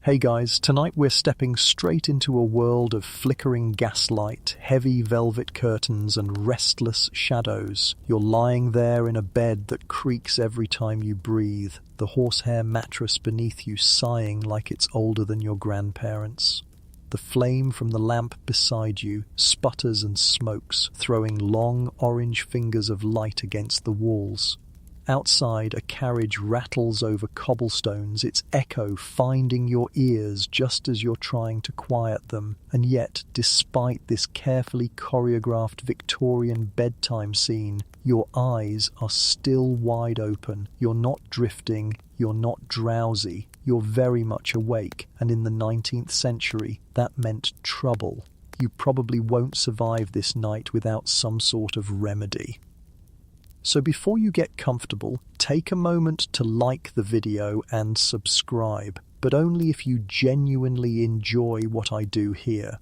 Hey guys, tonight we're stepping straight into a world of flickering gaslight, heavy velvet curtains and restless shadows. You're lying there in a bed that creaks every time you breathe, the horsehair mattress beneath you sighing like it's older than your grandparents. The flame from the lamp beside you sputters and smokes, throwing long orange fingers of light against the walls. Outside, a carriage rattles over cobblestones, its echo finding your ears just as you're trying to quiet them. And yet, despite this carefully choreographed Victorian bedtime scene, your eyes are still wide open. You're not drifting, you're not drowsy, you're very much awake. And in the 19th century, that meant trouble. You probably won't survive this night without some sort of remedy. So before you get comfortable, take a moment to like the video and subscribe, but only if you genuinely enjoy what I do here.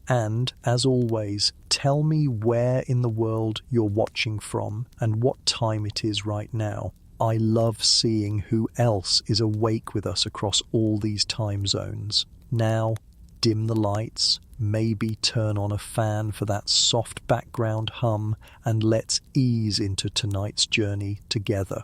And, as always, tell me where in the world you're watching from and what time it is right now. I love seeing who else is awake with us across all these time zones. Now, dim the lights, maybe turn on a fan for that soft background hum, and let's ease into tonight's journey together.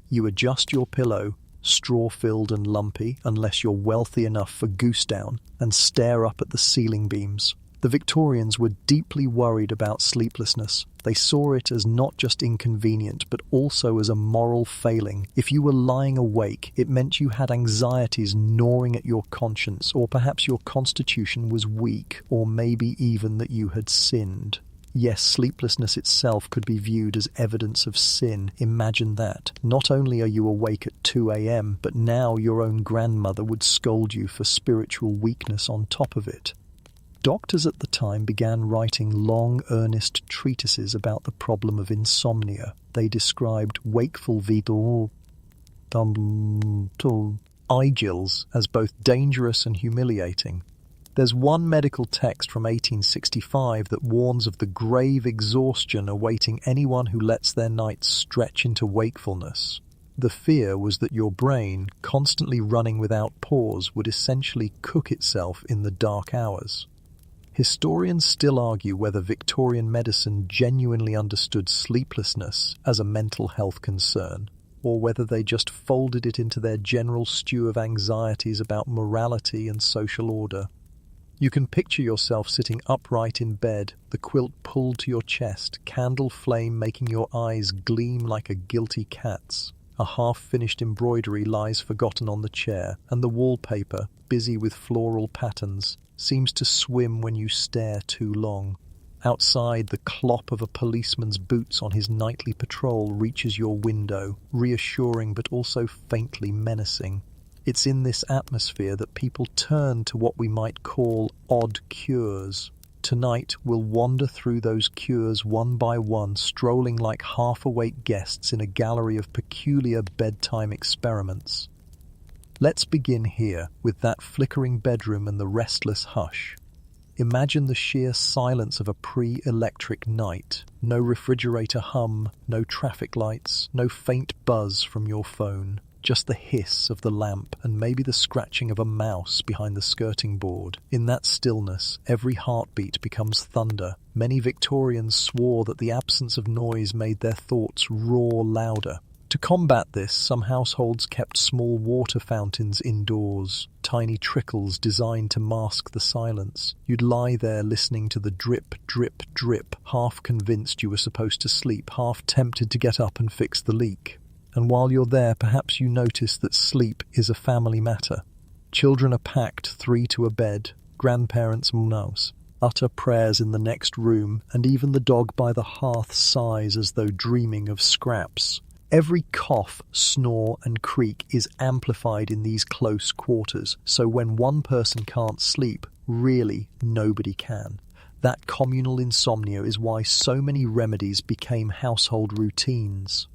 You adjust your pillow, straw-filled and lumpy, unless you're wealthy enough for goose down, and stare up at the ceiling beams. The Victorians were deeply worried about sleeplessness. They saw it as not just inconvenient, but also as a moral failing. If you were lying awake, it meant you had anxieties gnawing at your conscience, or perhaps your constitution was weak, or maybe even that you had sinned. Yes, sleeplessness itself could be viewed as evidence of sin. Imagine that. Not only are you awake at 2 a.m., but now your own grandmother would scold you for spiritual weakness on top of it. Doctors at the time began writing long, earnest treatises about the problem of insomnia. They described wakeful vigils as both dangerous and humiliating. There's one medical text from 1865 that warns of the grave exhaustion awaiting anyone who lets their nights stretch into wakefulness. The fear was that your brain, constantly running without pause, would essentially cook itself in the dark hours. Historians still argue whether Victorian medicine genuinely understood sleeplessness as a mental health concern, or whether they just folded it into their general stew of anxieties about morality and social order. You can picture yourself sitting upright in bed, the quilt pulled to your chest, candle flame making your eyes gleam like a guilty cat's. A half-finished embroidery lies forgotten on the chair, and the wallpaper, busy with floral patterns, seems to swim when you stare too long. Outside, the clop of a policeman's boots on his nightly patrol reaches your window, reassuring but also faintly menacing. It's in this atmosphere that people turn to what we might call odd cures. Tonight, we'll wander through those cures one by one, strolling like half-awake guests in a gallery of peculiar bedtime experiments. Let's begin here, with that flickering bedroom and the restless hush. Imagine the sheer silence of a pre-electric night. No refrigerator hum, no traffic lights, no faint buzz from your phone. Just the hiss of the lamp and maybe the scratching of a mouse behind the skirting board. In that stillness, every heartbeat becomes thunder. Many Victorians swore that the absence of noise made their thoughts roar louder. To combat this, some households kept small water fountains indoors, tiny trickles designed to mask the silence. You'd lie there listening to the drip, drip, drip, half convinced you were supposed to sleep, half tempted to get up and fix the leak. And while you're there, perhaps you notice that sleep is a family matter. Children are packed 3 to a bed, grandparents mouse, utter prayers in the next room, and even the dog by the hearth sighs as though dreaming of scraps. Every cough, snore, and creak is amplified in these close quarters, so when one person can't sleep, really nobody can. That communal insomnia is why so many remedies became household routines.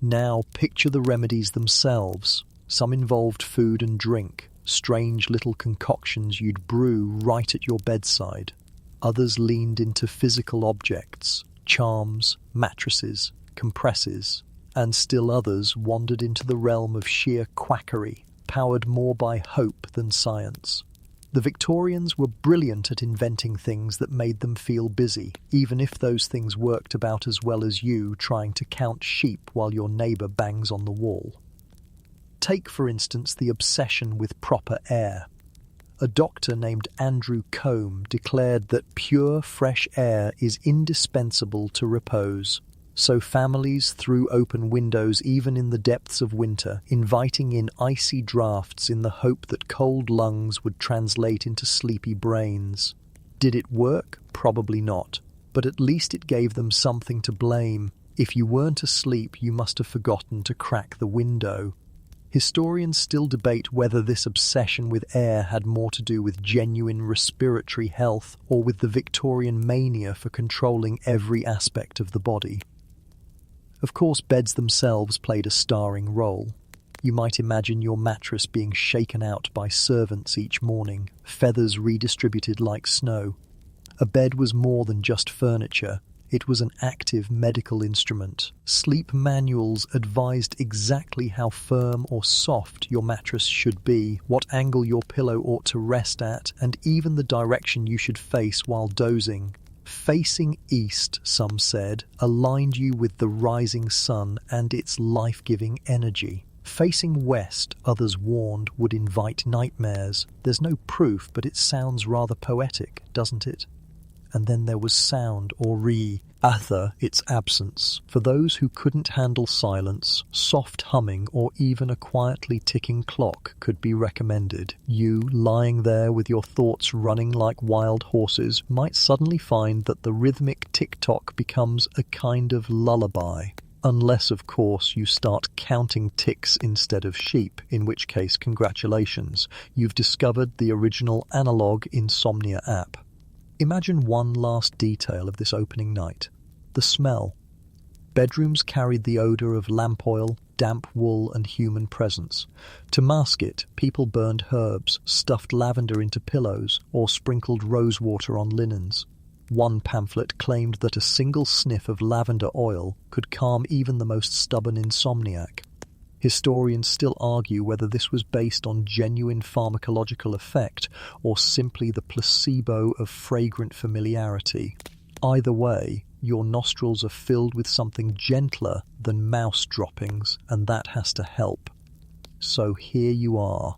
Now picture the remedies themselves. Some involved food and drink, strange little concoctions you'd brew right at your bedside. Others leaned into physical objects, charms, mattresses, compresses, and still others wandered into the realm of sheer quackery. powered more by hope than science. The Victorians were brilliant at inventing things that made them feel busy, even if those things worked about as well as you trying to count sheep while your neighbour bangs on the wall. Take, for instance, the obsession with proper air. A doctor named Andrew Combe declared that pure, fresh air is indispensable to repose. So families threw open windows even in the depths of winter, inviting in icy drafts in the hope that cold lungs would translate into sleepy brains. Did it work? Probably not. But at least it gave them something to blame. If you weren't asleep, you must have forgotten to crack the window. Historians still debate whether this obsession with air had more to do with genuine respiratory health or with the Victorian mania for controlling every aspect of the body. Of course, beds themselves played a starring role. You might imagine your mattress being shaken out by servants each morning, feathers redistributed like snow. A bed was more than just furniture. It was an active medical instrument. Sleep manuals advised exactly how firm or soft your mattress should be, what angle your pillow ought to rest at, and even the direction you should face while dozing. Facing east, some said, aligned you with the rising sun and its life-giving energy. Facing west, others warned, would invite nightmares. There's no proof, but it sounds rather poetic, doesn't it? And then there was sound, or ather, its absence. For those who couldn't handle silence, soft humming or even a quietly ticking clock could be recommended. You, lying there with your thoughts running like wild horses, might suddenly find that the rhythmic tick-tock becomes a kind of lullaby. Unless, of course, you start counting ticks instead of sheep, in which case, congratulations, you've discovered the original analog Insomnia app. Imagine one last detail of this opening night. The smell. Bedrooms carried the odour of lamp oil, damp wool and human presence. To mask it, people burned herbs, stuffed lavender into pillows, or sprinkled rosewater on linens. One pamphlet claimed that a single sniff of lavender oil could calm even the most stubborn insomniac. Historians still argue whether this was based on genuine pharmacological effect or simply the placebo of fragrant familiarity. Either way, your nostrils are filled with something gentler than mouse droppings, and that has to help. So here you are,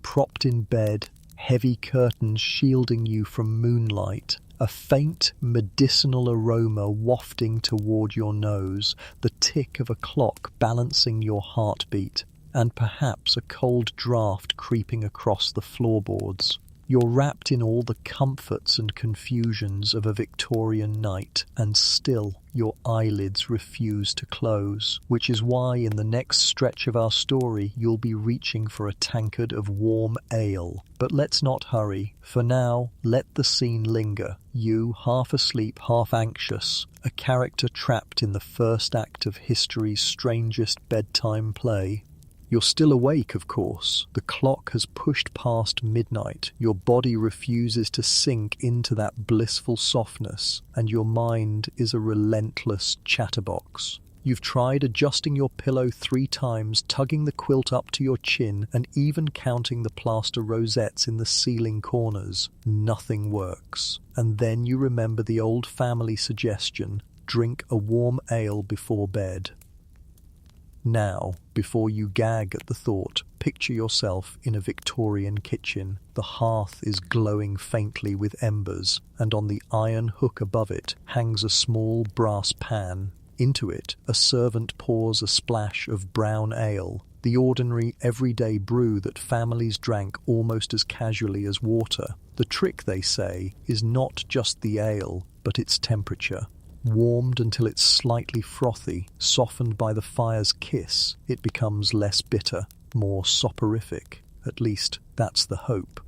propped in bed, heavy curtains shielding you from moonlight, a faint medicinal aroma wafting toward your nose, the tick of a clock balancing your heartbeat, and perhaps a cold draft creeping across the floorboards. You're wrapped in all the comforts and confusions of a Victorian night, and still your eyelids refuse to close, which is why in the next stretch of our story you'll be reaching for a tankard of warm ale. But let's not hurry. For now, let the scene linger. You, half asleep, half anxious, a character trapped in the first act of history's strangest bedtime play. You're still awake, of course. The clock has pushed past midnight. Your body refuses to sink into that blissful softness, and your mind is a relentless chatterbox. You've tried adjusting your pillow 3 times, tugging the quilt up to your chin, and even counting the plaster rosettes in the ceiling corners. Nothing works. And then you remember the old family suggestion: drink a warm ale before bed. Now, before you gag at the thought, picture yourself in a Victorian kitchen. The hearth is glowing faintly with embers, and on the iron hook above it hangs a small brass pan. Into it, a servant pours a splash of brown ale, the ordinary, everyday brew that families drank almost as casually as water. The trick, they say, is not just the ale, but its temperature. Warmed until it's slightly frothy, softened by the fire's kiss, it becomes less bitter, more soporific. At least, that's the hope.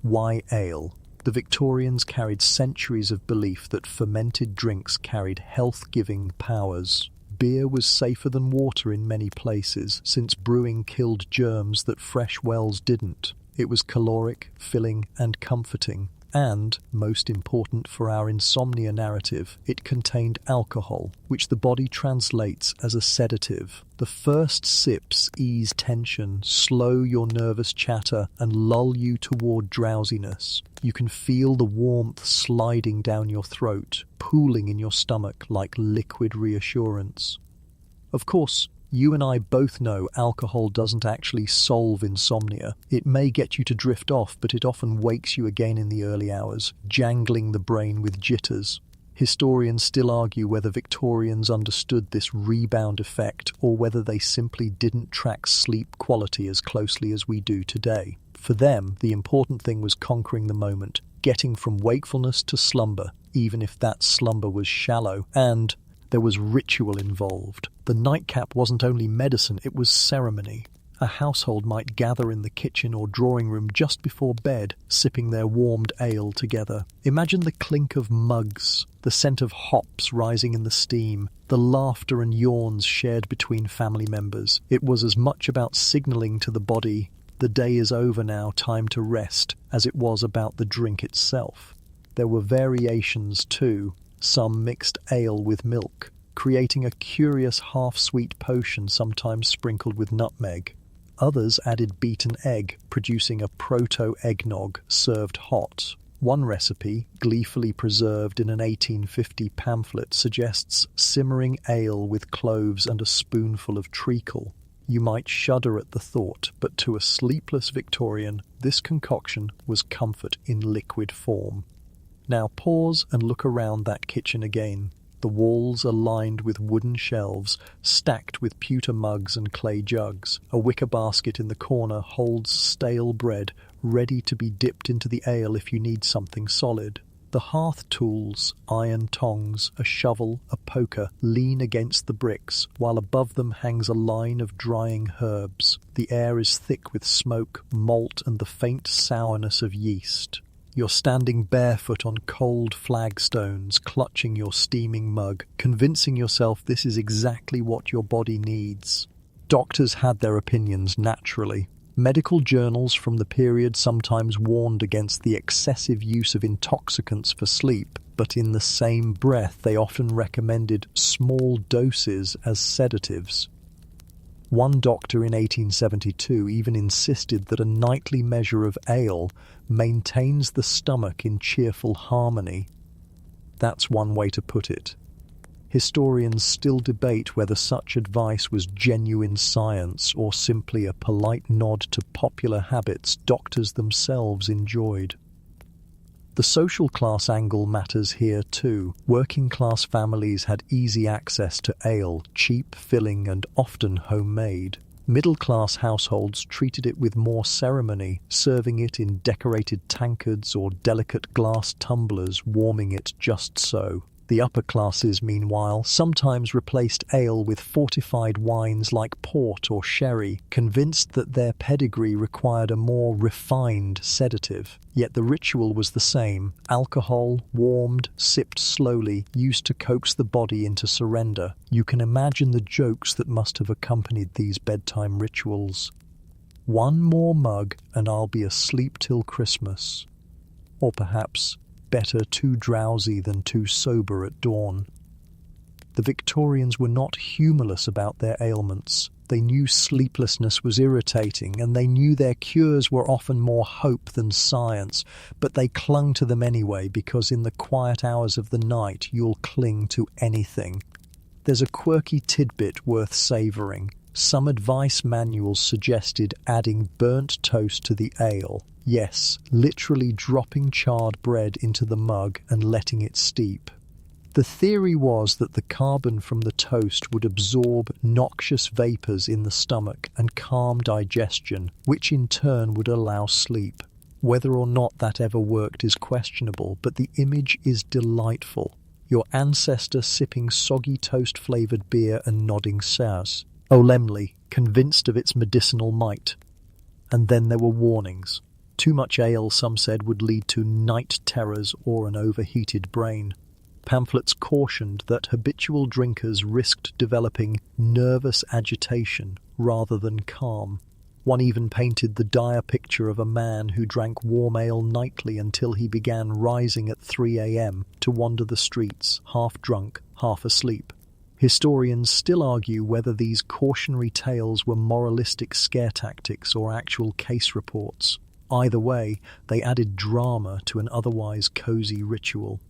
Why ale? The Victorians carried centuries of belief that fermented drinks carried health-giving powers. Beer was safer than water in many places, since brewing killed germs that fresh wells didn't. It was caloric, filling, and comforting. And, most important for our insomnia narrative, it contained alcohol, which the body translates as a sedative. The first sips ease tension, slow your nervous chatter, and lull you toward drowsiness. You can feel the warmth sliding down your throat, pooling in your stomach like liquid reassurance. Of course, you and I both know alcohol doesn't actually solve insomnia. It may get you to drift off, but it often wakes you again in the early hours, jangling the brain with jitters. Historians still argue whether Victorians understood this rebound effect or whether they simply didn't track sleep quality as closely as we do today. For them, the important thing was conquering the moment, getting from wakefulness to slumber, even if that slumber was shallow, and there was ritual involved. The nightcap wasn't only medicine, it was ceremony. A household might gather in the kitchen or drawing room just before bed, sipping their warmed ale together. Imagine the clink of mugs, the scent of hops rising in the steam, the laughter and yawns shared between family members. It was as much about signalling to the body, the day is over now, time to rest, as it was about the drink itself. There were variations too. Some mixed ale with milk, creating a curious half-sweet potion sometimes sprinkled with nutmeg. Others added beaten egg, producing a proto-eggnog served hot. One recipe, gleefully preserved in an 1850 pamphlet, suggests simmering ale with cloves and a spoonful of treacle. You might shudder at the thought, but to a sleepless Victorian, this concoction was comfort in liquid form. Now pause and look around that kitchen again. The walls are lined with wooden shelves, stacked with pewter mugs and clay jugs. A wicker basket in the corner holds stale bread, ready to be dipped into the ale if you need something solid. The hearth tools, iron tongs, a shovel, a poker, lean against the bricks, while above them hangs a line of drying herbs. The air is thick with smoke, malt, and the faint sourness of yeast. You're standing barefoot on cold flagstones, clutching your steaming mug, convincing yourself this is exactly what your body needs. Doctors had their opinions naturally. Medical journals from the period sometimes warned against the excessive use of intoxicants for sleep, but in the same breath they often recommended small doses as sedatives. One doctor in 1872 even insisted that a nightly measure of ale maintains the stomach in cheerful harmony. That's one way to put it. Historians still debate whether such advice was genuine science or simply a polite nod to popular habits doctors themselves enjoyed. The social class angle matters here too. Working class families had easy access to ale, cheap, filling, and often homemade. Middle class households treated it with more ceremony, serving it in decorated tankards or delicate glass tumblers, warming it just so. The upper classes, meanwhile, sometimes replaced ale with fortified wines like port or sherry, convinced that their pedigree required a more refined sedative. Yet the ritual was the same: alcohol, warmed, sipped slowly, used to coax the body into surrender. You can imagine the jokes that must have accompanied these bedtime rituals. One more mug and I'll be asleep till Christmas. Or perhaps, better too drowsy than too sober at dawn. The Victorians were not humorless about their ailments. They knew sleeplessness was irritating, and they knew their cures were often more hope than science, but they clung to them anyway because in the quiet hours of the night you'll cling to anything. There's a quirky tidbit worth savouring. Some advice manuals suggested adding burnt toast to the ale. Yes, literally dropping charred bread into the mug and letting it steep. The theory was that the carbon from the toast would absorb noxious vapours in the stomach and calm digestion, which in turn would allow sleep. Whether or not that ever worked is questionable, but the image is delightful. Your ancestor sipping soggy toast-flavoured beer and nodding sours. Olemly, convinced of its medicinal might. And then there were warnings. Too much ale, some said, would lead to night terrors or an overheated brain. Pamphlets cautioned that habitual drinkers risked developing nervous agitation rather than calm. One even painted the dire picture of a man who drank warm ale nightly until he began rising at 3 a.m. to wander the streets, half drunk, half asleep. Historians still argue whether these cautionary tales were moralistic scare tactics or actual case reports. Either way, they added drama to an otherwise cozy ritual.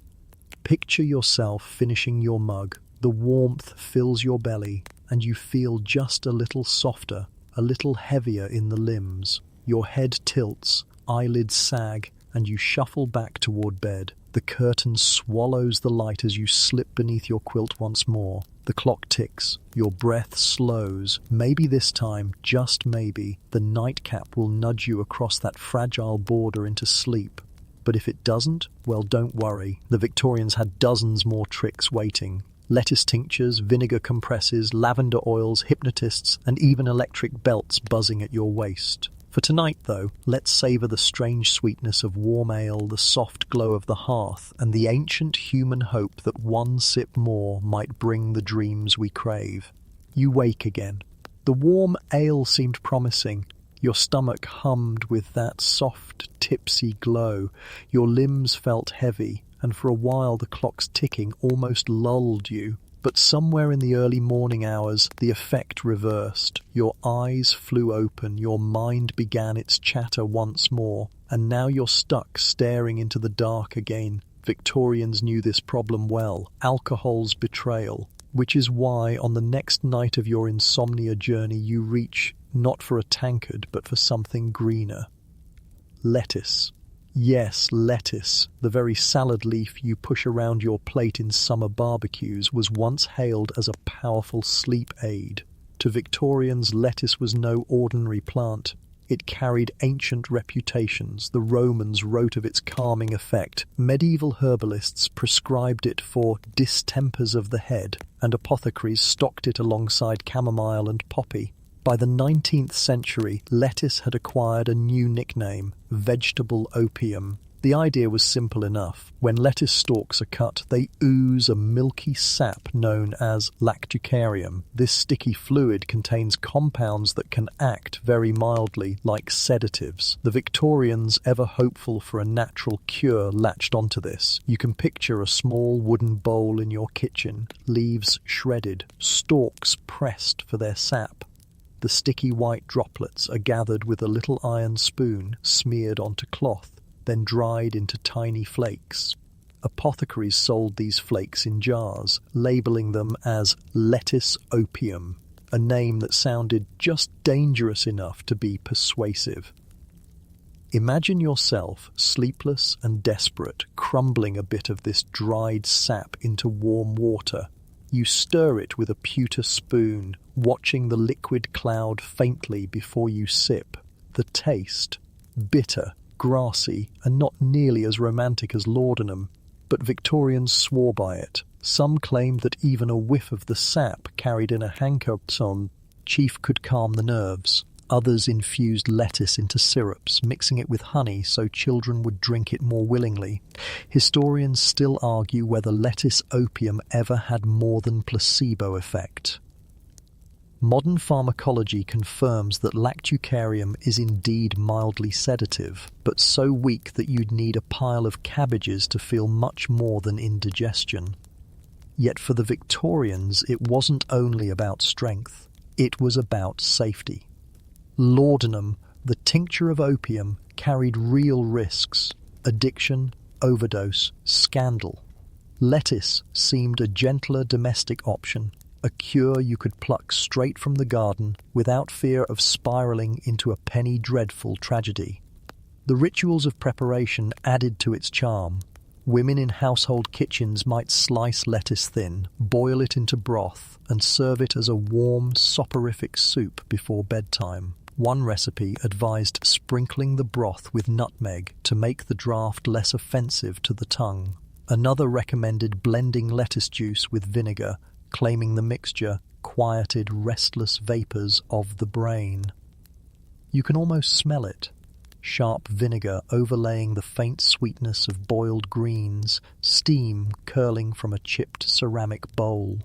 Picture yourself finishing your mug, the warmth fills your belly, and you feel just a little softer, a little heavier in the limbs. Your head tilts, eyelids sag, and you shuffle back toward bed. The curtain swallows the light as you slip beneath your quilt once more. The clock ticks, your breath slows. Maybe this time, just maybe, the nightcap will nudge you across that fragile border into sleep. But if it doesn't, well, don't worry. The Victorians had dozens more tricks waiting. Lettuce tinctures, vinegar compresses, lavender oils, hypnotists, and even electric belts buzzing at your waist. For tonight, though, let's savour the strange sweetness of warm ale, the soft glow of the hearth, and the ancient human hope that one sip more might bring the dreams we crave. You wake again. The warm ale seemed promising. Your stomach hummed with that soft, tipsy glow. Your limbs felt heavy, and for a while the clock's ticking almost lulled you. But somewhere in the early morning hours, the effect reversed. Your eyes flew open, your mind began its chatter once more, and now you're stuck staring into the dark again. Victorians knew this problem well, alcohol's betrayal, which is why on the next night of your insomnia journey you reach not for a tankard but for something greener. Lettuce. Yes, lettuce, the very salad leaf you push around your plate in summer barbecues, was once hailed as a powerful sleep aid. To Victorians, lettuce was no ordinary plant. It carried ancient reputations. The Romans wrote of its calming effect. Medieval herbalists prescribed it for distempers of the head, and apothecaries stocked it alongside chamomile and poppy. By the 19th century, lettuce had acquired a new nickname, vegetable opium. The idea was simple enough. When lettuce stalks are cut, they ooze a milky sap known as lactucarium. This sticky fluid contains compounds that can act very mildly like sedatives. The Victorians, ever hopeful for a natural cure, latched onto this. You can picture a small wooden bowl in your kitchen, leaves shredded, stalks pressed for their sap. The sticky white droplets are gathered with a little iron spoon, smeared onto cloth, then dried into tiny flakes. Apothecaries sold these flakes in jars, labelling them as lettuce opium, a name that sounded just dangerous enough to be persuasive. Imagine yourself, sleepless and desperate, crumbling a bit of this dried sap into warm water. You stir it with a pewter spoon, watching the liquid cloud faintly before you sip. The taste, bitter, grassy, and not nearly as romantic as laudanum, but Victorians swore by it. Some claimed that even a whiff of the sap carried in a handkerchief chief could calm the nerves. Others infused lettuce into syrups, mixing it with honey so children would drink it more willingly. Historians still argue whether lettuce opium ever had more than placebo effect. Modern pharmacology confirms that lactucarium is indeed mildly sedative, but so weak that you'd need a pile of cabbages to feel much more than indigestion. Yet for the Victorians, it wasn't only about strength, it was about safety. Laudanum, the tincture of opium, carried real risks: addiction, overdose, scandal. Lettuce seemed a gentler domestic option, a cure you could pluck straight from the garden without fear of spiraling into a penny dreadful tragedy. The rituals of preparation added to its charm. Women in household kitchens might slice lettuce thin, boil it into broth, and serve it as a warm, soporific soup before bedtime. One recipe advised sprinkling the broth with nutmeg to make the draught less offensive to the tongue. Another recommended blending lettuce juice with vinegar, claiming the mixture quieted restless vapours of the brain. You can almost smell it. Sharp vinegar overlaying the faint sweetness of boiled greens, steam curling from a chipped ceramic bowl.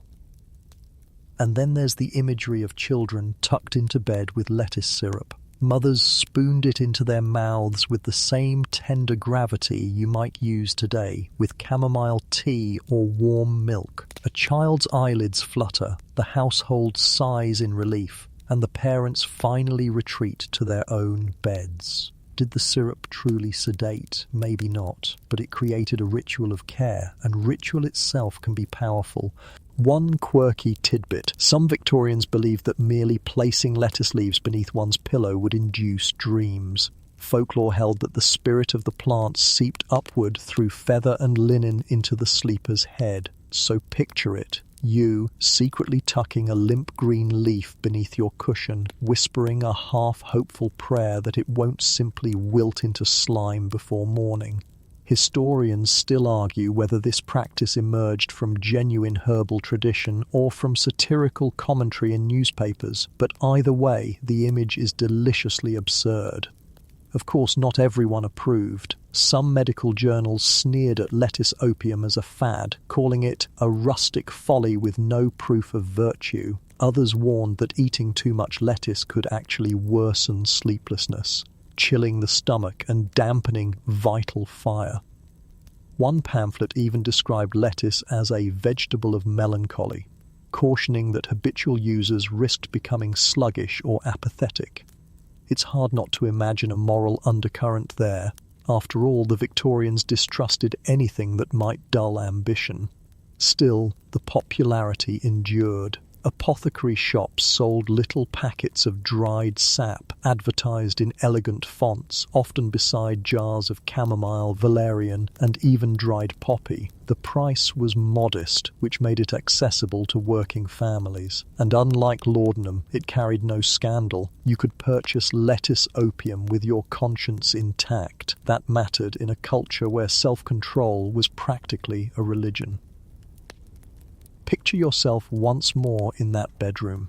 And then there's the imagery of children tucked into bed with lettuce syrup, Mothers spooned it into their mouths with the same tender gravity you might use today with chamomile tea or warm milk. A child's eyelids flutter, the household sighs in relief, and the parents finally retreat to their own beds. Did the syrup truly sedate? Maybe not, but it created a ritual of care, and ritual itself can be powerful. One quirky tidbit: some Victorians believed that merely placing lettuce leaves beneath one's pillow would induce dreams. Folklore held that the spirit of the plant seeped upward through feather and linen into the sleeper's head. So picture it, you secretly tucking a limp green leaf beneath your cushion, whispering a half-hopeful prayer that it won't simply wilt into slime before morning. Historians still argue whether this practice emerged from genuine herbal tradition or from satirical commentary in newspapers, but either way, the image is deliciously absurd. Of course, not everyone approved. Some medical journals sneered at lettuce opium as a fad, calling it a rustic folly with no proof of virtue. Others warned that eating too much lettuce could actually worsen sleeplessness, chilling the stomach and dampening vital fire. One pamphlet even described lettuce as a vegetable of melancholy, cautioning that habitual users risked becoming sluggish or apathetic. It's hard not to imagine a moral undercurrent there. After all, the Victorians distrusted anything that might dull ambition. Still, the popularity endured. Apothecary shops sold little packets of dried sap, advertised in elegant fonts, often beside jars of chamomile, valerian, and even dried poppy. The price was modest, which made it accessible to working families. And unlike laudanum, it carried no scandal. You could purchase lettuce opium with your conscience intact. That mattered in a culture where self-control was practically a religion. Picture yourself once more in that bedroom.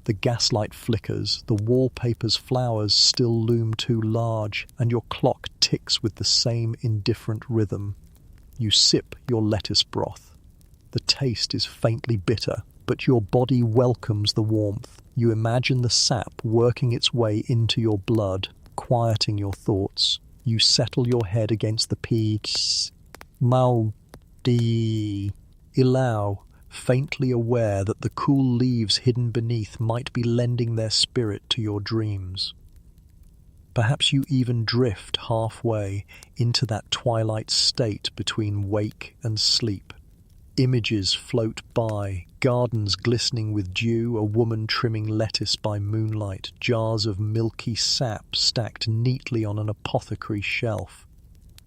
The gaslight flickers, the wallpaper's flowers still loom too large, and your clock ticks with the same indifferent rhythm. You sip your lettuce broth. The taste is faintly bitter, but your body welcomes the warmth. You imagine the sap working its way into your blood, quieting your thoughts. You settle your head against the peaks. Maldi Ilau, faintly aware that the cool leaves hidden beneath might be lending their spirit to your dreams. Perhaps you even drift halfway into that twilight state between wake and sleep. Images float by, gardens glistening with dew, a woman trimming lettuce by moonlight, jars of milky sap stacked neatly on an apothecary shelf.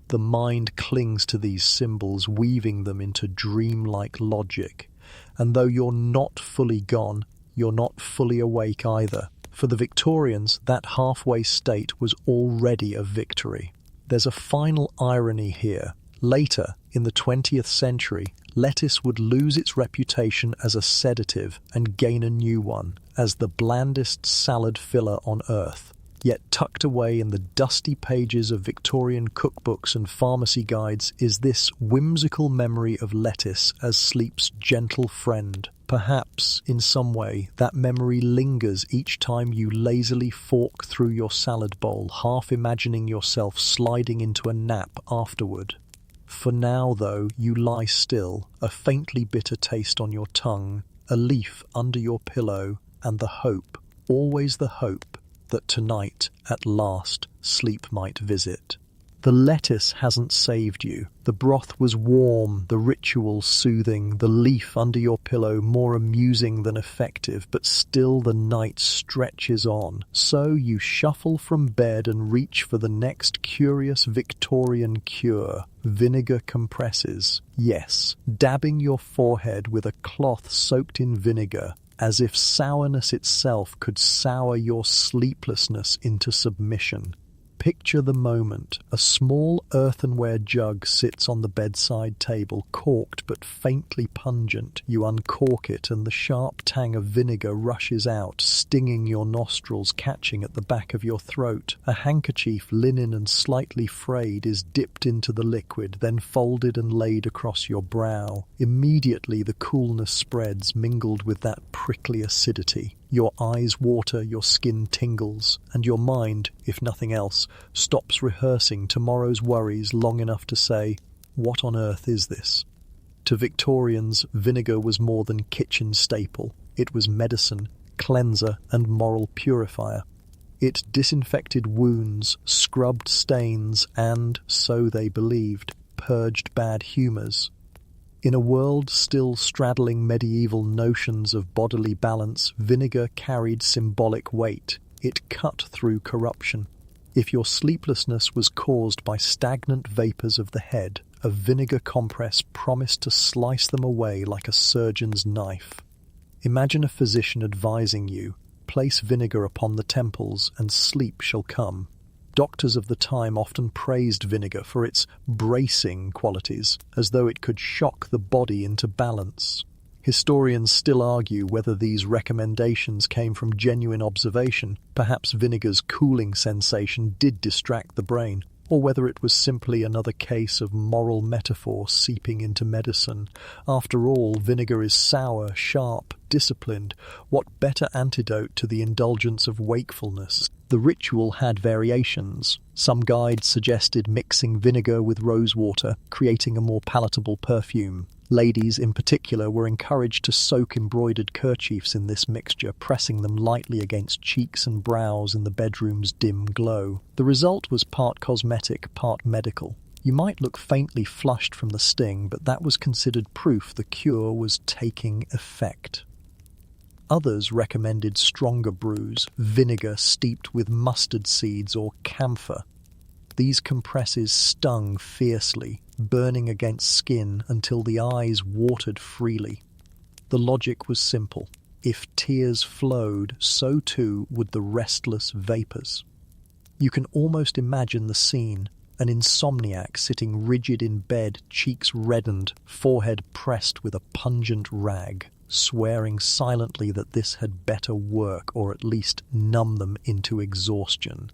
The mind clings to these symbols, weaving them into dreamlike logic. And though you're not fully gone, you're not fully awake either. For the Victorians, that halfway state was already a victory. There's a final irony here. Later, in the 20th century, lettuce would lose its reputation as a sedative and gain a new one, as the blandest salad filler on earth. Yet tucked away in the dusty pages of Victorian cookbooks and pharmacy guides is this whimsical memory of lettuce as sleep's gentle friend. Perhaps, in some way, that memory lingers each time you lazily fork through your salad bowl, half imagining yourself sliding into a nap afterward. For now, though, you lie still, a faintly bitter taste on your tongue, a leaf under your pillow, and the hope, always the hope, that tonight, at last, sleep might visit. The lettuce hasn't saved you. The broth was warm, the ritual soothing, the leaf under your pillow more amusing than effective, but still the night stretches on. So you shuffle from bed and reach for the next curious Victorian cure. Vinegar compresses. Yes, dabbing your forehead with a cloth soaked in vinegar, as if sourness itself could sour your sleeplessness into submission. Picture the moment. A small earthenware jug sits on the bedside table, corked but faintly pungent. You uncork it and the sharp tang of vinegar rushes out, stinging your nostrils, catching at the back of your throat. A handkerchief, linen and slightly frayed, is dipped into the liquid, then folded and laid across your brow. Immediately the coolness spreads, mingled with that prickly acidity. Your eyes water, your skin tingles, and your mind, if nothing else, stops rehearsing tomorrow's worries long enough to say, "What on earth is this?" To Victorians, vinegar was more than kitchen staple. It was medicine, cleanser, and moral purifier. It disinfected wounds, scrubbed stains, and, so they believed, purged bad humours. In a world still straddling medieval notions of bodily balance, vinegar carried symbolic weight. It cut through corruption. If your sleeplessness was caused by stagnant vapours of the head, a vinegar compress promised to slice them away like a surgeon's knife. Imagine a physician advising you, "Place vinegar upon the temples, and sleep shall come." Doctors of the time often praised vinegar for its bracing qualities, as though it could shock the body into balance. Historians still argue whether these recommendations came from genuine observation. Perhaps vinegar's cooling sensation did distract the brain, or whether it was simply another case of moral metaphor seeping into medicine. After all, vinegar is sour, sharp, disciplined. What better antidote to the indulgence of wakefulness? The ritual had variations. Some guides suggested mixing vinegar with rosewater, creating a more palatable perfume. Ladies in particular were encouraged to soak embroidered kerchiefs in this mixture, pressing them lightly against cheeks and brows in the bedroom's dim glow. The result was part cosmetic, part medical. You might look faintly flushed from the sting, but that was considered proof the cure was taking effect. Others recommended stronger brews, vinegar steeped with mustard seeds or camphor. These compresses stung fiercely, burning against skin until the eyes watered freely. The logic was simple. If tears flowed, so too would the restless vapours. You can almost imagine the scene. An insomniac sitting rigid in bed, cheeks reddened, forehead pressed with a pungent rag, swearing silently that this had better work or at least numb them into exhaustion.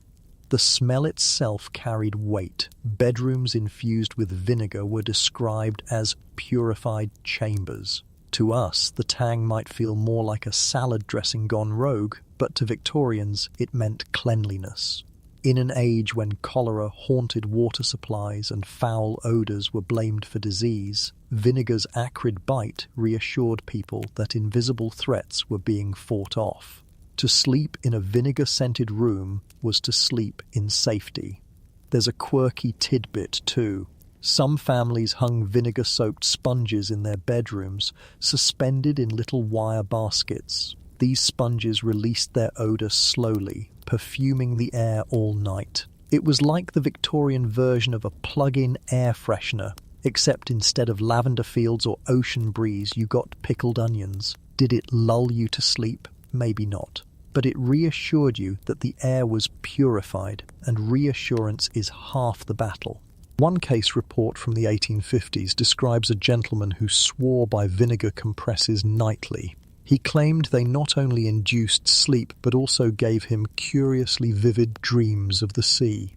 The smell itself carried weight. Bedrooms infused with vinegar were described as purified chambers. To us, the tang might feel more like a salad dressing gone rogue, but to Victorians, it meant cleanliness. In an age when cholera haunted water supplies and foul odours were blamed for disease, vinegar's acrid bite reassured people that invisible threats were being fought off. To sleep in a vinegar-scented room was to sleep in safety. There's a quirky tidbit too. Some families hung vinegar-soaked sponges in their bedrooms, suspended in little wire baskets. These sponges released their odour slowly, perfuming the air all night. It was like the Victorian version of a plug-in air freshener, except instead of lavender fields or ocean breeze, you got pickled onions. Did it lull you to sleep? Maybe not. But it reassured you that the air was purified, and reassurance is half the battle. One case report from the 1850s describes a gentleman who swore by vinegar compresses nightly. He claimed they not only induced sleep but also gave him curiously vivid dreams of the sea.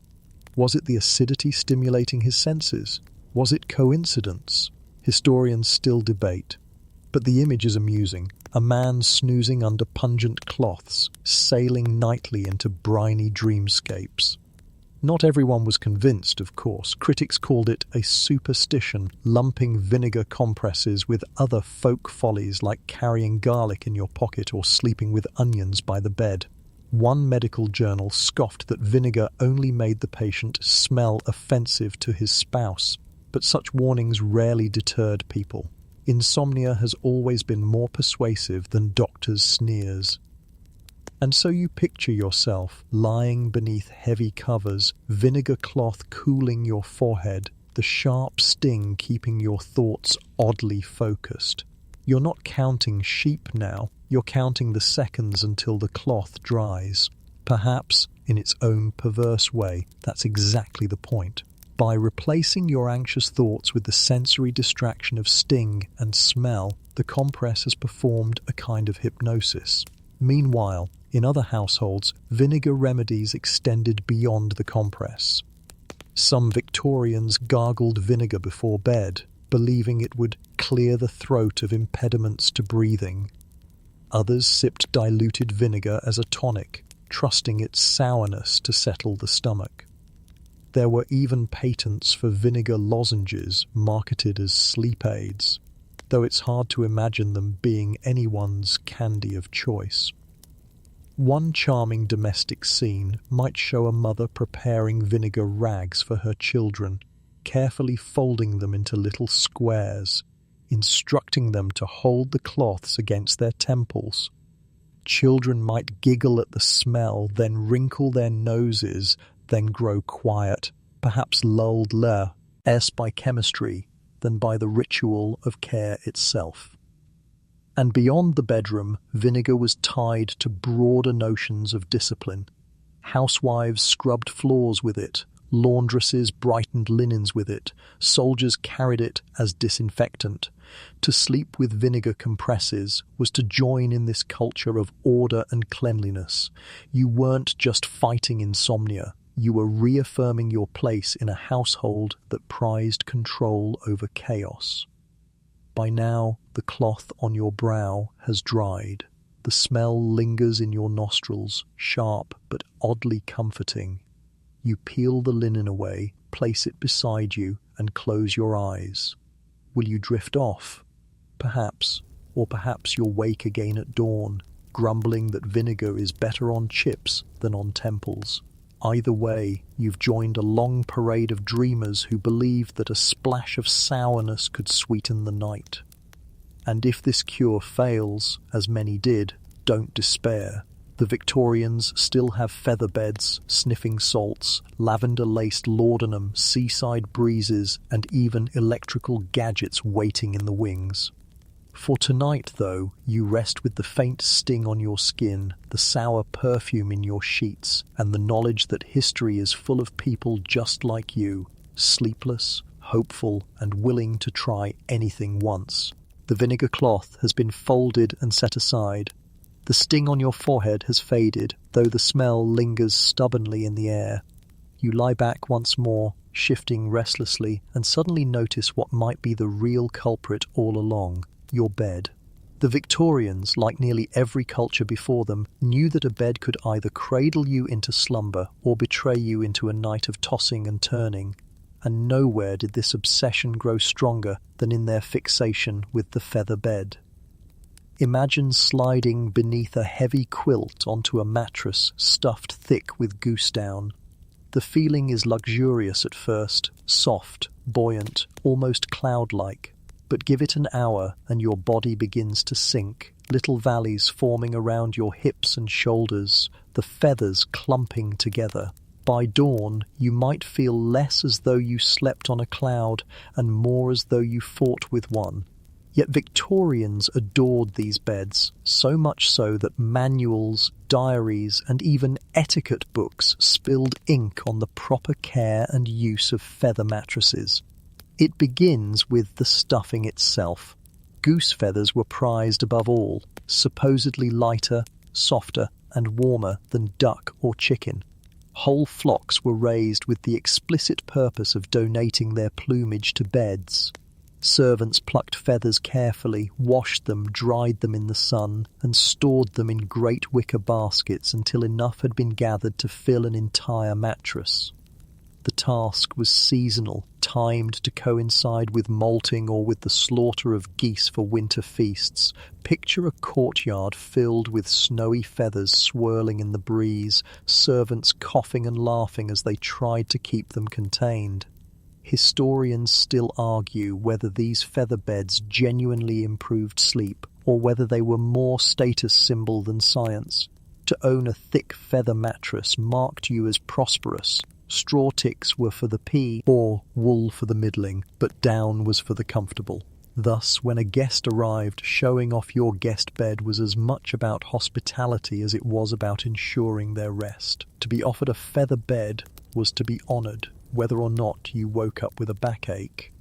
Was it the acidity stimulating his senses? Was it coincidence? Historians still debate. But the image is amusing. A man snoozing under pungent cloths, sailing nightly into briny dreamscapes. Not everyone was convinced, of course. Critics called it a superstition, lumping vinegar compresses with other folk follies like carrying garlic in your pocket or sleeping with onions by the bed. One medical journal scoffed that vinegar only made the patient smell offensive to his spouse, but such warnings rarely deterred people. Insomnia has always been more persuasive than doctors' sneers. And so you picture yourself lying beneath heavy covers, vinegar cloth cooling your forehead, the sharp sting keeping your thoughts oddly focused. You're not counting sheep now, you're counting the seconds until the cloth dries. Perhaps, in its own perverse way, that's exactly the point. By replacing your anxious thoughts with the sensory distraction of sting and smell, the compress has performed a kind of hypnosis. Meanwhile, in other households, vinegar remedies extended beyond the compress. Some Victorians gargled vinegar before bed, believing it would clear the throat of impediments to breathing. Others sipped diluted vinegar as a tonic, trusting its sourness to settle the stomach. There were even patents for vinegar lozenges marketed as sleep aids, though it's hard to imagine them being anyone's candy of choice. One charming domestic scene might show a mother preparing vinegar rags for her children, carefully folding them into little squares, instructing them to hold the cloths against their temples. Children might giggle at the smell, then wrinkle their noses, then grow quiet, perhaps lulled less by chemistry than by the ritual of care itself. And beyond the bedroom, vinegar was tied to broader notions of discipline. Housewives scrubbed floors with it, laundresses brightened linens with it, soldiers carried it as disinfectant. To sleep with vinegar compresses was to join in this culture of order and cleanliness. You weren't just fighting insomnia, you were reaffirming your place in a household that prized control over chaos. By now, the cloth on your brow has dried. The smell lingers in your nostrils, sharp but oddly comforting. You peel the linen away, place it beside you, and close your eyes. Will you drift off? Perhaps, or perhaps you'll wake again at dawn, grumbling that vinegar is better on chips than on temples. Either way, you've joined a long parade of dreamers who believed that a splash of sourness could sweeten the night. And if this cure fails, as many did, don't despair. The Victorians still have feather beds, sniffing salts, lavender-laced laudanum, seaside breezes, and even electrical gadgets waiting in the wings. For tonight, though, you rest with the faint sting on your skin, the sour perfume in your sheets, and the knowledge that history is full of people just like you, sleepless, hopeful, and willing to try anything once. The vinegar cloth has been folded and set aside. The sting on your forehead has faded, though the smell lingers stubbornly in the air. You lie back once more, shifting restlessly, and suddenly notice what might be the real culprit all along. Your bed. The Victorians, like nearly every culture before them, knew that a bed could either cradle you into slumber or betray you into a night of tossing and turning, and nowhere did this obsession grow stronger than in their fixation with the feather bed. Imagine sliding beneath a heavy quilt onto a mattress stuffed thick with goose down. The feeling is luxurious at first, soft, buoyant, almost cloud-like. But give it an hour and your body begins to sink, little valleys forming around your hips and shoulders, the feathers clumping together. By dawn, you might feel less as though you slept on a cloud and more as though you fought with one. Yet Victorians adored these beds, so much so that manuals, diaries, and even etiquette books spilled ink on the proper care and use of feather mattresses. It begins with the stuffing itself. Goose feathers were prized above all, supposedly lighter, softer, and warmer than duck or chicken. Whole flocks were raised with the explicit purpose of donating their plumage to beds. Servants plucked feathers carefully, washed them, dried them in the sun, and stored them in great wicker baskets until enough had been gathered to fill an entire mattress. The task was seasonal, timed to coincide with molting or with the slaughter of geese for winter feasts. Picture a courtyard filled with snowy feathers swirling in the breeze, servants coughing and laughing as they tried to keep them contained. Historians still argue whether these feather beds genuinely improved sleep, or whether they were more status symbol than science. To own a thick feather mattress marked you as prosperous. Straw ticks were for the or wool for the middling, but down was for the comfortable. Thus, when a guest arrived, showing off your guest bed was as much about hospitality as it was about ensuring their rest. To be offered a feather bed was to be honoured, whether or not you woke up with a backache.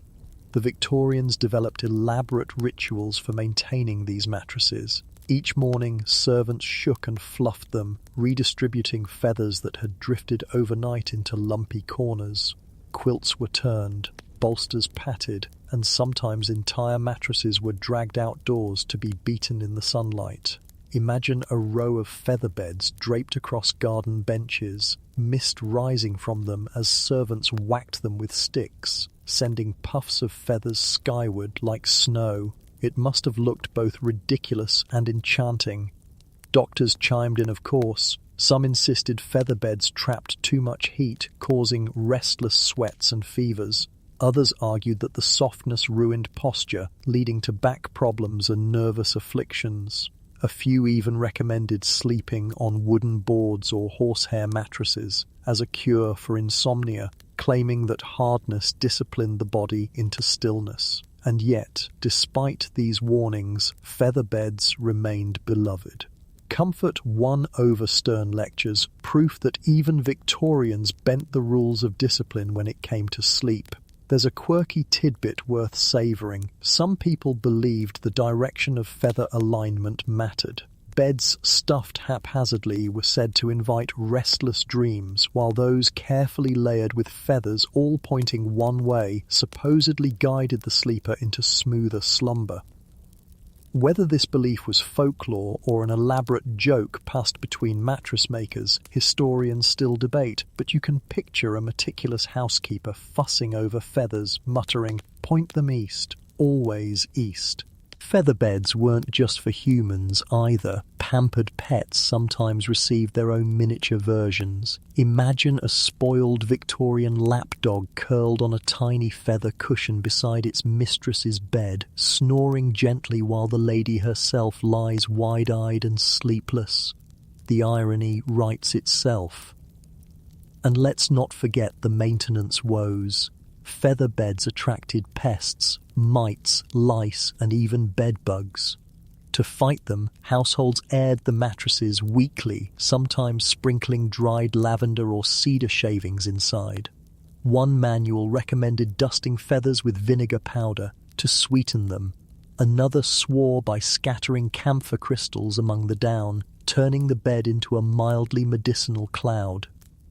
The Victorians developed elaborate rituals for maintaining these mattresses. Each morning, servants shook and fluffed them, redistributing feathers that had drifted overnight into lumpy corners. Quilts were turned, bolsters patted, and sometimes entire mattresses were dragged outdoors to be beaten in the sunlight. Imagine a row of feather beds draped across garden benches, mist rising from them as servants whacked them with sticks, sending puffs of feathers skyward like snow. It must have looked both ridiculous and enchanting. Doctors chimed in, of course. Some insisted feather beds trapped too much heat, causing restless sweats and fevers. Others argued that the softness ruined posture, leading to back problems and nervous afflictions. A few even recommended sleeping on wooden boards or horsehair mattresses as a cure for insomnia, claiming that hardness disciplined the body into stillness. And yet, despite these warnings, feather beds remained beloved. Comfort won over stern lectures, proof that even Victorians bent the rules of discipline when it came to sleep. There's a quirky tidbit worth savouring. Some people believed the direction of feather alignment mattered. Beds stuffed haphazardly were said to invite restless dreams, while those carefully layered with feathers all pointing one way supposedly guided the sleeper into smoother slumber. Whether this belief was folklore or an elaborate joke passed between mattress makers, historians still debate, but you can picture a meticulous housekeeper fussing over feathers, muttering, "Point them east, always east." Feather beds weren't just for humans either. Pampered pets sometimes received their own miniature versions. Imagine a spoiled Victorian lapdog curled on a tiny feather cushion beside its mistress's bed, snoring gently while the lady herself lies wide-eyed and sleepless. The irony writes itself. And let's not forget the maintenance woes. Feather beds attracted pests, mites, lice, and even bedbugs. To fight them, households aired the mattresses weekly, sometimes sprinkling dried lavender or cedar shavings inside. One manual recommended dusting feathers with vinegar powder to sweeten them. Another swore by scattering camphor crystals among the down, turning the bed into a mildly medicinal cloud.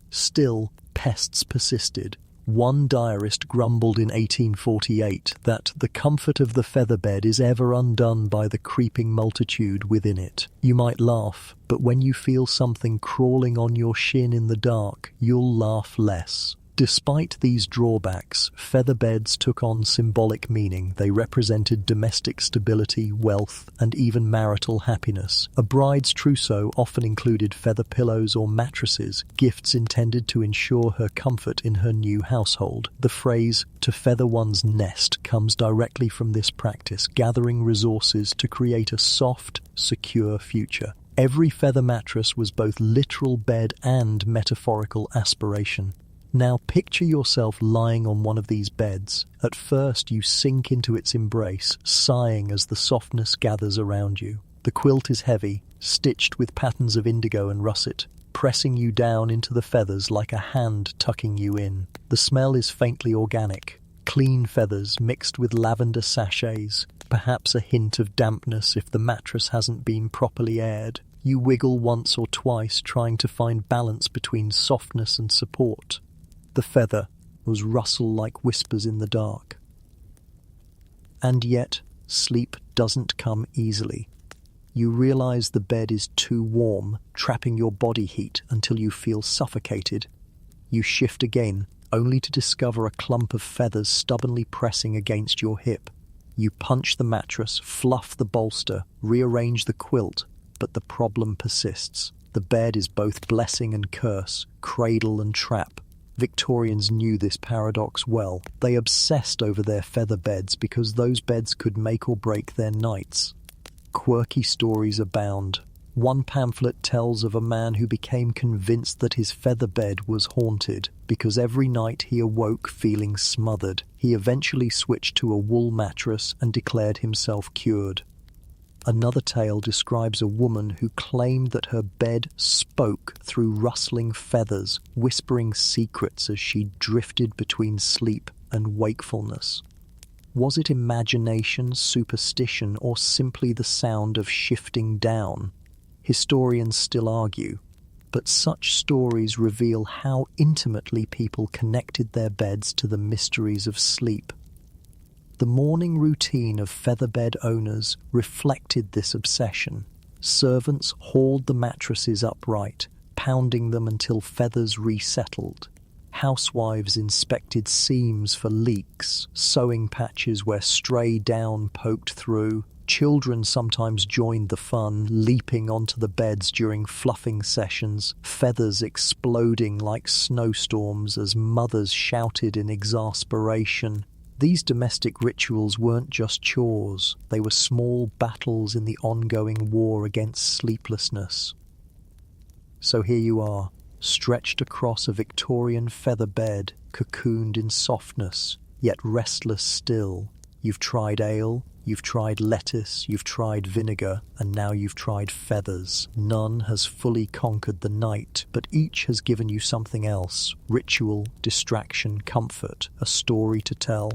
Still, pests persisted. One diarist grumbled in 1848 that the comfort of the feather bed is ever undone by the creeping multitude within it. You might laugh, but when you feel something crawling on your shin in the dark, you'll laugh less. Despite these drawbacks, feather beds took on symbolic meaning. They represented domestic stability, wealth, and even marital happiness. A bride's trousseau often included feather pillows or mattresses, gifts intended to ensure her comfort in her new household. The phrase, "to feather one's nest," comes directly from this practice, gathering resources to create a soft, secure future. Every feather mattress was both literal bed and metaphorical aspiration. Now picture yourself lying on one of these beds. At first you sink into its embrace, sighing as the softness gathers around you. The quilt is heavy, stitched with patterns of indigo and russet, pressing you down into the feathers like a hand tucking you in. The smell is faintly organic, clean feathers mixed with lavender sachets, perhaps a hint of dampness if the mattress hasn't been properly aired. You wiggle once or twice, trying to find balance between softness and support. The feather was rustle like whispers in the dark. And yet, sleep doesn't come easily. You realize the bed is too warm, trapping your body heat until you feel suffocated. You shift again, only to discover a clump of feathers stubbornly pressing against your hip. You punch the mattress, fluff the bolster, rearrange the quilt, but the problem persists. The bed is both blessing and curse, cradle and trap. Victorians knew this paradox well. They obsessed over their feather beds because those beds could make or break their nights. Quirky stories abound. One pamphlet tells of a man who became convinced that his feather bed was haunted because every night he awoke feeling smothered. He eventually switched to a wool mattress and declared himself cured. Another tale describes a woman who claimed that her bed spoke through rustling feathers, whispering secrets as she drifted between sleep and wakefulness. Was it imagination, superstition, or simply the sound of shifting down? Historians still argue, but such stories reveal how intimately people connected their beds to the mysteries of sleep. The morning routine of featherbed owners reflected this obsession. Servants hauled the mattresses upright, pounding them until feathers resettled. Housewives inspected seams for leaks, sewing patches where stray down poked through. Children sometimes joined the fun, leaping onto the beds during fluffing sessions, feathers exploding like snowstorms as mothers shouted in exasperation. These domestic rituals weren't just chores, they were small battles in the ongoing war against sleeplessness. So here you are, stretched across a Victorian feather bed, cocooned in softness, yet restless still. You've tried ale, you've tried lettuce, you've tried vinegar, and now you've tried feathers. None has fully conquered the night, but each has given you something else: ritual, distraction, comfort, a story to tell.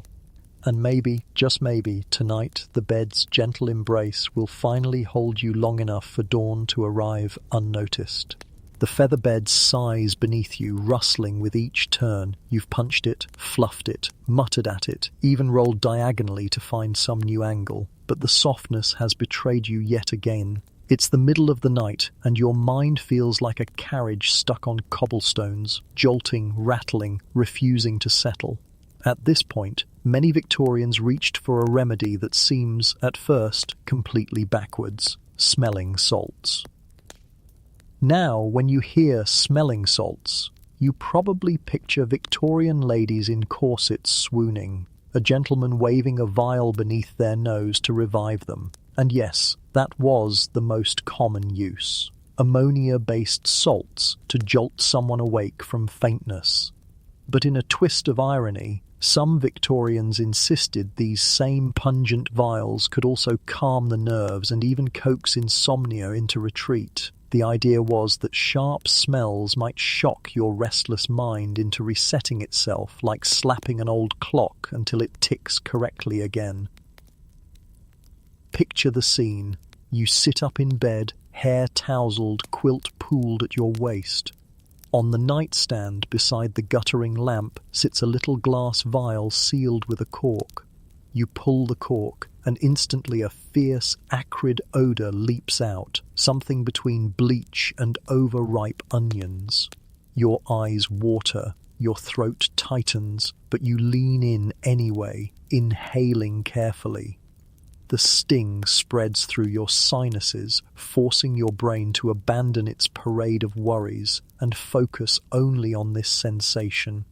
And maybe, just maybe, tonight the bed's gentle embrace will finally hold you long enough for dawn to arrive unnoticed. The feather bed sighs beneath you, rustling with each turn. You've punched it, fluffed it, muttered at it, even rolled diagonally to find some new angle. But the softness has betrayed you yet again. It's the middle of the night, and your mind feels like a carriage stuck on cobblestones, jolting, rattling, refusing to settle. At this point, many Victorians reached for a remedy that seems, at first, completely backwards: smelling salts. Now, when you hear smelling salts, you probably picture Victorian ladies in corsets swooning, a gentleman waving a vial beneath their nose to revive them. And yes, that was the most common use: ammonia-based salts to jolt someone awake from faintness. But in a twist of irony, some Victorians insisted these same pungent vials could also calm the nerves and even coax insomnia into retreat. The idea was that sharp smells might shock your restless mind into resetting itself, like slapping an old clock until it ticks correctly again. Picture the scene. You sit up in bed, hair tousled, quilt pooled at your waist. On the nightstand beside the guttering lamp sits a little glass vial sealed with a cork. You pull the cork, and instantly a fierce, acrid odour leaps out, something between bleach and overripe onions. Your eyes water, your throat tightens, but you lean in anyway, inhaling carefully. The sting spreads through your sinuses, forcing your brain to abandon its parade of worries and focus only on this sensation.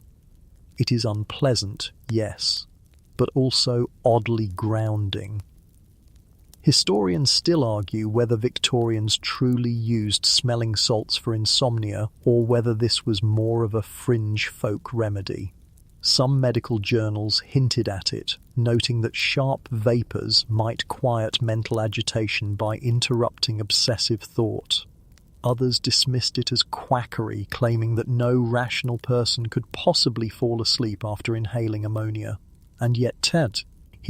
It is unpleasant, yes, but also oddly grounding. Historians still argue whether Victorians truly used smelling salts for insomnia or whether this was more of a fringe folk remedy. Some medical journals hinted at it, noting that sharp vapours might quiet mental agitation by interrupting obsessive thought. Others dismissed it as quackery, claiming that no rational person could possibly fall asleep after inhaling ammonia. And yet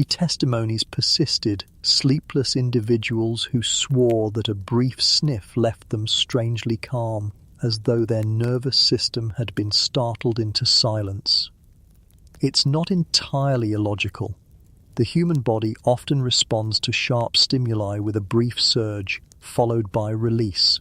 testimonies persisted, sleepless individuals who swore that a brief sniff left them strangely calm, as though their nervous system had been startled into silence. It's not entirely illogical. The human body often responds to sharp stimuli with a brief surge, followed by release.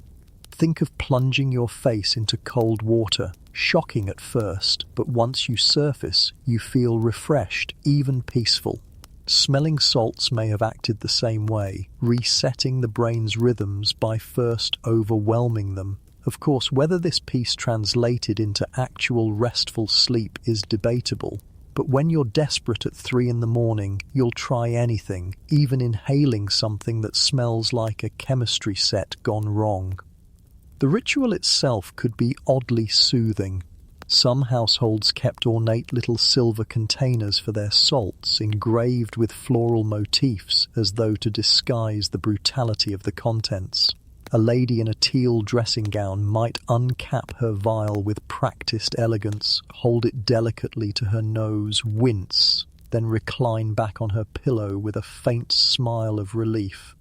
Think of plunging your face into cold water, shocking at first, but once you surface, you feel refreshed, even peaceful. Smelling salts may have acted the same way, resetting the brain's rhythms by first overwhelming them. Of course, whether this piece translated into actual restful sleep is debatable, but when you're desperate at 3 a.m, you'll try anything, even inhaling something that smells like a chemistry set gone wrong. The ritual itself could be oddly soothing. Some households kept ornate little silver containers for their salts, engraved with floral motifs as though to disguise the brutality of the contents. A lady in a teal dressing gown might uncap her vial with practiced elegance, hold it delicately to her nose, wince, then recline back on her pillow with a faint smile of relief.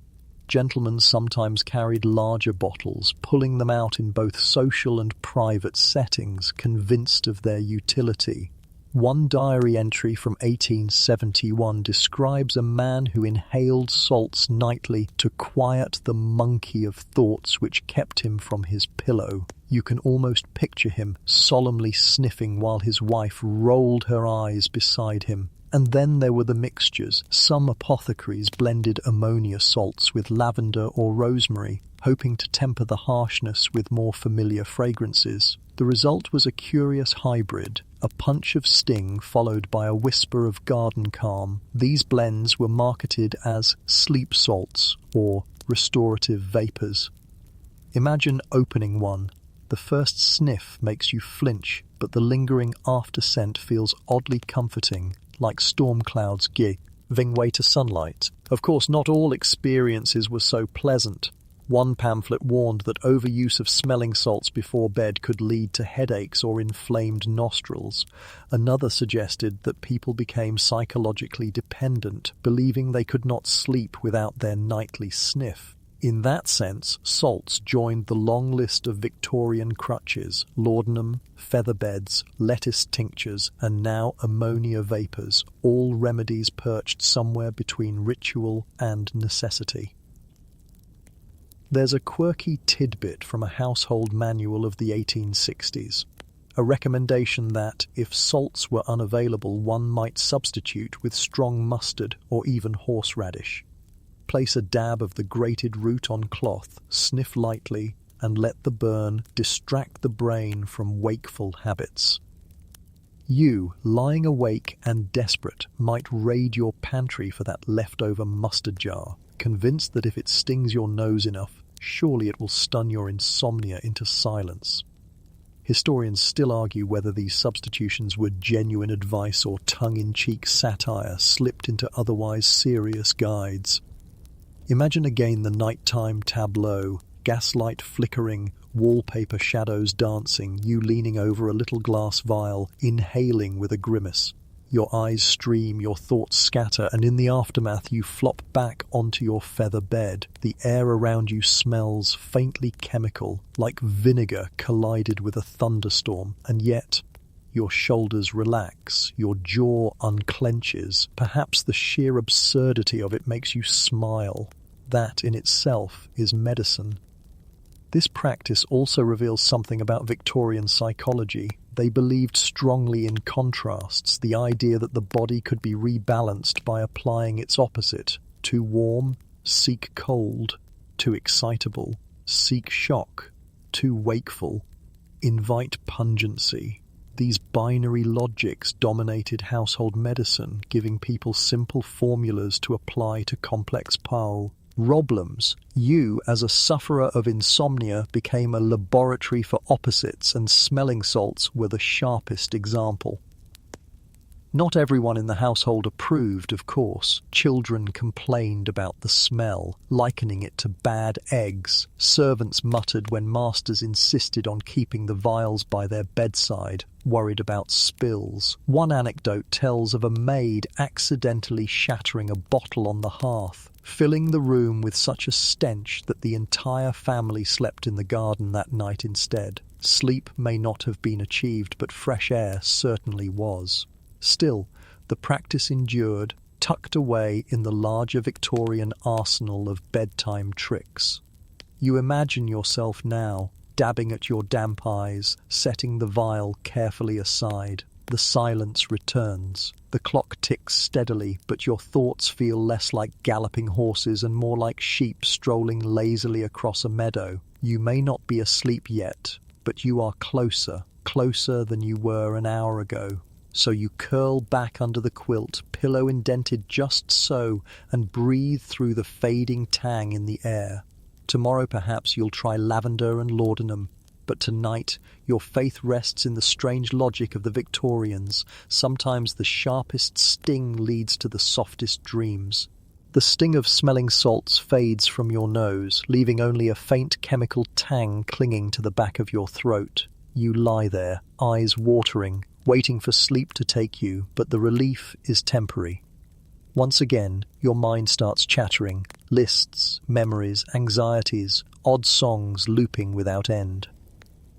Gentlemen sometimes carried larger bottles, pulling them out in both social and private settings, convinced of their utility. One diary entry from 1871 describes a man who inhaled salts nightly to quiet the monkey of thoughts which kept him from his pillow. You can almost picture him solemnly sniffing while his wife rolled her eyes beside him. And then there were the mixtures. Some apothecaries blended ammonia salts with lavender or rosemary, hoping to temper the harshness with more familiar fragrances. The result was a curious hybrid, a punch of sting followed by a whisper of garden calm. These blends were marketed as sleep salts or restorative vapors. Imagine opening one. The first sniff makes you flinch, but the lingering after scent feels oddly comforting, like storm clouds giving way to sunlight. Of course, not all experiences were so pleasant. One pamphlet warned that overuse of smelling salts before bed could lead to headaches or inflamed nostrils. Another suggested that people became psychologically dependent, believing they could not sleep without their nightly sniff. In that sense, salts joined the long list of Victorian crutches: laudanum, feather beds, lettuce tinctures, and now ammonia vapours, all remedies perched somewhere between ritual and necessity. There's a quirky tidbit from a household manual of the 1860s, a recommendation that, if salts were unavailable, one might substitute with strong mustard or even horseradish. Place a dab of the grated root on cloth, sniff lightly, and let the burn distract the brain from wakeful habits. You, lying awake and desperate, might raid your pantry for that leftover mustard jar, convinced that if it stings your nose enough, surely it will stun your insomnia into silence. Historians still argue whether these substitutions were genuine advice or tongue-in-cheek satire slipped into otherwise serious guides. Imagine again the nighttime tableau, gaslight flickering, wallpaper shadows dancing, you leaning over a little glass vial, inhaling with a grimace. Your eyes stream, your thoughts scatter, and in the aftermath you flop back onto your feather bed. The air around you smells faintly chemical, like vinegar collided with a thunderstorm, and yet your shoulders relax, your jaw unclenches. Perhaps the sheer absurdity of it makes you smile. That in itself is medicine. This practice also reveals something about Victorian psychology. They believed strongly in contrasts, the idea that the body could be rebalanced by applying its opposite. Too warm, seek cold. Too excitable, seek shock. Too wakeful, invite pungency. These binary logics dominated household medicine, giving people simple formulas to apply to complex problems. You, as a sufferer of insomnia, became a laboratory for opposites, and smelling salts were the sharpest example. Not everyone in the household approved, of course. Children complained about the smell, likening it to bad eggs. Servants muttered when masters insisted on keeping the vials by their bedside, worried about spills. One anecdote tells of a maid accidentally shattering a bottle on the hearth, filling the room with such a stench that the entire family slept in the garden that night instead. Sleep may not have been achieved, but fresh air certainly was. Still, the practice endured, tucked away in the larger Victorian arsenal of bedtime tricks. You imagine yourself now, dabbing at your damp eyes, setting the vial carefully aside. The silence returns. The clock ticks steadily, but your thoughts feel less like galloping horses and more like sheep strolling lazily across a meadow. You may not be asleep yet, but you are closer than you were an hour ago. So you curl back under the quilt, pillow indented just so, and breathe through the fading tang in the air. Tomorrow perhaps you'll try lavender and laudanum, but tonight your faith rests in the strange logic of the Victorians. Sometimes the sharpest sting leads to the softest dreams. The sting of smelling salts fades from your nose, leaving only a faint chemical tang clinging to the back of your throat. You lie there, eyes watering, waiting for sleep to take you, but the relief is temporary. Once again, your mind starts chattering, lists, memories, anxieties, odd songs looping without end.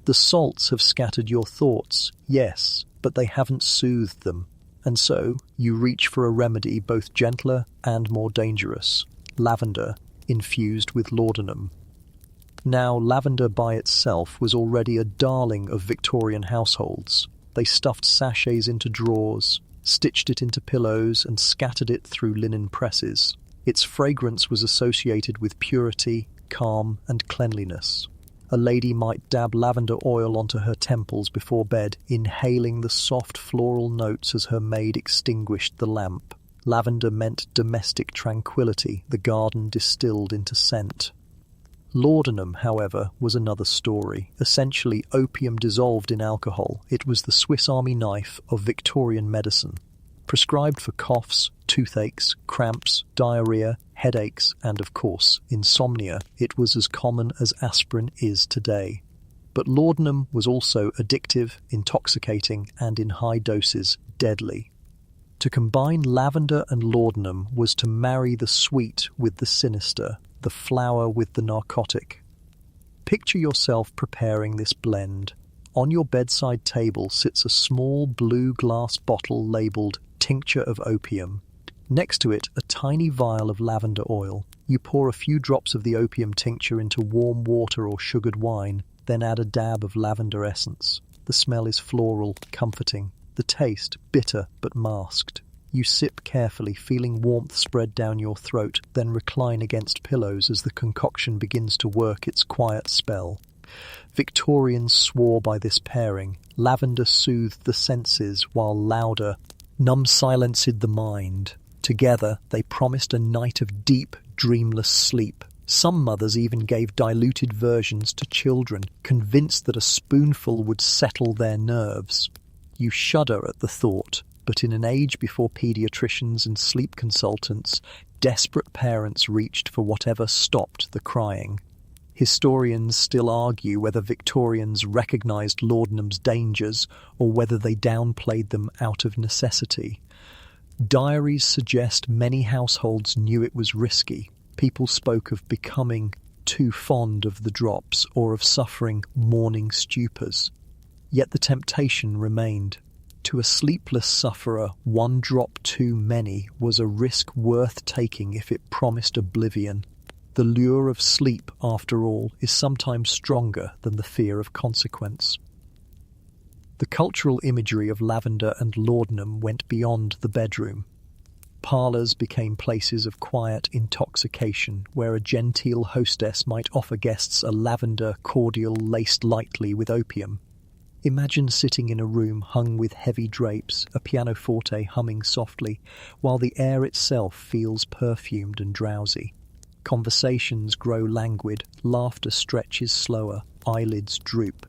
The salts have scattered your thoughts, yes, but they haven't soothed them. And so, you reach for a remedy both gentler and more dangerous: lavender infused with laudanum. Now, lavender by itself was already a darling of Victorian households. They stuffed sachets into drawers, stitched it into pillows, and scattered it through linen presses. Its fragrance was associated with purity, calm, and cleanliness. A lady might dab lavender oil onto her temples before bed, inhaling the soft floral notes as her maid extinguished the lamp. Lavender meant domestic tranquility, the garden distilled into scent. Laudanum, however, was another story. Essentially opium dissolved in alcohol, it was the Swiss Army knife of Victorian medicine. Prescribed for coughs, toothaches, cramps, diarrhea, headaches, and of course, insomnia, it was as common as aspirin is today. But laudanum was also addictive, intoxicating, and in high doses, deadly. To combine lavender and laudanum was to marry the sweet with the sinister, the flower with the narcotic. Picture yourself preparing this blend. On your bedside table sits a small blue glass bottle labelled tincture of opium. Next to it, a tiny vial of lavender oil. You pour a few drops of the opium tincture into warm water or sugared wine, then add a dab of lavender essence. The smell is floral, comforting. The taste, bitter but masked. You sip carefully, feeling warmth spread down your throat, then recline against pillows as the concoction begins to work its quiet spell. Victorians swore by this pairing. Lavender soothed the senses, while lauder silenced the mind. Together, they promised a night of deep, dreamless sleep. Some mothers even gave diluted versions to children, convinced that a spoonful would settle their nerves. You shudder at the thought, but in an age before paediatricians and sleep consultants, desperate parents reached for whatever stopped the crying. Historians still argue whether Victorians recognised laudanum's dangers or whether they downplayed them out of necessity. Diaries suggest many households knew it was risky. People spoke of becoming too fond of the drops or of suffering morning stupors. Yet the temptation remained. To a sleepless sufferer, one drop too many was a risk worth taking if it promised oblivion. The lure of sleep, after all, is sometimes stronger than the fear of consequence. The cultural imagery of lavender and laudanum went beyond the bedroom. Parlors became places of quiet intoxication, where a genteel hostess might offer guests a lavender cordial laced lightly with opium. Imagine sitting in a room hung with heavy drapes, a pianoforte humming softly, while the air itself feels perfumed and drowsy. Conversations grow languid, laughter stretches slower, eyelids droop.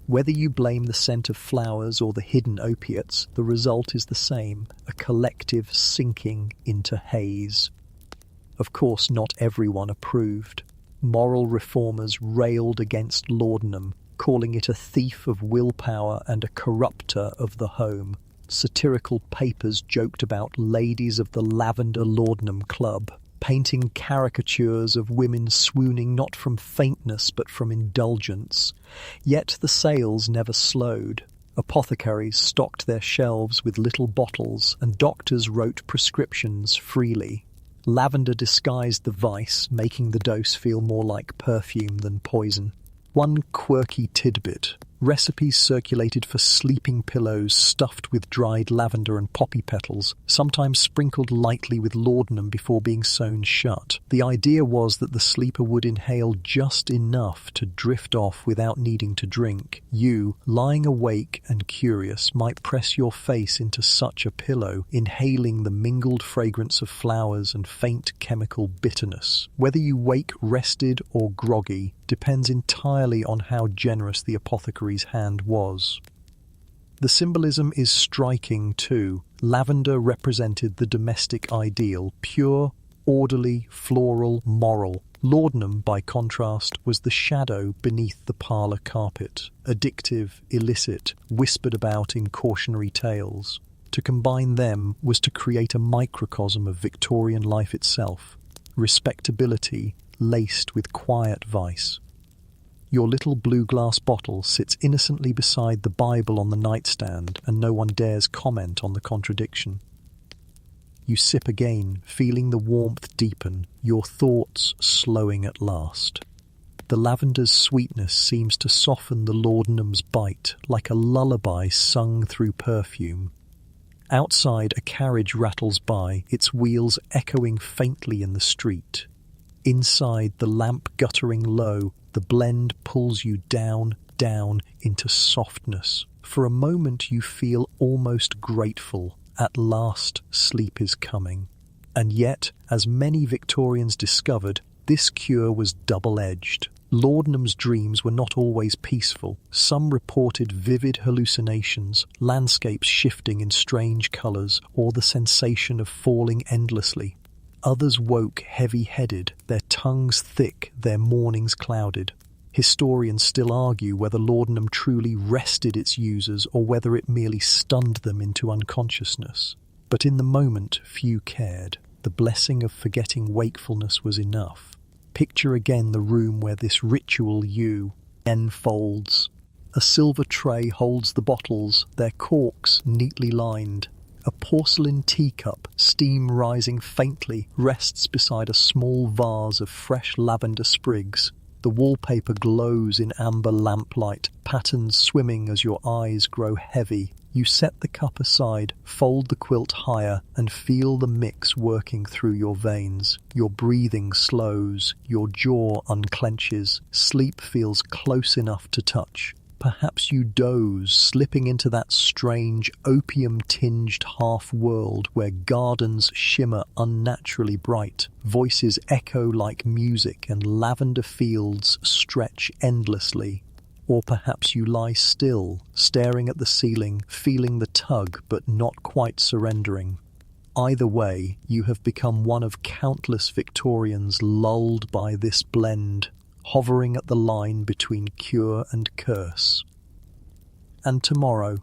Whether you blame the scent of flowers or the hidden opiates, the result is the same, a collective sinking into haze. Of course, not everyone approved. Moral reformers railed against laudanum, calling it a thief of willpower and a corrupter of the home. Satirical papers joked about ladies of the Lavender Laudanum Club, painting caricatures of women swooning not from faintness but from indulgence. Yet the sales never slowed. Apothecaries stocked their shelves with little bottles, and doctors wrote prescriptions freely. Lavender disguised the vice, making the dose feel more like perfume than poison. One quirky tidbit: recipes circulated for sleeping pillows stuffed with dried lavender and poppy petals, sometimes sprinkled lightly with laudanum before being sewn shut. The idea was that the sleeper would inhale just enough to drift off without needing to drink. You, lying awake and curious, might press your face into such a pillow, inhaling the mingled fragrance of flowers and faint chemical bitterness. Whether you wake rested or groggy depends entirely on how generous the apothecary's hand was. The symbolism is striking too. Lavender represented the domestic ideal, pure, orderly, floral, moral. Laudanum, by contrast, was the shadow beneath the parlour carpet, addictive, illicit, whispered about in cautionary tales. To combine them was to create a microcosm of Victorian life itself, respectability laced with quiet vice. Your little blue glass bottle sits innocently beside the Bible on the nightstand, and no one dares comment on the contradiction. You sip again, feeling the warmth deepen, your thoughts slowing at last. The lavender's sweetness seems to soften the laudanum's bite, like a lullaby sung through perfume. Outside, a carriage rattles by, its wheels echoing faintly in the street. Inside, the lamp guttering low, the blend pulls you down, down into softness. For a moment you feel almost grateful. At last, sleep is coming. And yet, as many Victorians discovered, this cure was double-edged. Laudanum's dreams were not always peaceful. Some reported vivid hallucinations, landscapes shifting in strange colours, or the sensation of falling endlessly. Others woke heavy-headed, their tongues thick, their mornings clouded. Historians still argue whether laudanum truly rested its users or whether it merely stunned them into unconsciousness. But in the moment, few cared. The blessing of forgetting wakefulness was enough. Picture again the room where this ritual unfolds. A silver tray holds the bottles, their corks neatly lined. A porcelain teacup, steam rising faintly, rests beside a small vase of fresh lavender sprigs. The wallpaper glows in amber lamplight, patterns swimming as your eyes grow heavy. You set the cup aside, fold the quilt higher, and feel the mix working through your veins. Your breathing slows, your jaw unclenches, sleep feels close enough to touch. Perhaps you doze, slipping into that strange, opium-tinged half-world where gardens shimmer unnaturally bright, voices echo like music, and lavender fields stretch endlessly. Or perhaps you lie still, staring at the ceiling, feeling the tug but not quite surrendering. Either way, you have become one of countless Victorians lulled by this blend, hovering at the line between cure and curse. And tomorrow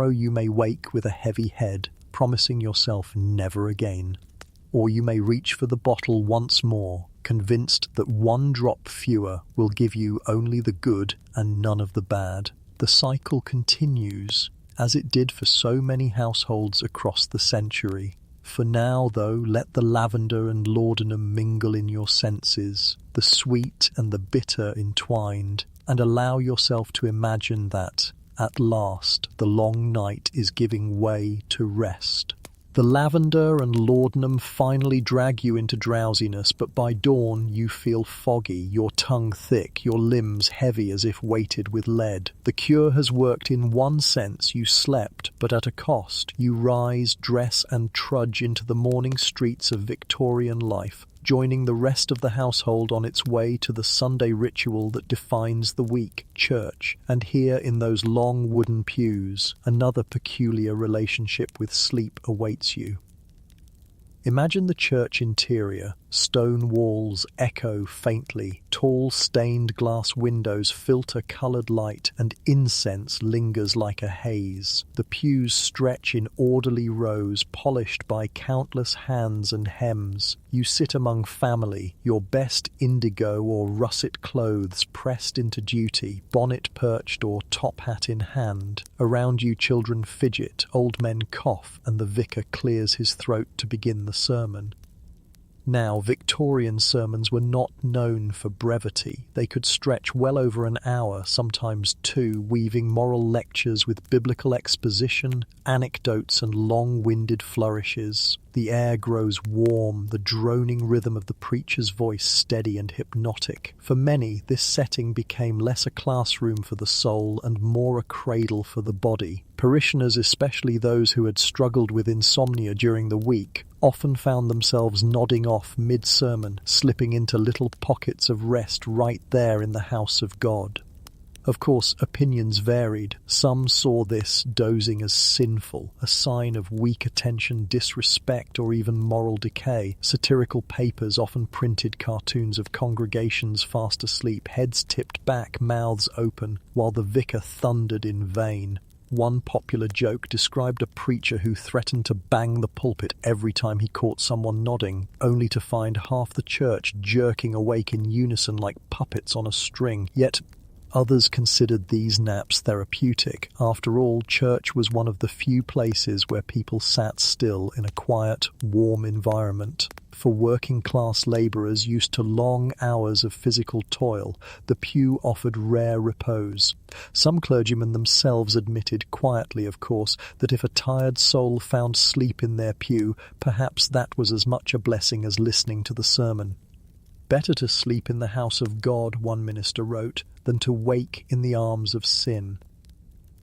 you may wake with a heavy head, promising yourself never again. Or you may reach for the bottle once more, convinced that one drop fewer will give you only the good and none of the bad. The cycle continues, as it did for so many households across the century. For now, though, let the lavender and laudanum mingle in your senses, the sweet and the bitter entwined, and allow yourself to imagine that, at last, the long night is giving way to rest. The lavender and laudanum finally drag you into drowsiness, but by dawn you feel foggy, your tongue thick, your limbs heavy as if weighted with lead. The cure has worked in one sense. You slept, but at a cost. You rise, dress, and trudge into the morning streets of Victorian life, joining the rest of the household on its way to the Sunday ritual that defines the week, church. And here in those long wooden pews, another peculiar relationship with sleep awaits you. Imagine the church interior. Stone walls echo faintly, tall stained glass windows filter coloured light, and incense lingers like a haze. The pews stretch in orderly rows, polished by countless hands and hems. You sit among family, your best indigo or russet clothes pressed into duty, bonnet perched or top hat in hand. Around you children fidget, old men cough, and the vicar clears his throat to begin the sermon. Now, Victorian sermons were not known for brevity. They could stretch well over an hour, sometimes two, weaving moral lectures with biblical exposition, anecdotes, and long-winded flourishes. The air grows warm, the droning rhythm of the preacher's voice steady and hypnotic. For many, this setting became less a classroom for the soul and more a cradle for the body. Parishioners, especially those who had struggled with insomnia during the week, often found themselves nodding off mid-sermon, slipping into little pockets of rest right there in the house of God. Of course, opinions varied. Some saw this dozing as sinful, a sign of weak attention, disrespect, or even moral decay. Satirical papers often printed cartoons of congregations fast asleep, heads tipped back, mouths open, while the vicar thundered in vain. One popular joke described a preacher who threatened to bang the pulpit every time he caught someone nodding, only to find half the church jerking awake in unison like puppets on a string. Yet others considered these naps therapeutic. After all, church was one of the few places where people sat still in a quiet, warm environment. For working-class labourers used to long hours of physical toil, the pew offered rare repose. Some clergymen themselves admitted, quietly of course, that if a tired soul found sleep in their pew, perhaps that was as much a blessing as listening to the sermon. "Better to sleep in the house of God," one minister wrote, "than to wake in the arms of sin."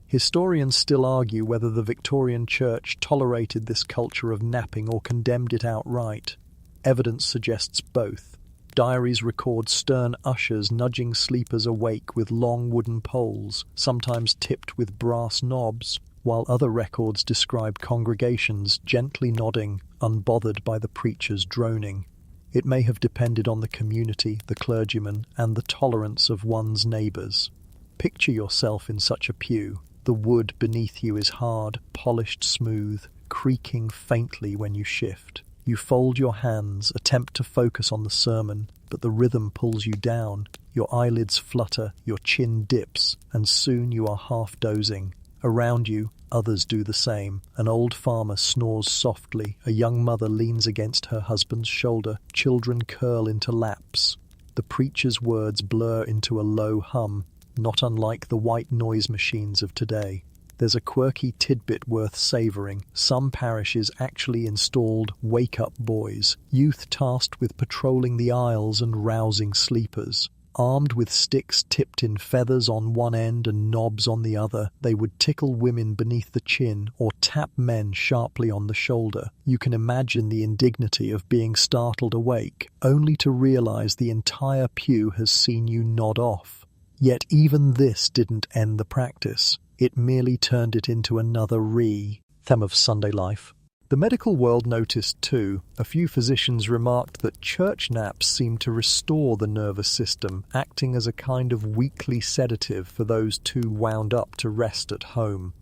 Historians still argue whether the Victorian Church tolerated this culture of napping or condemned it outright. Evidence suggests both. Diaries record stern ushers nudging sleepers awake with long wooden poles, sometimes tipped with brass knobs, while other records describe congregations gently nodding, unbothered by the preacher's droning. It may have depended on the community, the clergyman, and the tolerance of one's neighbours. Picture yourself in such a pew. The wood beneath you is hard, polished smooth, creaking faintly when you shift. You fold your hands, attempt to focus on the sermon, but the rhythm pulls you down. Your eyelids flutter, your chin dips, and soon you are half dozing. Around you, others do the same. An old farmer snores softly, a young mother leans against her husband's shoulder, children curl into laps. The preacher's words blur into a low hum, not unlike the white noise machines of today. There's a quirky tidbit worth savouring. Some parishes actually installed wake-up boys, youth tasked with patrolling the aisles and rousing sleepers. Armed with sticks tipped in feathers on one end and knobs on the other, they would tickle women beneath the chin or tap men sharply on the shoulder. You can imagine the indignity of being startled awake, only to realise the entire pew has seen you nod off. Yet even this didn't end the practice. It merely turned it into another theme of Sunday life. The medical world noticed too. A few physicians remarked that church naps seemed to restore the nervous system, acting as a kind of weekly sedative for those too wound up to rest at home.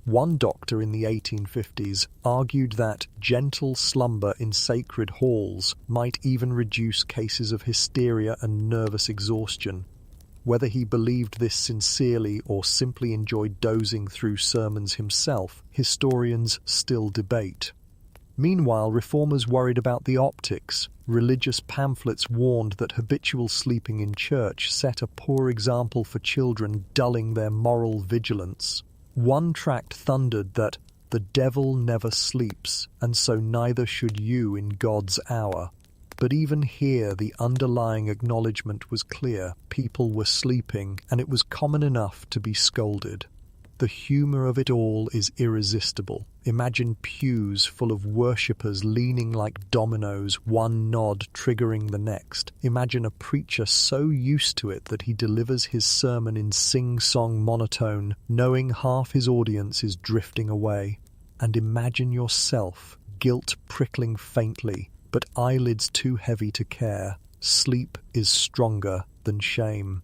One doctor in the 1850s argued that gentle slumber in sacred halls might even reduce cases of hysteria and nervous exhaustion. Whether he believed this sincerely or simply enjoyed dozing through sermons himself, historians still debate. Meanwhile, reformers worried about the optics. Religious pamphlets warned that habitual sleeping in church set a poor example for children, dulling their moral vigilance. One tract thundered that the devil never sleeps, and so neither should you in God's hour. But even here the underlying acknowledgement was clear. People were sleeping, and it was common enough to be scolded. The humour of it all is irresistible. Imagine pews full of worshippers leaning like dominoes, one nod triggering the next. Imagine a preacher so used to it that he delivers his sermon in sing-song monotone, knowing half his audience is drifting away. And imagine yourself, guilt prickling faintly, but eyelids too heavy to care. Sleep is stronger than shame.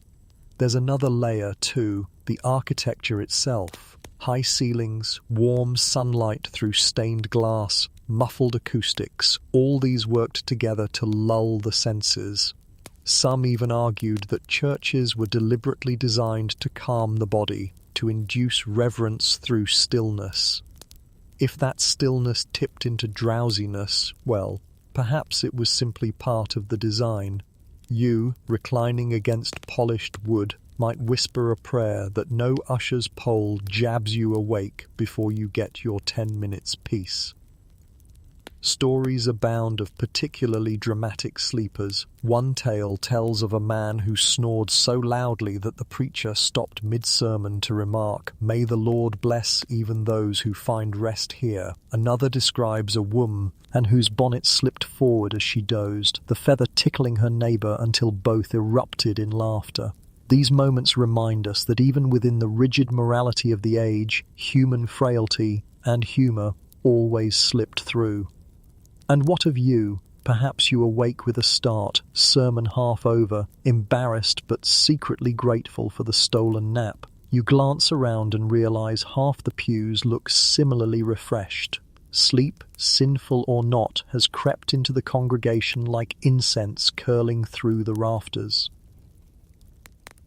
There's another layer too, the architecture itself. High ceilings, warm sunlight through stained glass, muffled acoustics, all these worked together to lull the senses. Some even argued that churches were deliberately designed to calm the body, to induce reverence through stillness. If that stillness tipped into drowsiness, well, perhaps it was simply part of the design. You, reclining against polished wood, might whisper a prayer that no usher's pole jabs you awake before you get your 10 minutes peace. Stories abound of particularly dramatic sleepers. One tale tells of a man who snored so loudly that the preacher stopped mid-sermon to remark, "May the Lord bless even those who find rest here." Another describes a woman and whose bonnet slipped forward as she dozed, the feather tickling her neighbour until both erupted in laughter. These moments remind us that even within the rigid morality of the age, human frailty and humour always slipped through. And what of you? Perhaps you awake with a start, sermon half over, embarrassed but secretly grateful for the stolen nap. You glance around and realize half the pews look similarly refreshed. Sleep, sinful or not, has crept into the congregation like incense curling through the rafters.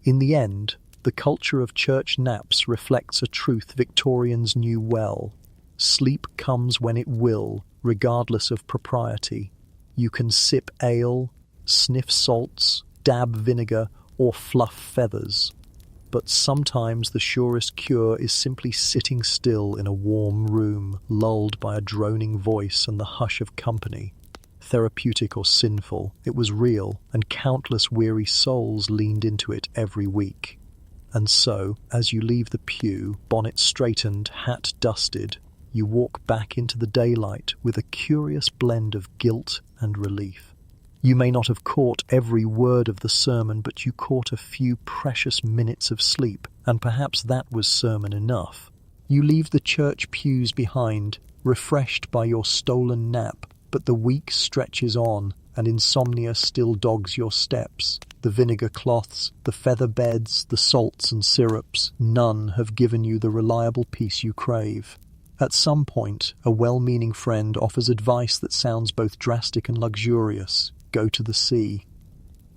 In the end, the culture of church naps reflects a truth Victorians knew well. Sleep comes when it will, regardless of propriety. You can sip ale, sniff salts, dab vinegar, or fluff feathers. But sometimes the surest cure is simply sitting still in a warm room, lulled by a droning voice and the hush of company. Therapeutic or sinful, it was real, and countless weary souls leaned into it every week. And so, as you leave the pew, bonnet straightened, hat dusted, you walk back into the daylight with a curious blend of guilt and relief. You may not have caught every word of the sermon, but you caught a few precious minutes of sleep, and perhaps that was sermon enough. You leave the church pews behind, refreshed by your stolen nap, but the week stretches on, and insomnia still dogs your steps. The vinegar cloths, the feather beds, the salts and syrups, none have given you the reliable peace you crave. At some point, a well-meaning friend offers advice that sounds both drastic and luxurious. Go to the sea.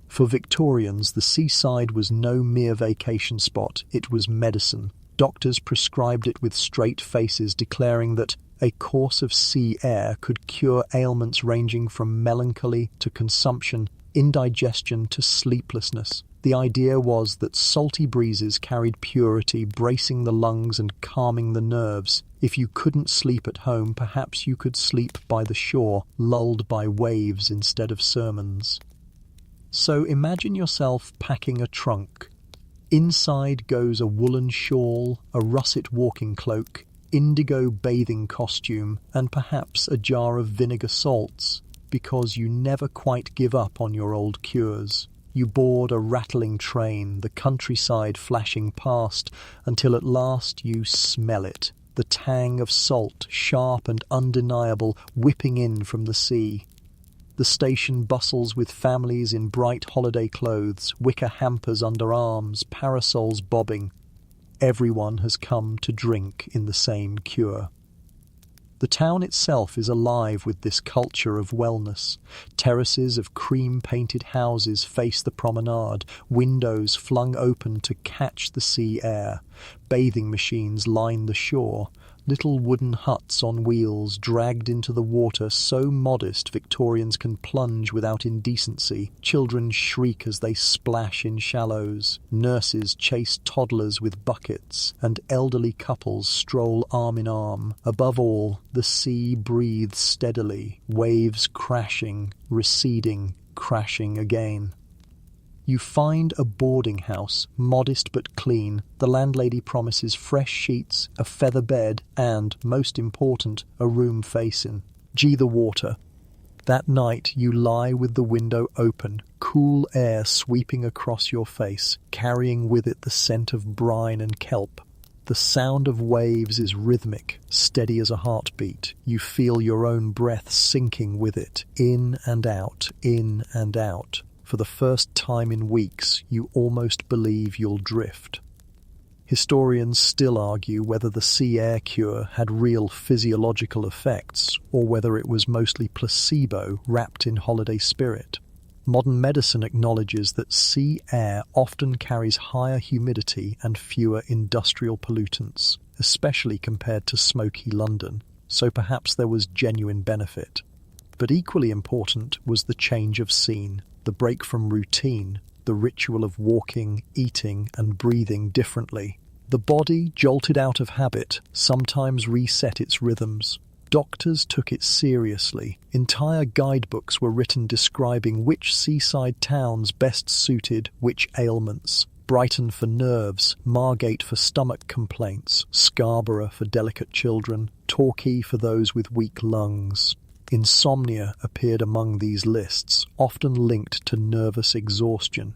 For Victorians, the seaside was no mere vacation spot, it was medicine. Doctors prescribed it with straight faces, declaring that a course of sea air could cure ailments ranging from melancholy to consumption, indigestion to sleeplessness. The idea was that salty breezes carried purity, bracing the lungs and calming the nerves. If you couldn't sleep at home, perhaps you could sleep by the shore, lulled by waves instead of sermons. So imagine yourself packing a trunk. Inside goes a woolen shawl, a russet walking cloak, indigo bathing costume, and perhaps a jar of vinegar salts, because you never quite give up on your old cures. You board a rattling train, the countryside flashing past, until at last you smell it, the tang of salt, sharp and undeniable, whipping in from the sea. The station bustles with families in bright holiday clothes, wicker hampers under arms, parasols bobbing. Everyone has come to drink in the same cure. The town itself is alive with this culture of wellness. Terraces of cream-painted houses face the promenade, windows flung open to catch the sea air. Bathing machines line the shore. Little wooden huts on wheels dragged into the water so modest Victorians can plunge without indecency. Children shriek as they splash in shallows. Nurses chase toddlers with buckets, and elderly couples stroll arm in arm. Above all, the sea breathes steadily, waves crashing, receding, crashing again. You find a boarding house, modest but clean. The landlady promises fresh sheets, a feather bed, and, most important, a room facing. The water. That night you lie with the window open, cool air sweeping across your face, carrying with it the scent of brine and kelp. The sound of waves is rhythmic, steady as a heartbeat. You feel your own breath sinking with it, in and out, in and out. For the first time in weeks, you almost believe you'll drift. Historians still argue whether the sea air cure had real physiological effects, or whether it was mostly placebo wrapped in holiday spirit. Modern medicine acknowledges that sea air often carries higher humidity and fewer industrial pollutants, especially compared to smoky London, so perhaps there was genuine benefit. But equally important was the change of scene. The break from routine, the ritual of walking, eating, and breathing differently. The body, jolted out of habit, sometimes reset its rhythms. Doctors took it seriously. Entire guidebooks were written describing which seaside towns best suited which ailments. Brighton for nerves, Margate for stomach complaints, Scarborough for delicate children, Torquay for those with weak lungs. Insomnia appeared among these lists, often linked to nervous exhaustion.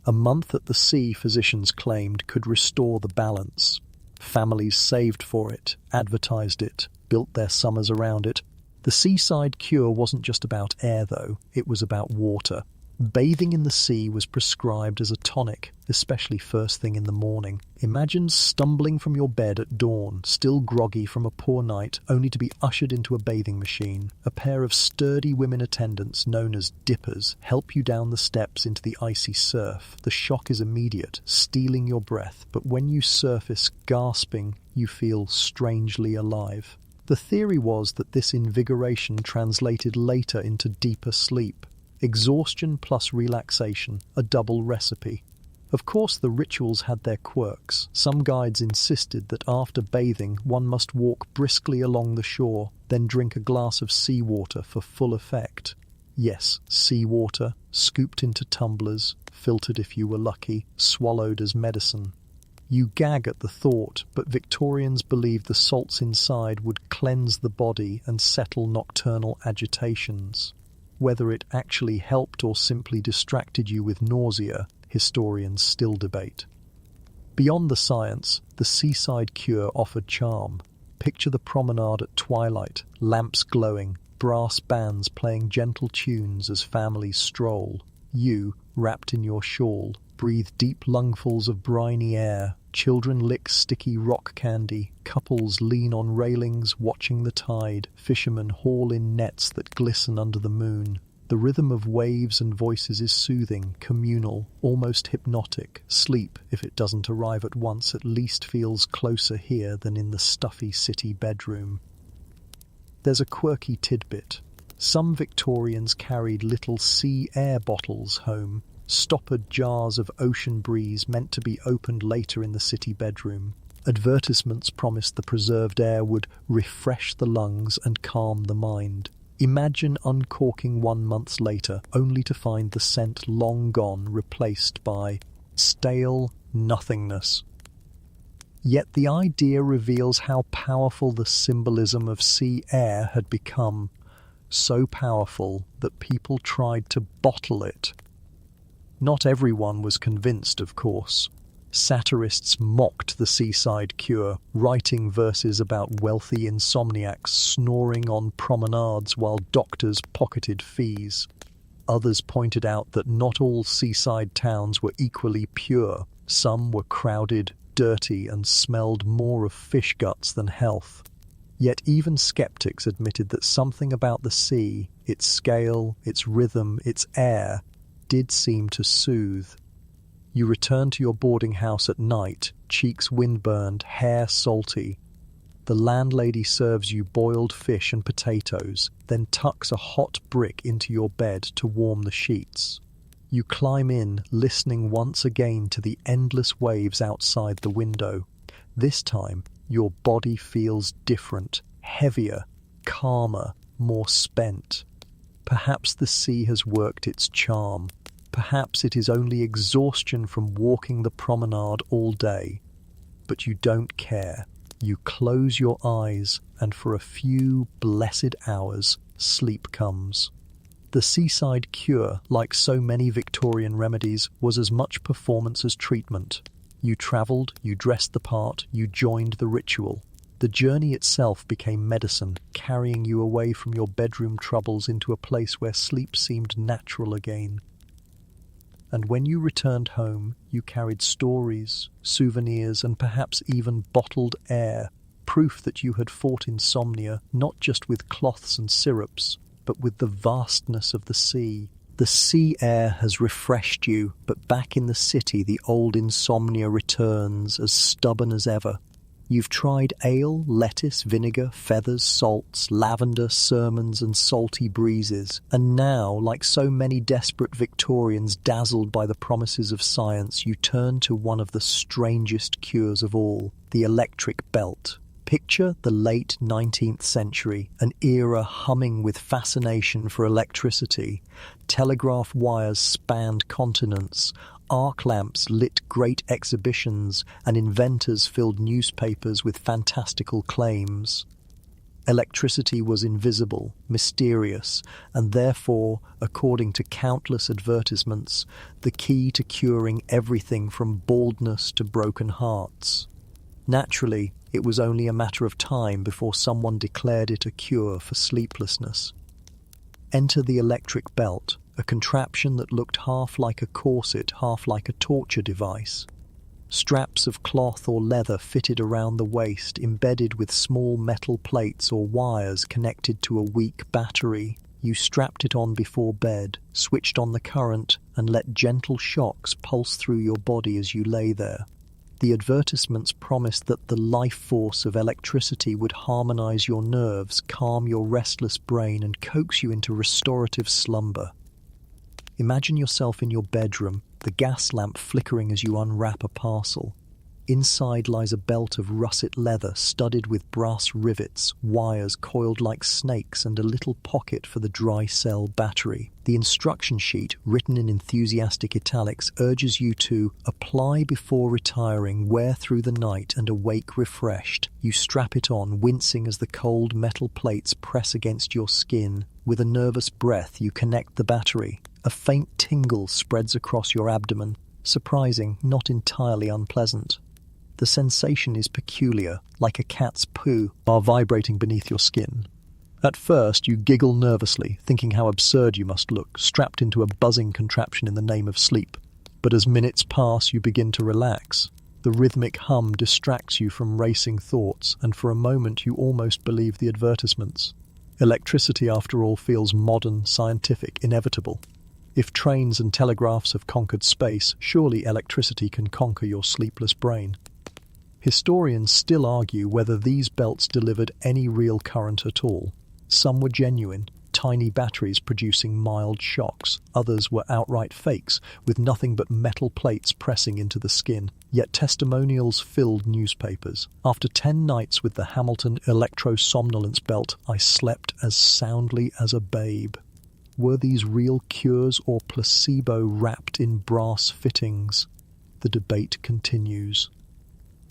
A month at the sea, physicians claimed, could restore the balance. Families saved for it, advertised it, built their summers around it. The seaside cure wasn't just about air, though. It was about water. Bathing in the sea was prescribed as a tonic, especially first thing in the morning. Imagine stumbling from your bed at dawn, still groggy from a poor night, only to be ushered into a bathing machine. A pair of sturdy women attendants, known as dippers, help you down the steps into the icy surf. The shock is immediate, stealing your breath, but when you surface, gasping, you feel strangely alive. The theory was that this invigoration translated later into deeper sleep. Exhaustion plus relaxation, a double recipe. Of course, the rituals had their quirks. Some guides insisted that after bathing, one must walk briskly along the shore, then drink a glass of seawater for full effect. Yes, seawater, scooped into tumblers, filtered if you were lucky, swallowed as medicine. You gag at the thought, but Victorians believed the salts inside would cleanse the body and settle nocturnal agitations. Whether it actually helped or simply distracted you with nausea, historians still debate. Beyond the science, the seaside cure offered charm. Picture the promenade at twilight, lamps glowing, brass bands playing gentle tunes as families stroll. You, wrapped in your shawl, breathe deep lungfuls of briny air. Children lick sticky rock candy. Couples lean on railings watching the tide. Fishermen haul in nets that glisten under the moon. The rhythm of waves and voices is soothing, communal, almost hypnotic. Sleep, if it doesn't arrive at once, at least feels closer here than in the stuffy city bedroom. There's a quirky tidbit. Some Victorians carried little sea air bottles home, stoppered jars of ocean breeze meant to be opened later in the city bedroom. Advertisements promised the preserved air would refresh the lungs and calm the mind. Imagine uncorking 1 month later, only to find the scent long gone, replaced by stale nothingness. Yet the idea reveals how powerful the symbolism of sea air had become, so powerful that people tried to bottle it. Not everyone was convinced, of course. Satirists mocked the seaside cure, writing verses about wealthy insomniacs snoring on promenades while doctors pocketed fees. Others pointed out that not all seaside towns were equally pure. Some were crowded, dirty, and smelled more of fish guts than health. Yet even skeptics admitted that something about the sea, its scale, its rhythm, its air, did seem to soothe. You return to your boarding house at night, cheeks windburned, hair salty. The landlady serves you boiled fish and potatoes, then tucks a hot brick into your bed to warm the sheets. You climb in, listening once again to the endless waves outside the window. This time, your body feels different, heavier, calmer, more spent. Perhaps the sea has worked its charm. Perhaps it is only exhaustion from walking the promenade all day. But you don't care. You close your eyes, and for a few blessed hours, sleep comes. The seaside cure, like so many Victorian remedies, was as much performance as treatment. You travelled, you dressed the part, you joined the ritual. The journey itself became medicine, carrying you away from your bedroom troubles into a place where sleep seemed natural again. And when you returned home, you carried stories, souvenirs, and perhaps even bottled air, proof that you had fought insomnia not just with cloths and syrups, but with the vastness of the sea. The sea air has refreshed you, but back in the city the old insomnia returns, as stubborn as ever. You've tried ale, lettuce, vinegar, feathers, salts, lavender, sermons, and salty breezes. And now, like so many desperate Victorians dazzled by the promises of science, you turn to one of the strangest cures of all, the electric belt. Picture the late 19th century, an era humming with fascination for electricity. Telegraph wires spanned continents. Arc lamps lit great exhibitions, and inventors filled newspapers with fantastical claims. Electricity was invisible, mysterious, and therefore, according to countless advertisements, the key to curing everything from baldness to broken hearts. Naturally, it was only a matter of time before someone declared it a cure for sleeplessness. Enter the electric belt, a contraption that looked half like a corset, half like a torture device. Straps of cloth or leather fitted around the waist, embedded with small metal plates or wires connected to a weak battery. You strapped it on before bed, switched on the current, and let gentle shocks pulse through your body as you lay there. The advertisements promised that the life force of electricity would harmonize your nerves, calm your restless brain, and coax you into restorative slumber. Imagine yourself in your bedroom, the gas lamp flickering as you unwrap a parcel. Inside lies a belt of russet leather studded with brass rivets, wires coiled like snakes, and a little pocket for the dry cell battery. The instruction sheet, written in enthusiastic italics, urges you to apply before retiring, wear through the night, and awake refreshed. You strap it on, wincing as the cold metal plates press against your skin. With a nervous breath, you connect the battery. A faint tingle spreads across your abdomen, surprising, not entirely unpleasant. The sensation is peculiar, like a cat's poo, while vibrating beneath your skin. At first, you giggle nervously, thinking how absurd you must look, strapped into a buzzing contraption in the name of sleep. But as minutes pass, you begin to relax. The rhythmic hum distracts you from racing thoughts, and for a moment you almost believe the advertisements. Electricity, after all, feels modern, scientific, inevitable. If trains and telegraphs have conquered space, surely electricity can conquer your sleepless brain. Historians still argue whether these belts delivered any real current at all. Some were genuine, tiny batteries producing mild shocks. Others were outright fakes, with nothing but metal plates pressing into the skin. Yet testimonials filled newspapers. After 10 nights with the Hamilton electro-somnolence belt, I slept as soundly as a babe. Were these real cures or placebo wrapped in brass fittings? The debate continues.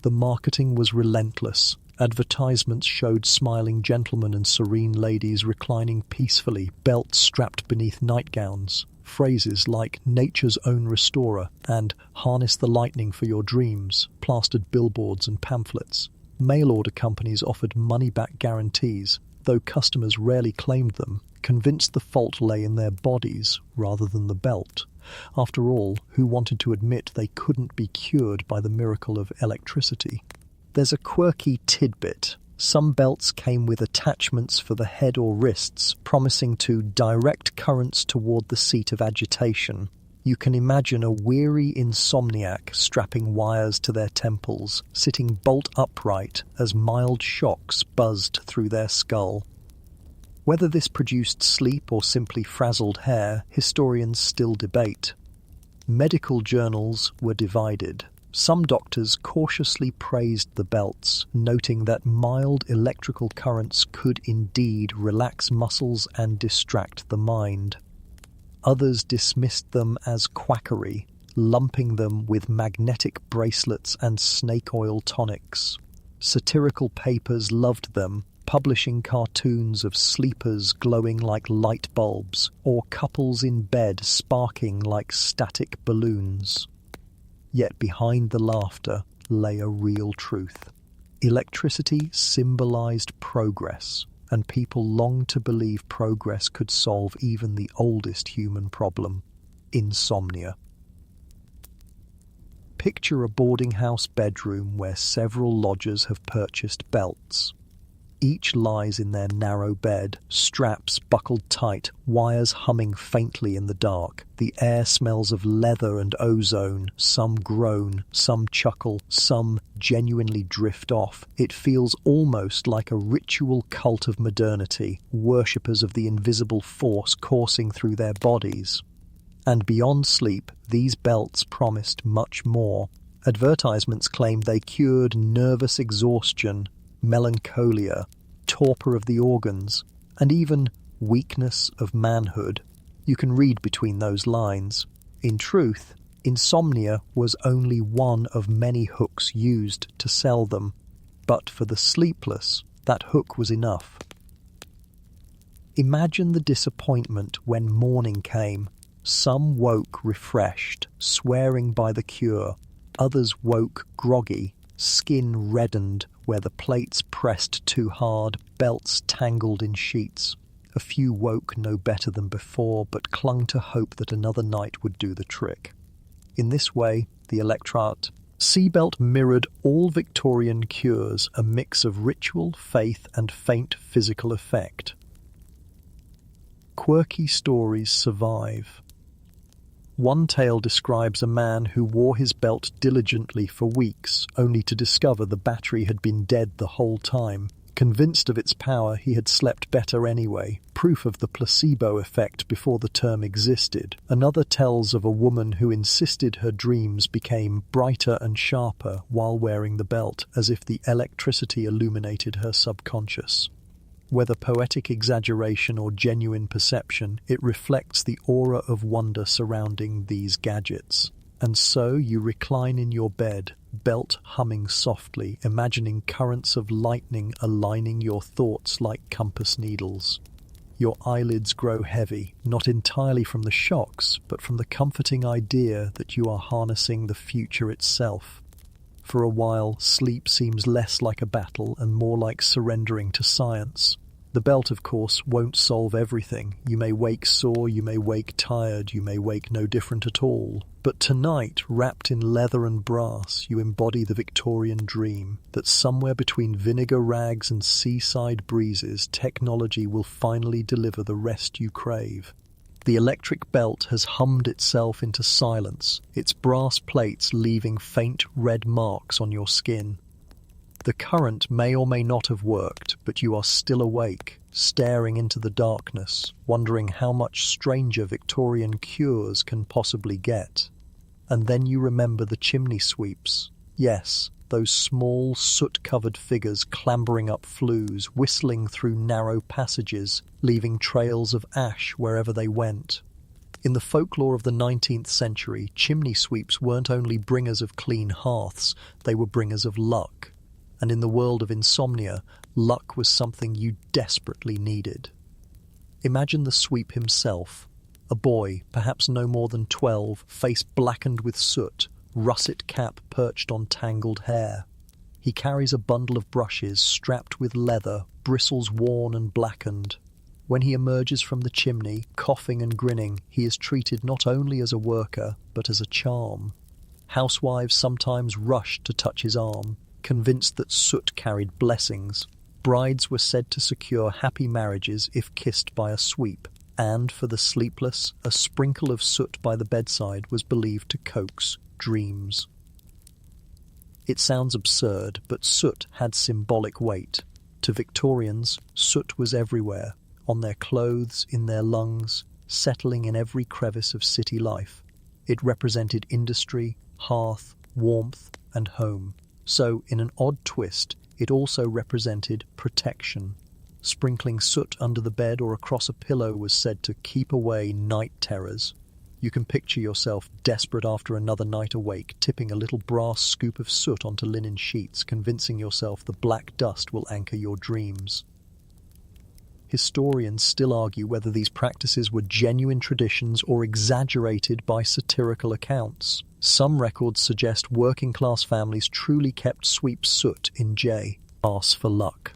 The marketing was relentless. Advertisements showed smiling gentlemen and serene ladies reclining peacefully, belts strapped beneath nightgowns. Phrases like "nature's own restorer" and "harness the lightning for your dreams" plastered billboards and pamphlets. Mail-order companies offered money-back guarantees, though customers rarely claimed them, convinced the fault lay in their bodies rather than the belt. After all, who wanted to admit they couldn't be cured by the miracle of electricity? There's a quirky tidbit. Some belts came with attachments for the head or wrists, promising to direct currents toward the seat of agitation. You can imagine a weary insomniac strapping wires to their temples, sitting bolt upright as mild shocks buzzed through their skull. Whether this produced sleep or simply frazzled hair, historians still debate. Medical journals were divided. Some doctors cautiously praised the belts, noting that mild electrical currents could indeed relax muscles and distract the mind. Others dismissed them as quackery, lumping them with magnetic bracelets and snake oil tonics. Satirical papers loved them, publishing cartoons of sleepers glowing like light bulbs, or couples in bed sparking like static balloons. Yet behind the laughter lay a real truth. Electricity symbolized progress, and people longed to believe progress could solve even the oldest human problem: insomnia. Picture a boarding house bedroom where several lodgers have purchased belts. Each lies in their narrow bed, straps buckled tight, wires humming faintly in the dark. The air smells of leather and ozone. Some groan, some chuckle, some genuinely drift off. It feels almost like a ritual cult of modernity, worshippers of the invisible force coursing through their bodies. And beyond sleep, these belts promised much more. Advertisements claimed they cured nervous exhaustion, melancholia, torpor of the organs, and even weakness of manhood. You can read between those lines. In truth, insomnia was only one of many hooks used to sell them, but for the sleepless, that hook was enough. Imagine the disappointment when morning came. Some woke refreshed, swearing by the cure. Others woke groggy, skin reddened where the plates pressed too hard, belts tangled in sheets. A few woke no better than before, but clung to hope that another night would do the trick. In this way, the electorate Seabelt mirrored all Victorian cures, a mix of ritual, faith, and faint physical effect. Quirky stories survive. One tale describes a man who wore his belt diligently for weeks, only to discover the battery had been dead the whole time. Convinced of its power, he had slept better anyway, proof of the placebo effect before the term existed. Another tells of a woman who insisted her dreams became brighter and sharper while wearing the belt, as if the electricity illuminated her subconscious. Whether poetic exaggeration or genuine perception, it reflects the aura of wonder surrounding these gadgets. And so you recline in your bed, belt humming softly, imagining currents of lightning aligning your thoughts like compass needles. Your eyelids grow heavy, not entirely from the shocks, but from the comforting idea that you are harnessing the future itself. For a while, sleep seems less like a battle and more like surrendering to science. The belt, of course, won't solve everything. You may wake sore, you may wake tired, you may wake no different at all. But tonight, wrapped in leather and brass, you embody the Victorian dream, that somewhere between vinegar rags and seaside breezes, technology will finally deliver the rest you crave. The electric belt has hummed itself into silence, its brass plates leaving faint red marks on your skin. The current may or may not have worked, but you are still awake, staring into the darkness, wondering how much stranger Victorian cures can possibly get. And then you remember the chimney sweeps. Yes, those small, soot-covered figures clambering up flues, whistling through narrow passages, leaving trails of ash wherever they went. In the folklore of the 19th century, chimney sweeps weren't only bringers of clean hearths, they were bringers of luck. And in the world of Insomnia, luck was something you desperately needed. Imagine the sweep himself, a boy, perhaps no more than 12, face blackened with soot, russet cap perched on tangled hair. He carries a bundle of brushes strapped with leather, bristles worn and blackened. When he emerges from the chimney, coughing and grinning, he is treated not only as a worker, but as a charm. Housewives sometimes rushed to touch his arm, convinced that soot carried blessings. Brides were said to secure happy marriages if kissed by a sweep, and for the sleepless, a sprinkle of soot by the bedside was believed to coax dreams. It sounds absurd, but soot had symbolic weight. To Victorians, soot was everywhere, on their clothes, in their lungs, settling in every crevice of city life. It represented industry, hearth, warmth, and home. So, in an odd twist, it also represented protection. Sprinkling soot under the bed or across a pillow was said to keep away night terrors. You can picture yourself desperate after another night awake, tipping a little brass scoop of soot onto linen sheets, convincing yourself the black dust will anchor your dreams. Historians still argue whether these practices were genuine traditions or exaggerated by satirical accounts. Some records suggest working-class families truly kept sweep soot in jas for luck.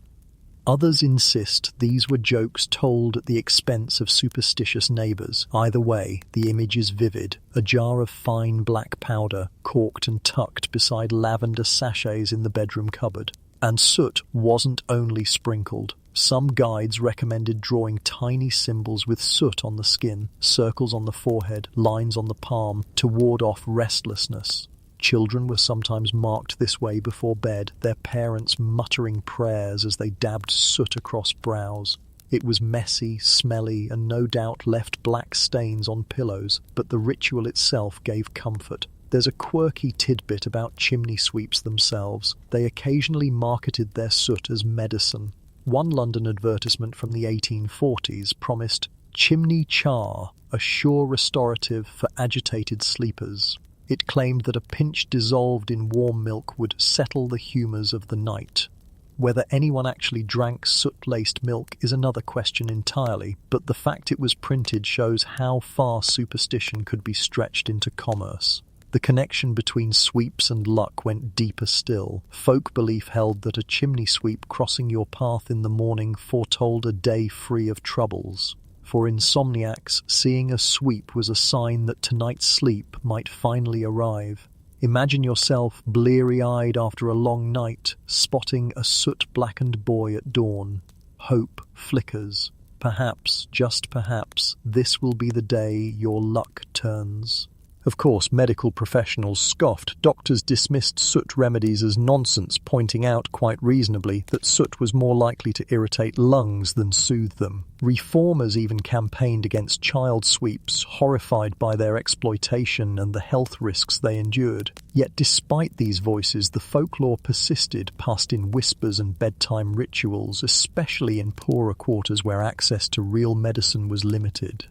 Others insist these were jokes told at the expense of superstitious neighbours. Either way, the image is vivid, a jar of fine black powder, corked and tucked beside lavender sachets in the bedroom cupboard. And soot wasn't only sprinkled. Some guides recommended drawing tiny symbols with soot on the skin, circles on the forehead, lines on the palm, to ward off restlessness. Children were sometimes marked this way before bed, their parents muttering prayers as they dabbed soot across brows. It was messy, smelly, and no doubt left black stains on pillows, but the ritual itself gave comfort. There's a quirky tidbit about chimney sweeps themselves. They occasionally marketed their soot as medicine. One London advertisement from the 1840s promised chimney char, a sure restorative for agitated sleepers. It claimed that a pinch dissolved in warm milk would settle the humours of the night. Whether anyone actually drank soot-laced milk is another question entirely, but the fact it was printed shows how far superstition could be stretched into commerce. The connection between sweeps and luck went deeper still. Folk belief held that a chimney sweep crossing your path in the morning foretold a day free of troubles. For insomniacs, seeing a sweep was a sign that tonight's sleep might finally arrive. Imagine yourself bleary-eyed after a long night, spotting a soot-blackened boy at dawn. Hope flickers. Perhaps, just perhaps, this will be the day your luck turns. Of course, medical professionals scoffed. Doctors dismissed soot remedies as nonsense, pointing out, quite reasonably, that soot was more likely to irritate lungs than soothe them. Reformers even campaigned against child sweeps, horrified by their exploitation and the health risks they endured. Yet despite these voices, the folklore persisted, passed in whispers and bedtime rituals, especially in poorer quarters where access to real medicine was limited.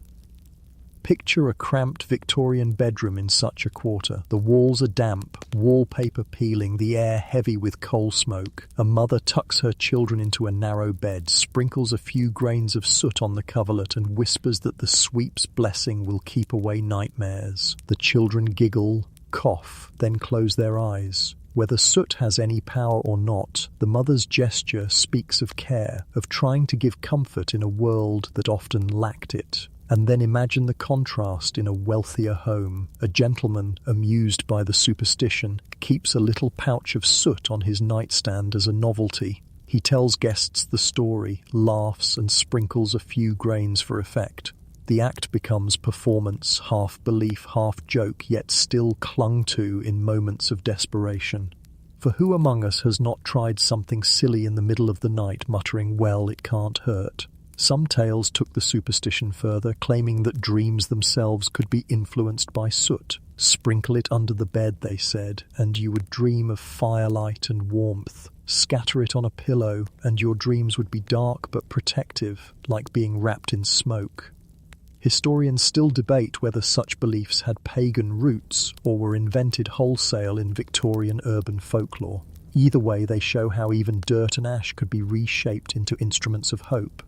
Picture a cramped Victorian bedroom in such a quarter. The walls are damp, wallpaper peeling, the air heavy with coal smoke. A mother tucks her children into a narrow bed, sprinkles a few grains of soot on the coverlet and whispers that the sweep's blessing will keep away nightmares. The children giggle, cough, then close their eyes. Whether soot has any power or not, the mother's gesture speaks of care, of trying to give comfort in a world that often lacked it. And then imagine the contrast in a wealthier home. A gentleman, amused by the superstition, keeps a little pouch of soot on his nightstand as a novelty. He tells guests the story, laughs, and sprinkles a few grains for effect. The act becomes performance, half belief, half joke, yet still clung to in moments of desperation. For who among us has not tried something silly in the middle of the night, muttering, "Well, it can't hurt"? Some tales took the superstition further, claiming that dreams themselves could be influenced by soot. Sprinkle it under the bed, they said, and you would dream of firelight and warmth. Scatter it on a pillow, and your dreams would be dark but protective, like being wrapped in smoke. Historians still debate whether such beliefs had pagan roots or were invented wholesale in Victorian urban folklore. Either way, they show how even dirt and ash could be reshaped into instruments of hope.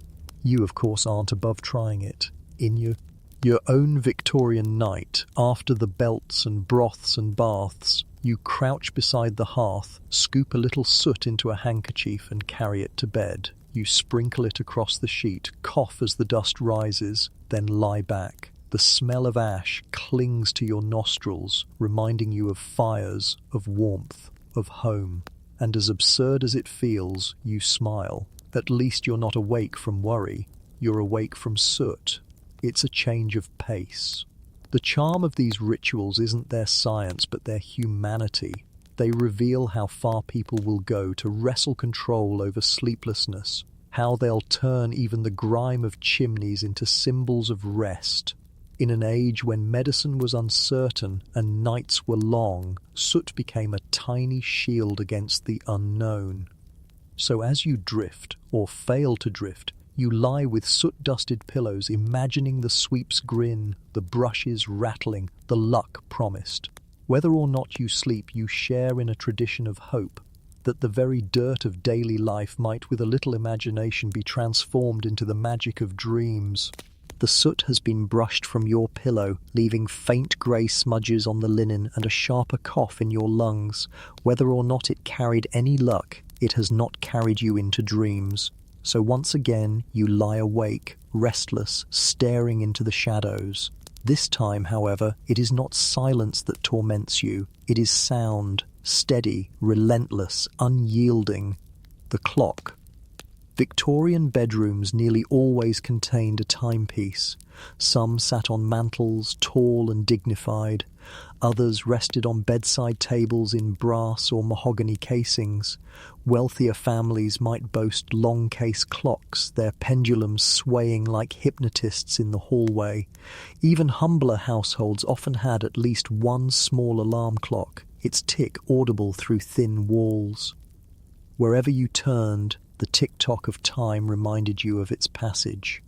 You, of course, aren't above trying it. In your own Victorian night, after the belts and broths and baths, you crouch beside the hearth, scoop a little soot into a handkerchief and carry it to bed. You sprinkle it across the sheet, cough as the dust rises, then lie back. The smell of ash clings to your nostrils, reminding you of fires, of warmth, of home. And as absurd as it feels, you smile. At least you're not awake from worry, you're awake from soot. It's a change of pace. The charm of these rituals isn't their science, but their humanity. They reveal how far people will go to wrestle control over sleeplessness, how they'll turn even the grime of chimneys into symbols of rest. In an age when medicine was uncertain and nights were long, soot became a tiny shield against the unknown. So as you drift, or fail to drift, you lie with soot-dusted pillows, imagining the sweep's grin, the brushes rattling, the luck promised. Whether or not you sleep, you share in a tradition of hope, that the very dirt of daily life might with a little imagination be transformed into the magic of dreams. The soot has been brushed from your pillow, leaving faint grey smudges on the linen and a sharper cough in your lungs. Whether or not it carried any luck, it has not carried you into dreams. So once again, you lie awake, restless, staring into the shadows. This time, however, it is not silence that torments you. It is sound, steady, relentless, unyielding. The clock. Victorian bedrooms nearly always contained a timepiece. Some sat on mantels, tall and dignified. Others rested on bedside tables in brass or mahogany casings. Wealthier families might boast long case clocks, their pendulums swaying like hypnotists in the hallway. Even humbler households often had at least one small alarm clock, its tick audible through thin walls. Wherever you turned, the tick-tock of time reminded you of its passage.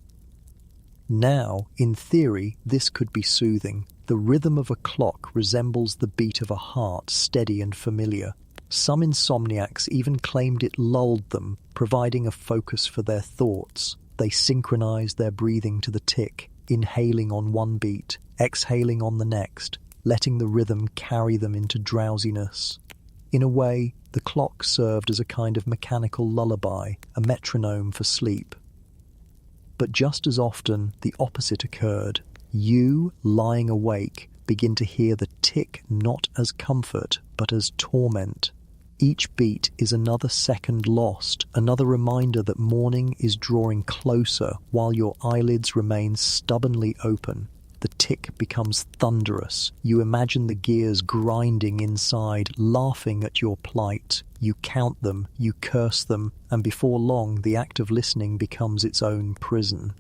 Now, in theory, this could be soothing. The rhythm of a clock resembles the beat of a heart, steady and familiar. Some insomniacs even claimed it lulled them, providing a focus for their thoughts. They synchronized their breathing to the tick, inhaling on one beat, exhaling on the next, letting the rhythm carry them into drowsiness. In a way, the clock served as a kind of mechanical lullaby, a metronome for sleep. But just as often, the opposite occurred. You, lying awake, begin to hear the tick not as comfort, but as torment. Each beat is another second lost, another reminder that morning is drawing closer while your eyelids remain stubbornly open. The tick becomes thunderous. You imagine the gears grinding inside, laughing at your plight. You count them, you curse them, and before long the act of listening becomes its own prison.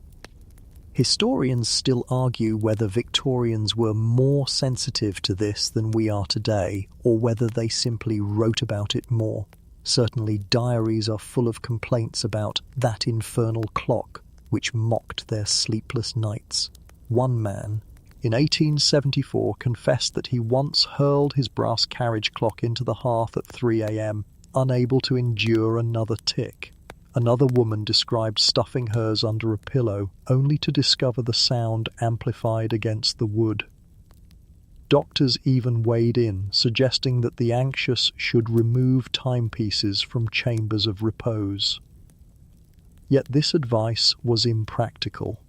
Historians still argue whether Victorians were more sensitive to this than we are today, or whether they simply wrote about it more. Certainly diaries are full of complaints about that infernal clock, which mocked their sleepless nights. One man, in 1874, confessed that he once hurled his brass carriage clock into the hearth at 3 a.m., unable to endure another tick. Another woman described stuffing hers under a pillow, only to discover the sound amplified against the wood. Doctors even weighed in, suggesting that the anxious should remove timepieces from chambers of repose. Yet this advice was impractical.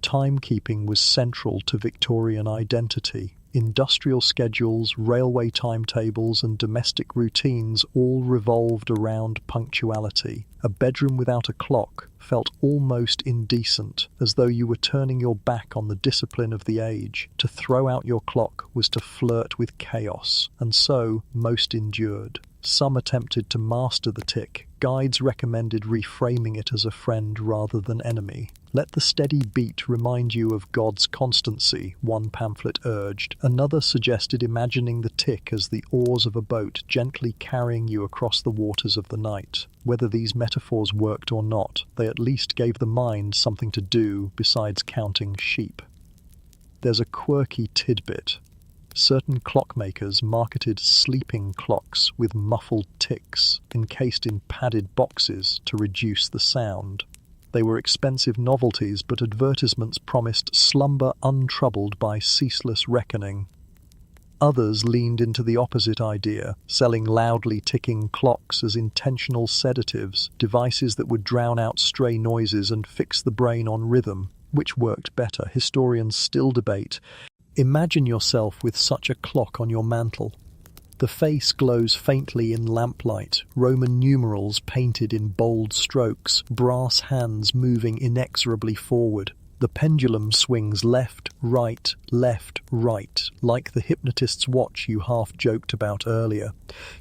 Timekeeping was central to Victorian identity. Industrial schedules, railway timetables, and domestic routines all revolved around punctuality. A bedroom without a clock felt almost indecent, as though you were turning your back on the discipline of the age. To throw out your clock was to flirt with chaos, and so most endured. Some attempted to master the tick. Guides recommended reframing it as a friend rather than enemy. Let the steady beat remind you of God's constancy, one pamphlet urged. Another suggested imagining the tick as the oars of a boat gently carrying you across the waters of the night. Whether these metaphors worked or not, they at least gave the mind something to do besides counting sheep. There's a quirky tidbit. Certain clockmakers marketed sleeping clocks with muffled ticks, encased in padded boxes to reduce the sound. They were expensive novelties, but advertisements promised slumber untroubled by ceaseless reckoning. Others leaned into the opposite idea, selling loudly ticking clocks as intentional sedatives, devices that would drown out stray noises and fix the brain on rhythm. Which worked better? Historians still debate. Imagine yourself with such a clock on your mantel. The face glows faintly in lamplight, Roman numerals painted in bold strokes, brass hands moving inexorably forward. The pendulum swings left, right, like the hypnotist's watch you half joked about earlier.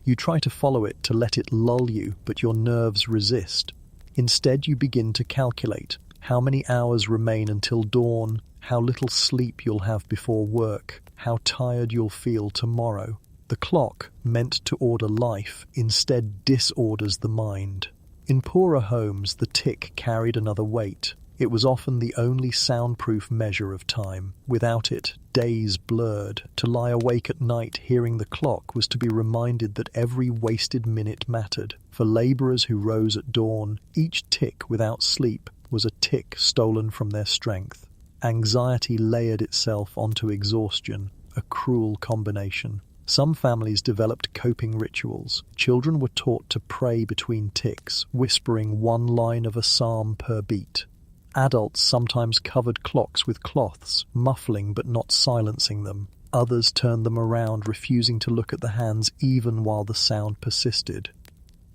You try to follow it to let it lull you, but your nerves resist. Instead, you begin to calculate how many hours remain until dawn, how little sleep you'll have before work, how tired you'll feel tomorrow. The clock, meant to order life, instead disorders the mind. In poorer homes, the tick carried another weight. It was often the only soundproof measure of time. Without it, days blurred. To lie awake at night hearing the clock was to be reminded that every wasted minute mattered. For labourers who rose at dawn, each tick without sleep was a tick stolen from their strength. Anxiety layered itself onto exhaustion, a cruel combination. Some families developed coping rituals. Children were taught to pray between ticks, whispering one line of a psalm per beat. Adults sometimes covered clocks with cloths, muffling but not silencing them. Others turned them around, refusing to look at the hands even while the sound persisted.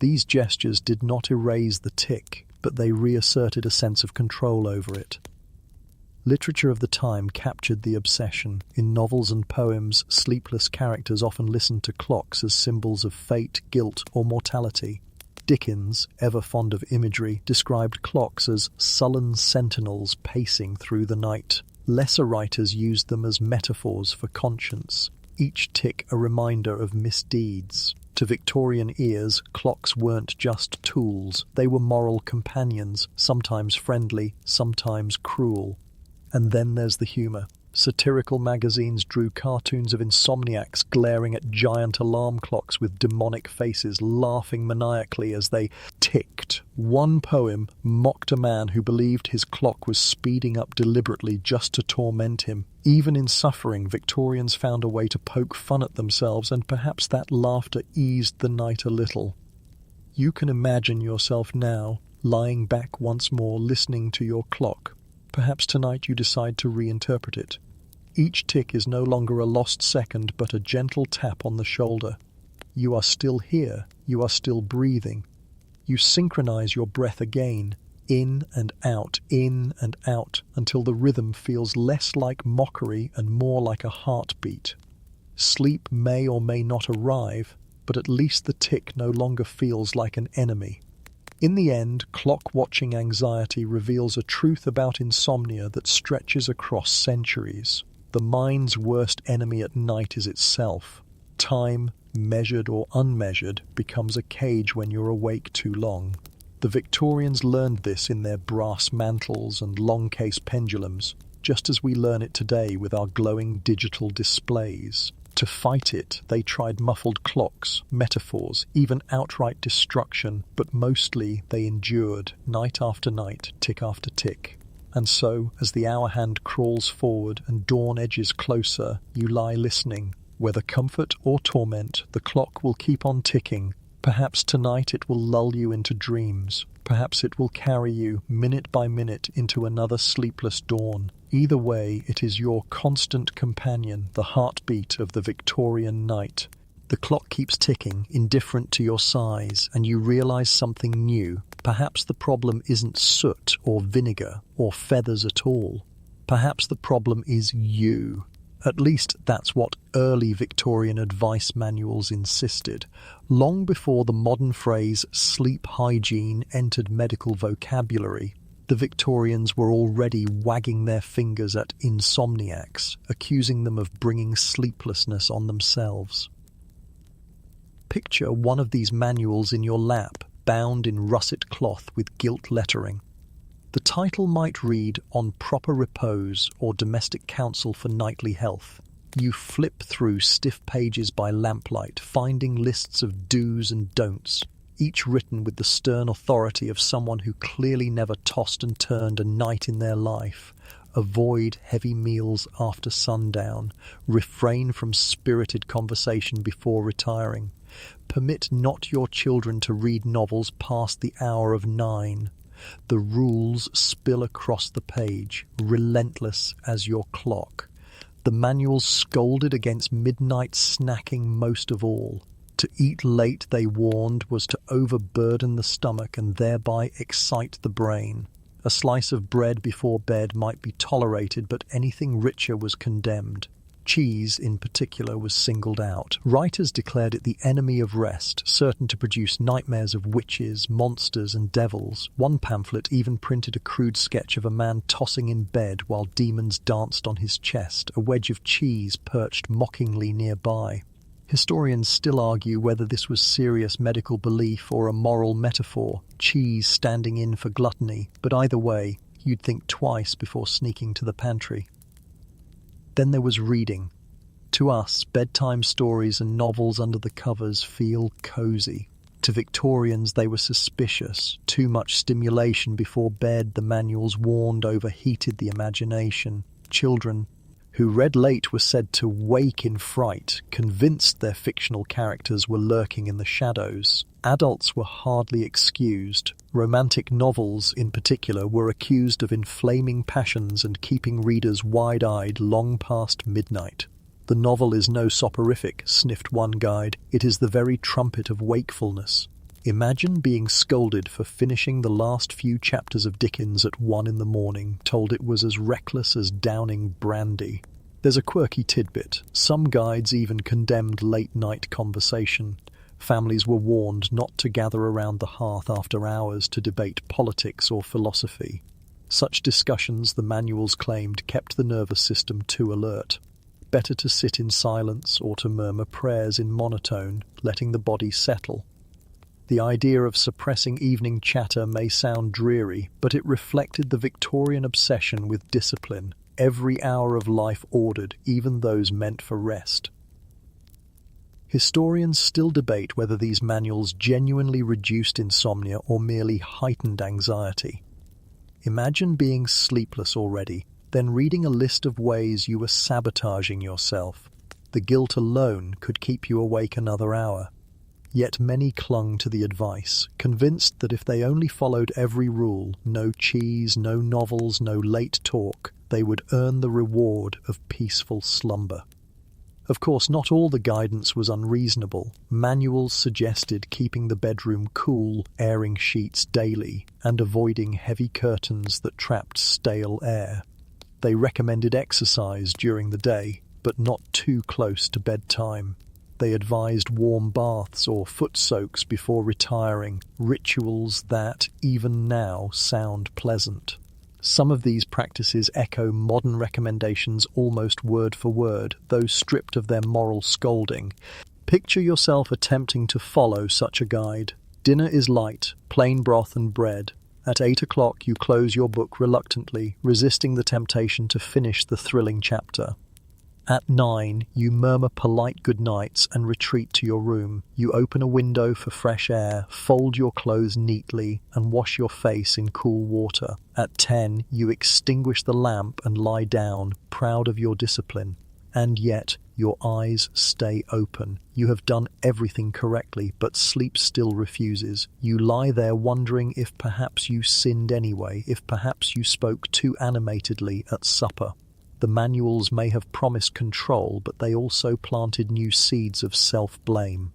These gestures did not erase the tick, but they reasserted a sense of control over it. Literature of the time captured the obsession. In novels and poems, sleepless characters often listened to clocks as symbols of fate, guilt, or mortality. Dickens, ever fond of imagery, described clocks as sullen sentinels pacing through the night. Lesser writers used them as metaphors for conscience, each tick a reminder of misdeeds. To Victorian ears, clocks weren't just tools. They were moral companions, sometimes friendly, sometimes cruel. And then there's the humour. Satirical magazines drew cartoons of insomniacs glaring at giant alarm clocks with demonic faces, laughing maniacally as they ticked. One poem mocked a man who believed his clock was speeding up deliberately just to torment him. Even in suffering, Victorians found a way to poke fun at themselves, and perhaps that laughter eased the night a little. You can imagine yourself now, lying back once more, listening to your clock. Perhaps tonight you decide to reinterpret it. Each tick is no longer a lost second, but a gentle tap on the shoulder. You are still here. You are still breathing. You synchronize your breath again, in and out, until the rhythm feels less like mockery and more like a heartbeat. Sleep may or may not arrive, but at least the tick no longer feels like an enemy. In the end, clock-watching anxiety reveals a truth about insomnia that stretches across centuries. The mind's worst enemy at night is itself. Time, measured or unmeasured, becomes a cage when you're awake too long. The Victorians learned this in their brass mantles and long-case pendulums, just as we learn it today with our glowing digital displays. To fight it, they tried muffled clocks, metaphors, even outright destruction, but mostly they endured, night after night, tick after tick. And so, as the hour hand crawls forward and dawn edges closer, you lie listening. Whether comfort or torment, the clock will keep on ticking. Perhaps tonight it will lull you into dreams. Perhaps it will carry you, minute by minute, into another sleepless dawn. Either way, it is your constant companion, the heartbeat of the Victorian night. The clock keeps ticking, indifferent to your size, and you realize something new. Perhaps the problem isn't soot or vinegar or feathers at all. Perhaps the problem is you. At least that's what early Victorian advice manuals insisted. Long before the modern phrase sleep hygiene entered medical vocabulary, the Victorians were already wagging their fingers at insomniacs, accusing them of bringing sleeplessness on themselves. Picture one of these manuals in your lap, bound in russet cloth with gilt lettering. The title might read, "On Proper Repose" or "Domestic Counsel for Nightly Health." You flip through stiff pages by lamplight, finding lists of do's and don'ts, each written with the stern authority of someone who clearly never tossed and turned a night in their life. Avoid heavy meals after sundown. Refrain from spirited conversation before retiring. Permit not your children to read novels past the hour of 9. The rules spill across the page, relentless as your clock. The manual scolded against midnight snacking most of all. To eat late, they warned, was to overburden the stomach and thereby excite the brain. A slice of bread before bed might be tolerated, but anything richer was condemned. Cheese, in particular, was singled out. Writers declared it the enemy of rest, certain to produce nightmares of witches, monsters, and devils. One pamphlet even printed a crude sketch of a man tossing in bed while demons danced on his chest, a wedge of cheese perched mockingly nearby. Historians still argue whether this was serious medical belief or a moral metaphor, cheese standing in for gluttony, but either way, you'd think twice before sneaking to the pantry. Then there was reading. To us, bedtime stories and novels under the covers feel cozy. To Victorians, they were suspicious. Too much stimulation before bed, the manuals warned, overheated the imagination. Children who read late were said to wake in fright, convinced their fictional characters were lurking in the shadows. Adults were hardly excused. Romantic novels, in particular, were accused of inflaming passions and keeping readers wide-eyed long past midnight. The novel is no soporific, sniffed one guide. It is the very trumpet of wakefulness. Imagine being scolded for finishing the last few chapters of Dickens at 1 in the morning, told it was as reckless as downing brandy. There's a quirky tidbit. Some guides even condemned late-night conversation. Families were warned not to gather around the hearth after hours to debate politics or philosophy. Such discussions, the manuals claimed, kept the nervous system too alert. Better to sit in silence or to murmur prayers in monotone, letting the body settle. The idea of suppressing evening chatter may sound dreary, but it reflected the Victorian obsession with discipline. every hour of life ordered, even those meant for rest. Historians still debate whether these manuals genuinely reduced insomnia or merely heightened anxiety. Imagine being sleepless already, then reading a list of ways you were sabotaging yourself. The guilt alone could keep you awake another hour. Yet many clung to the advice, convinced that if they only followed every rule, no cheese, no novels, no late talk, they would earn the reward of peaceful slumber. Of course, not all the guidance was unreasonable. Manuals suggested keeping the bedroom cool, airing sheets daily, and avoiding heavy curtains that trapped stale air. They recommended exercise during the day, but not too close to bedtime. They advised warm baths or foot soaks before retiring, rituals that, even now, sound pleasant. Some of these practices echo modern recommendations almost word for word, though stripped of their moral scolding. Picture yourself attempting to follow such a guide. Dinner is light, plain broth and bread. At 8 o'clock you close your book reluctantly, resisting the temptation to finish the thrilling chapter. At 9, you murmur polite goodnights and retreat to your room. You open a window for fresh air, fold your clothes neatly, and wash your face in cool water. At 10, you extinguish the lamp and lie down, proud of your discipline. And yet, your eyes stay open. You have done everything correctly, but sleep still refuses. You lie there wondering if perhaps you sinned anyway, if perhaps you spoke too animatedly at supper. The manuals may have promised control, but they also planted new seeds of self-blame.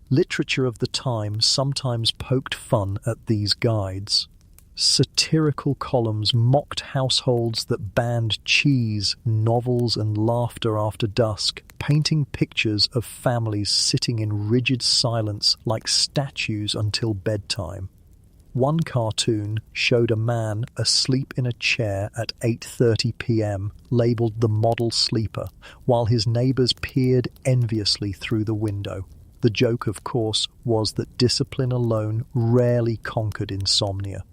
Literature of the time sometimes poked fun at these guides. Satirical columns mocked households that banned cheese, novels, and laughter after dusk, painting pictures of families sitting in rigid silence like statues until bedtime. One cartoon showed a man asleep in a chair at 8:30 p.m., labelled the model sleeper, while his neighbours peered enviously through the window. The joke, of course, was that discipline alone rarely conquered insomnia.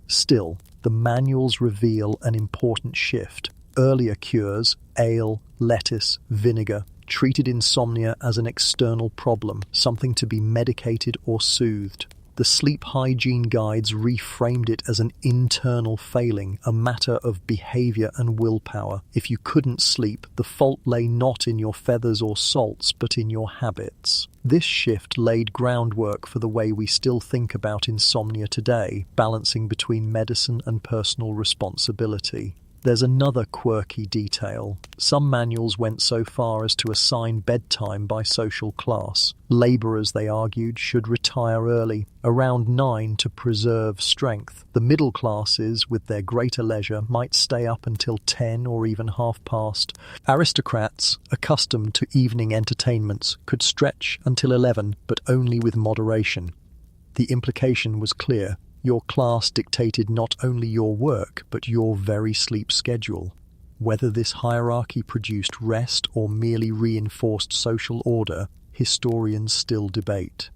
Still, the manuals reveal an important shift. Earlier cures, ale, lettuce, vinegar, treated insomnia as an external problem, something to be medicated or soothed. The sleep hygiene guides reframed it as an internal failing, a matter of behavior and willpower. If you couldn't sleep, the fault lay not in your feathers or salts, but in your habits. This shift laid groundwork for the way we still think about insomnia today, balancing between medicine and personal responsibility. There's another quirky detail. Some manuals went so far as to assign bedtime by social class. Labourers, they argued, should retire early, around 9 to preserve strength. The middle classes, with their greater leisure, might stay up until 10 or even half past. Aristocrats, accustomed to evening entertainments, could stretch until 11, but only with moderation. The implication was clear. Your class dictated not only your work, but your very sleep schedule. Whether this hierarchy produced rest or merely reinforced social order, historians still debate.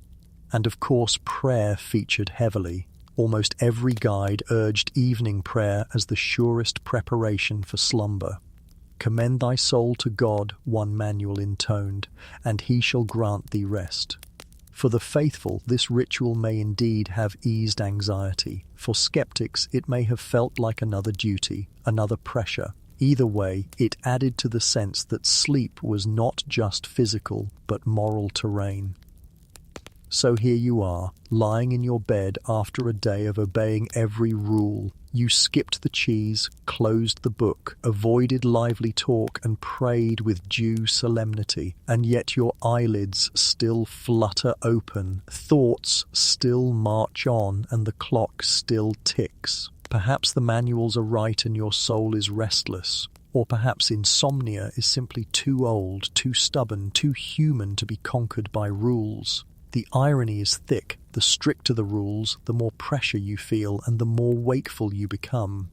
And of course, prayer featured heavily. Almost every guide urged evening prayer as the surest preparation for slumber. "Commend thy soul to God," one manual intoned, "and he shall grant thee rest." For the faithful, this ritual may indeed have eased anxiety. For skeptics, it may have felt like another duty, another pressure. Either way, it added to the sense that sleep was not just physical, but moral terrain. So here you are, lying in your bed after a day of obeying every rule. You skipped the cheese, closed the book, avoided lively talk, and prayed with due solemnity. And yet your eyelids still flutter open, thoughts still march on, and the clock still ticks. Perhaps the manuals are right and your soul is restless. Or perhaps insomnia is simply too old, too stubborn, too human to be conquered by rules. The irony is thick. The stricter the rules, the more pressure you feel and the more wakeful you become.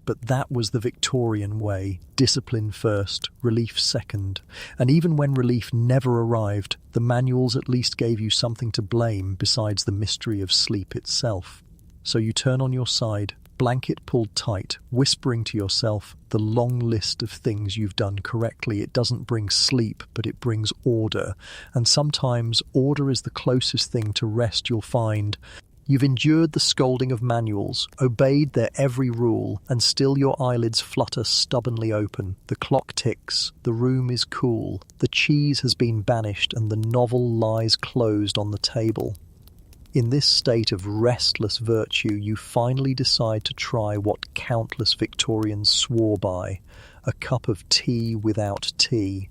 But that was the Victorian way. Discipline first, relief second. And even when relief never arrived, the manuals at least gave you something to blame besides the mystery of sleep itself. So you turn on your side, Blanket pulled tight, whispering to yourself the long list of things you've done correctly. It doesn't bring sleep, but it brings order. And sometimes order is the closest thing to rest you'll find. You've endured the scolding of manuals, obeyed their every rule, and still your eyelids flutter stubbornly open. The clock ticks, the room is cool, the cheese has been banished, and the novel lies closed on the table. In this state of restless virtue, you finally decide to try what countless Victorians swore by: a cup of tea without tea.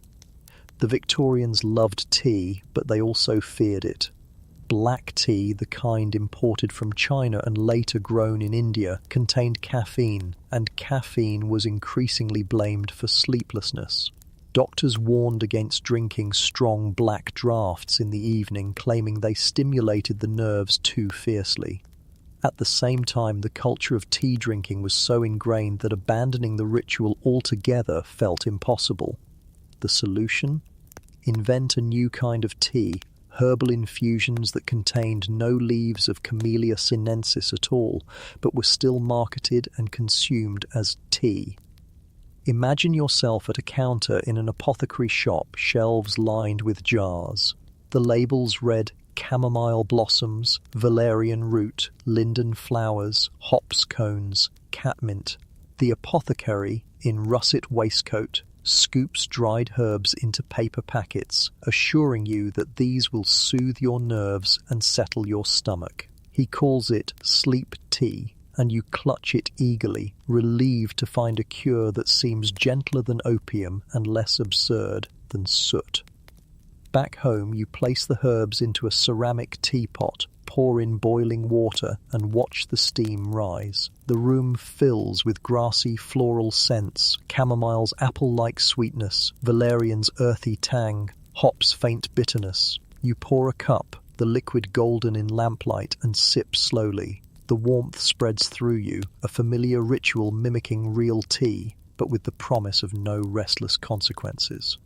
The Victorians loved tea, but they also feared it. Black tea, the kind imported from China and later grown in India, contained caffeine, and caffeine was increasingly blamed for sleeplessness. Doctors warned against drinking strong black draughts in the evening, claiming they stimulated the nerves too fiercely. At the same time, the culture of tea drinking was so ingrained that abandoning the ritual altogether felt impossible. The solution? Invent a new kind of tea, herbal infusions that contained no leaves of Camellia sinensis at all, but were still marketed and consumed as tea. Imagine yourself at a counter in an apothecary shop, shelves lined with jars. The labels read chamomile blossoms, valerian root, linden flowers, hops cones, catmint. The apothecary, in russet waistcoat, scoops dried herbs into paper packets, assuring you that these will soothe your nerves and settle your stomach. He calls it sleep tea, and you clutch it eagerly, relieved to find a cure that seems gentler than opium and less absurd than soot. Back home, you place the herbs into a ceramic teapot, pour in boiling water, and watch the steam rise. The room fills with grassy floral scents, chamomile's apple-like sweetness, valerian's earthy tang, hops' faint bitterness. You pour a cup, the liquid golden in lamplight, and sip slowly. The warmth spreads through you, a familiar ritual mimicking real tea, but with the promise of no restless consequences.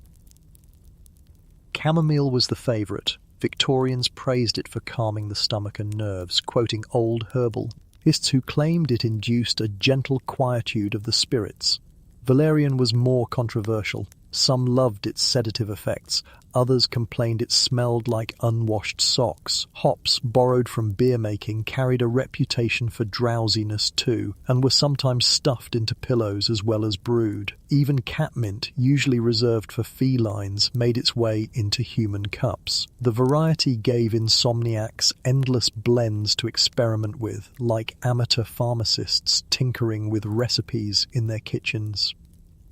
Chamomile was the favourite. Victorians praised it for calming the stomach and nerves, quoting old herbalists who claimed it induced a gentle quietude of the spirits. Valerian was more controversial. Some loved its sedative effects, others complained it smelled like unwashed socks. Hops, borrowed from beer-making, carried a reputation for drowsiness too, and were sometimes stuffed into pillows as well as brewed. Even catmint, usually reserved for felines, made its way into human cups. The variety gave insomniacs endless blends to experiment with, like amateur pharmacists tinkering with recipes in their kitchens.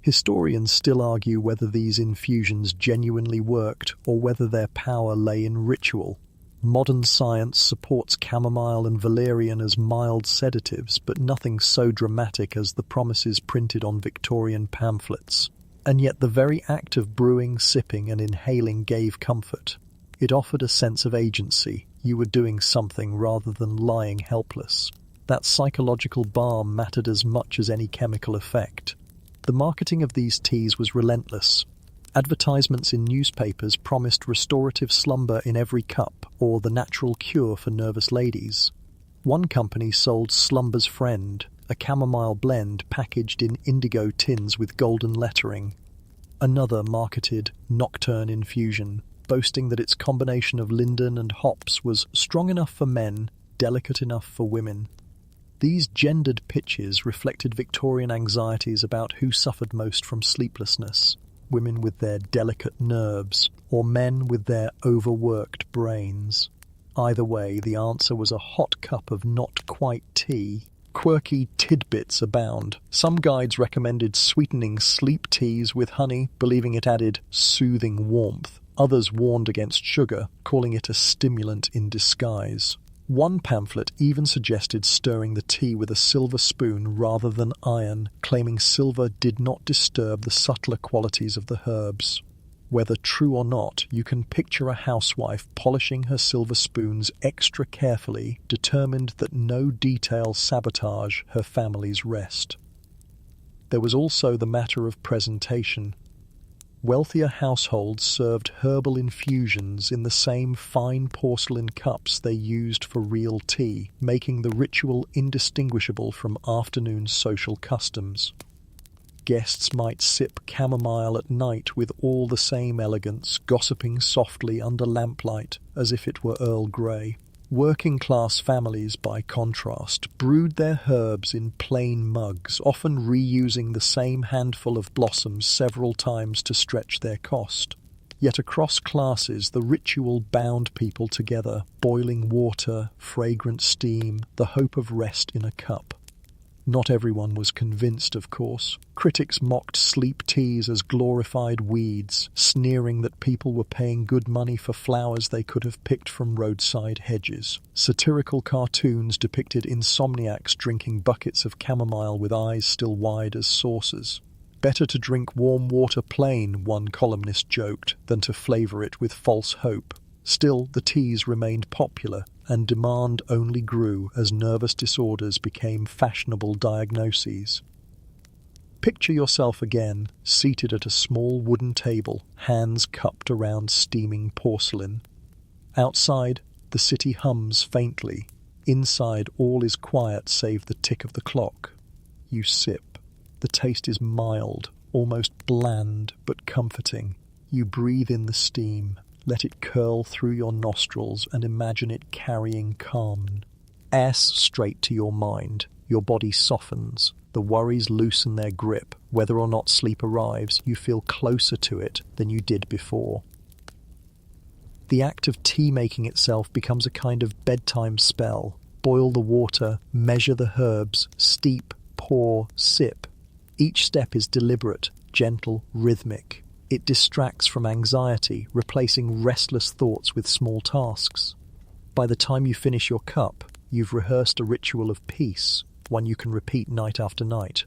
Historians still argue whether these infusions genuinely worked or whether their power lay in ritual. Modern science supports chamomile and valerian as mild sedatives, but nothing so dramatic as the promises printed on Victorian pamphlets. And yet the very act of brewing, sipping, and inhaling gave comfort. It offered a sense of agency. You were doing something rather than lying helpless. That psychological balm mattered as much as any chemical effect. The marketing of these teas was relentless. Advertisements in newspapers promised restorative slumber in every cup, or the natural cure for nervous ladies. One company sold Slumber's Friend, a chamomile blend packaged in indigo tins with golden lettering. Another marketed Nocturne Infusion, boasting that its combination of linden and hops was strong enough for men, delicate enough for women. These gendered pitches reflected Victorian anxieties about who suffered most from sleeplessness, women with their delicate nerves, or men with their overworked brains. Either way, the answer was a hot cup of not quite tea. Quirky tidbits abound. Some guides recommended sweetening sleep teas with honey, believing it added soothing warmth. Others warned against sugar, calling it a stimulant in disguise. One pamphlet even suggested stirring the tea with a silver spoon rather than iron, claiming silver did not disturb the subtler qualities of the herbs. Whether true or not, you can picture a housewife polishing her silver spoons extra carefully, determined that no detail sabotage her family's rest. There was also the matter of presentation. Wealthier households served herbal infusions in the same fine porcelain cups they used for real tea, making the ritual indistinguishable from afternoon social customs. Guests might sip chamomile at night with all the same elegance, gossiping softly under lamplight as if it were Earl Grey. Working-class families, by contrast, brewed their herbs in plain mugs, often reusing the same handful of blossoms several times to stretch their cost. Yet across classes, the ritual bound people together: boiling water, fragrant steam, the hope of rest in a cup. Not everyone was convinced, of course. Critics mocked sleep teas as glorified weeds, sneering that people were paying good money for flowers they could have picked from roadside hedges. Satirical cartoons depicted insomniacs drinking buckets of chamomile with eyes still wide as saucers. Better to drink warm water plain, one columnist joked, than to flavour it with false hope. Still, the teas remained popular, and demand only grew as nervous disorders became fashionable diagnoses. Picture yourself again, seated at a small wooden table, hands cupped around steaming porcelain. Outside, the city hums faintly. Inside, all is quiet save the tick of the clock. You sip. The taste is mild, almost bland, but comforting. You breathe in the steam. Let it curl through your nostrils and imagine it carrying calm. Ass straight to your mind. Your body softens. The worries loosen their grip. Whether or not sleep arrives, you feel closer to it than you did before. The act of tea-making itself becomes a kind of bedtime spell. Boil the water, measure the herbs, steep, pour, sip. Each step is deliberate, gentle, rhythmic. It distracts from anxiety, replacing restless thoughts with small tasks. By the time you finish your cup, you've rehearsed a ritual of peace, one you can repeat night after night.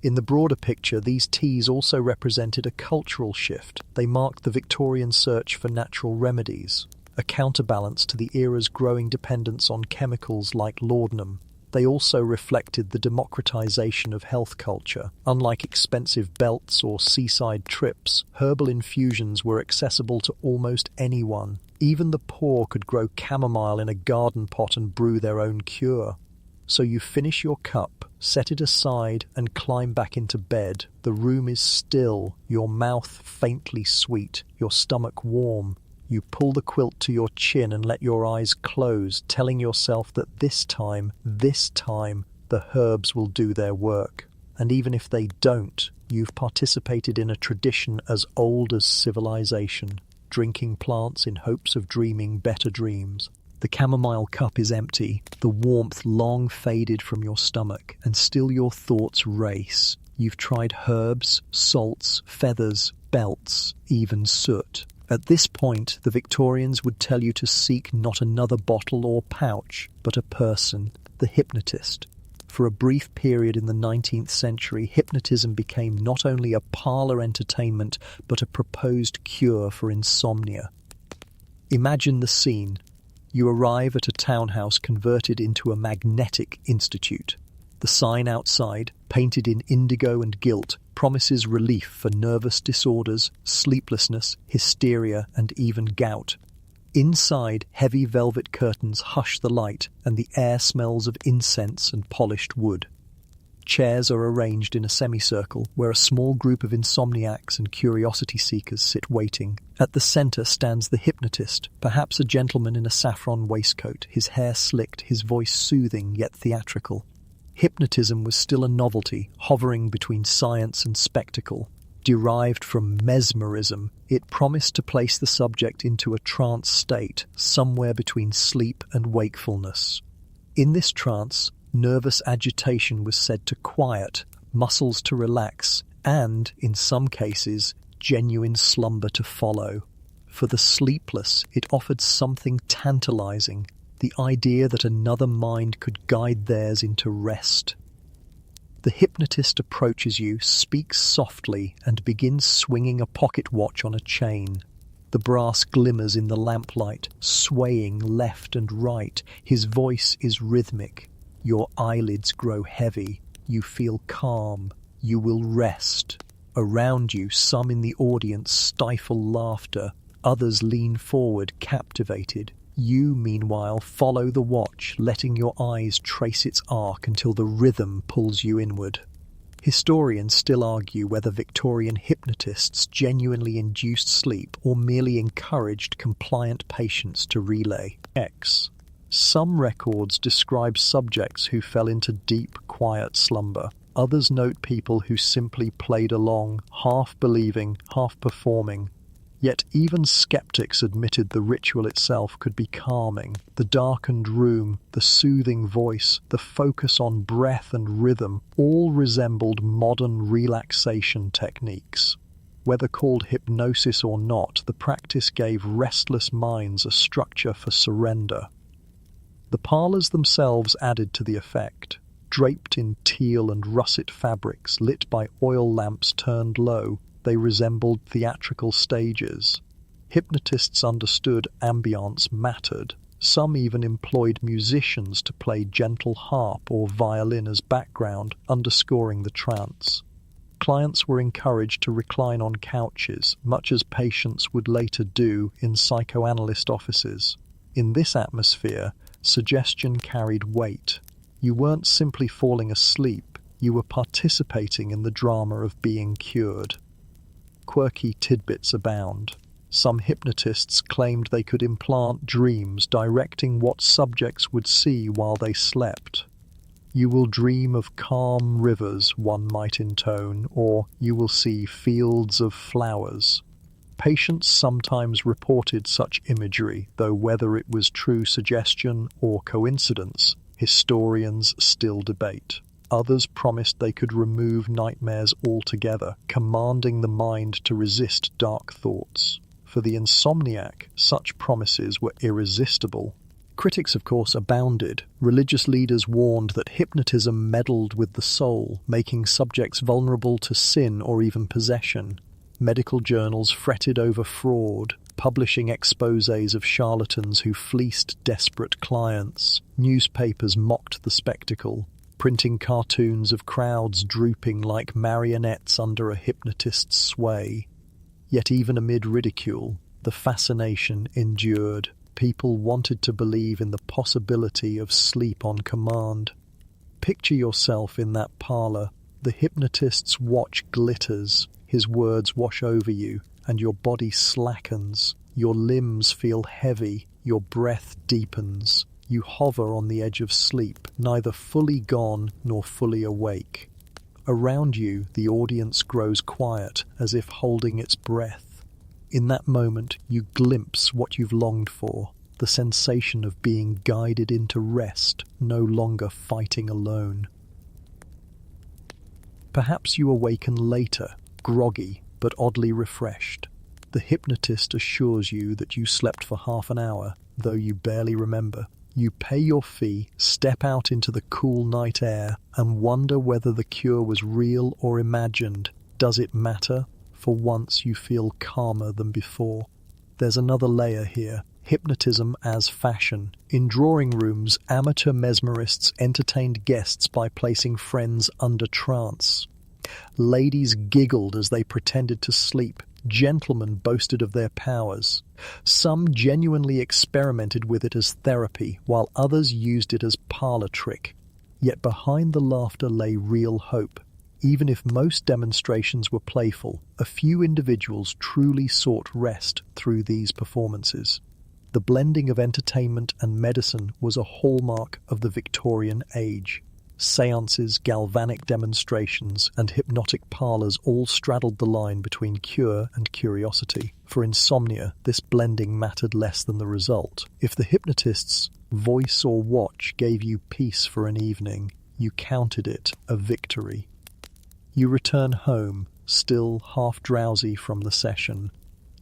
In the broader picture, these teas also represented a cultural shift. They marked the Victorian search for natural remedies, a counterbalance to the era's growing dependence on chemicals like laudanum. They also reflected the democratization of health culture. Unlike expensive belts or seaside trips, herbal infusions were accessible to almost anyone. Even the poor could grow chamomile in a garden pot and brew their own cure. So you finish your cup, set it aside, and climb back into bed. The room is still, your mouth faintly sweet, your stomach warm. You pull the quilt to your chin and let your eyes close, telling yourself that this time, the herbs will do their work. And even if they don't, you've participated in a tradition as old as civilization, drinking plants in hopes of dreaming better dreams. The chamomile cup is empty, the warmth long faded from your stomach, and still your thoughts race. You've tried herbs, salts, feathers, belts, even soot. At this point, the Victorians would tell you to seek not another bottle or pouch, but a person, the hypnotist. For a brief period in the 19th century, hypnotism became not only a parlour entertainment, but a proposed cure for insomnia. Imagine the scene. You arrive at a townhouse converted into a magnetic institute. The sign outside, painted in indigo and gilt, promises relief for nervous disorders, sleeplessness, hysteria, and even gout. Inside, heavy velvet curtains hush the light, and the air smells of incense and polished wood. Chairs are arranged in a semicircle, where a small group of insomniacs and curiosity seekers sit waiting. At the centre stands the hypnotist, perhaps a gentleman in a saffron waistcoat, his hair slicked, his voice soothing yet theatrical. Hypnotism was still a novelty, hovering between science and spectacle. Derived from mesmerism, it promised to place the subject into a trance state, somewhere between sleep and wakefulness. In this trance, nervous agitation was said to quiet, muscles to relax, and, in some cases, genuine slumber to follow. For the sleepless, it offered something tantalizing, the idea that another mind could guide theirs into rest. The hypnotist approaches you, speaks softly, and begins swinging a pocket watch on a chain. The brass glimmers in the lamplight, swaying left and right. His voice is rhythmic. Your eyelids grow heavy. You feel calm. You will rest. Around you, some in the audience stifle laughter, others lean forward, captivated. You, meanwhile, follow the watch, letting your eyes trace its arc until the rhythm pulls you inward. Historians still argue whether Victorian hypnotists genuinely induced sleep or merely encouraged compliant patients to relay X. Some records describe subjects who fell into deep, quiet slumber. Others note people who simply played along, half believing, half performing. Yet even skeptics admitted the ritual itself could be calming. The darkened room, the soothing voice, the focus on breath and rhythm all resembled modern relaxation techniques. Whether called hypnosis or not, the practice gave restless minds a structure for surrender. The parlors themselves added to the effect. Draped in teal and russet fabrics, lit by oil lamps turned low, they resembled theatrical stages. Hypnotists understood ambience mattered. Some even employed musicians to play gentle harp or violin as background, underscoring the trance. Clients were encouraged to recline on couches, much as patients would later do in psychoanalyst offices. In this atmosphere, suggestion carried weight. You weren't simply falling asleep, you were participating in the drama of being cured. Quirky tidbits abound. Some hypnotists claimed they could implant dreams, directing what subjects would see while they slept. "You will dream of calm rivers," one might intone, or "you will see fields of flowers." Patients sometimes reported such imagery, though whether it was true suggestion or coincidence, historians still debate. Others promised they could remove nightmares altogether, commanding the mind to resist dark thoughts. For the insomniac, such promises were irresistible. Critics, of course, abounded. Religious leaders warned that hypnotism meddled with the soul, making subjects vulnerable to sin or even possession. Medical journals fretted over fraud, publishing exposés of charlatans who fleeced desperate clients. Newspapers mocked the spectacle, printing cartoons of crowds drooping like marionettes under a hypnotist's sway. Yet even amid ridicule, the fascination endured. People wanted to believe in the possibility of sleep on command. Picture yourself in that parlor. The hypnotist's watch glitters, his words wash over you, and your body slackens. Your limbs feel heavy, your breath deepens. You hover on the edge of sleep, neither fully gone nor fully awake. Around you, the audience grows quiet, as if holding its breath. In that moment, you glimpse what you've longed for, the sensation of being guided into rest, no longer fighting alone. Perhaps you awaken later, groggy but oddly refreshed. The hypnotist assures you that you slept for half an hour, though you barely remember. You pay your fee, step out into the cool night air, and wonder whether the cure was real or imagined. Does it matter? For once you feel calmer than before. There's another layer here. Hypnotism as fashion. In drawing rooms, amateur mesmerists entertained guests by placing friends under trance. Ladies giggled as they pretended to sleep. Gentlemen boasted of their powers. Some genuinely experimented with it as therapy, while others used it as parlor trick. Yet behind the laughter lay real hope. Even if most demonstrations were playful, a few individuals truly sought rest through these performances. The blending of entertainment and medicine was a hallmark of the Victorian age. Seances, galvanic demonstrations, and hypnotic parlors all straddled the line between cure and curiosity. For insomnia, this blending mattered less than the result. If the hypnotist's voice or watch gave you peace for an evening, you counted it a victory. You return home, still half drowsy from the session.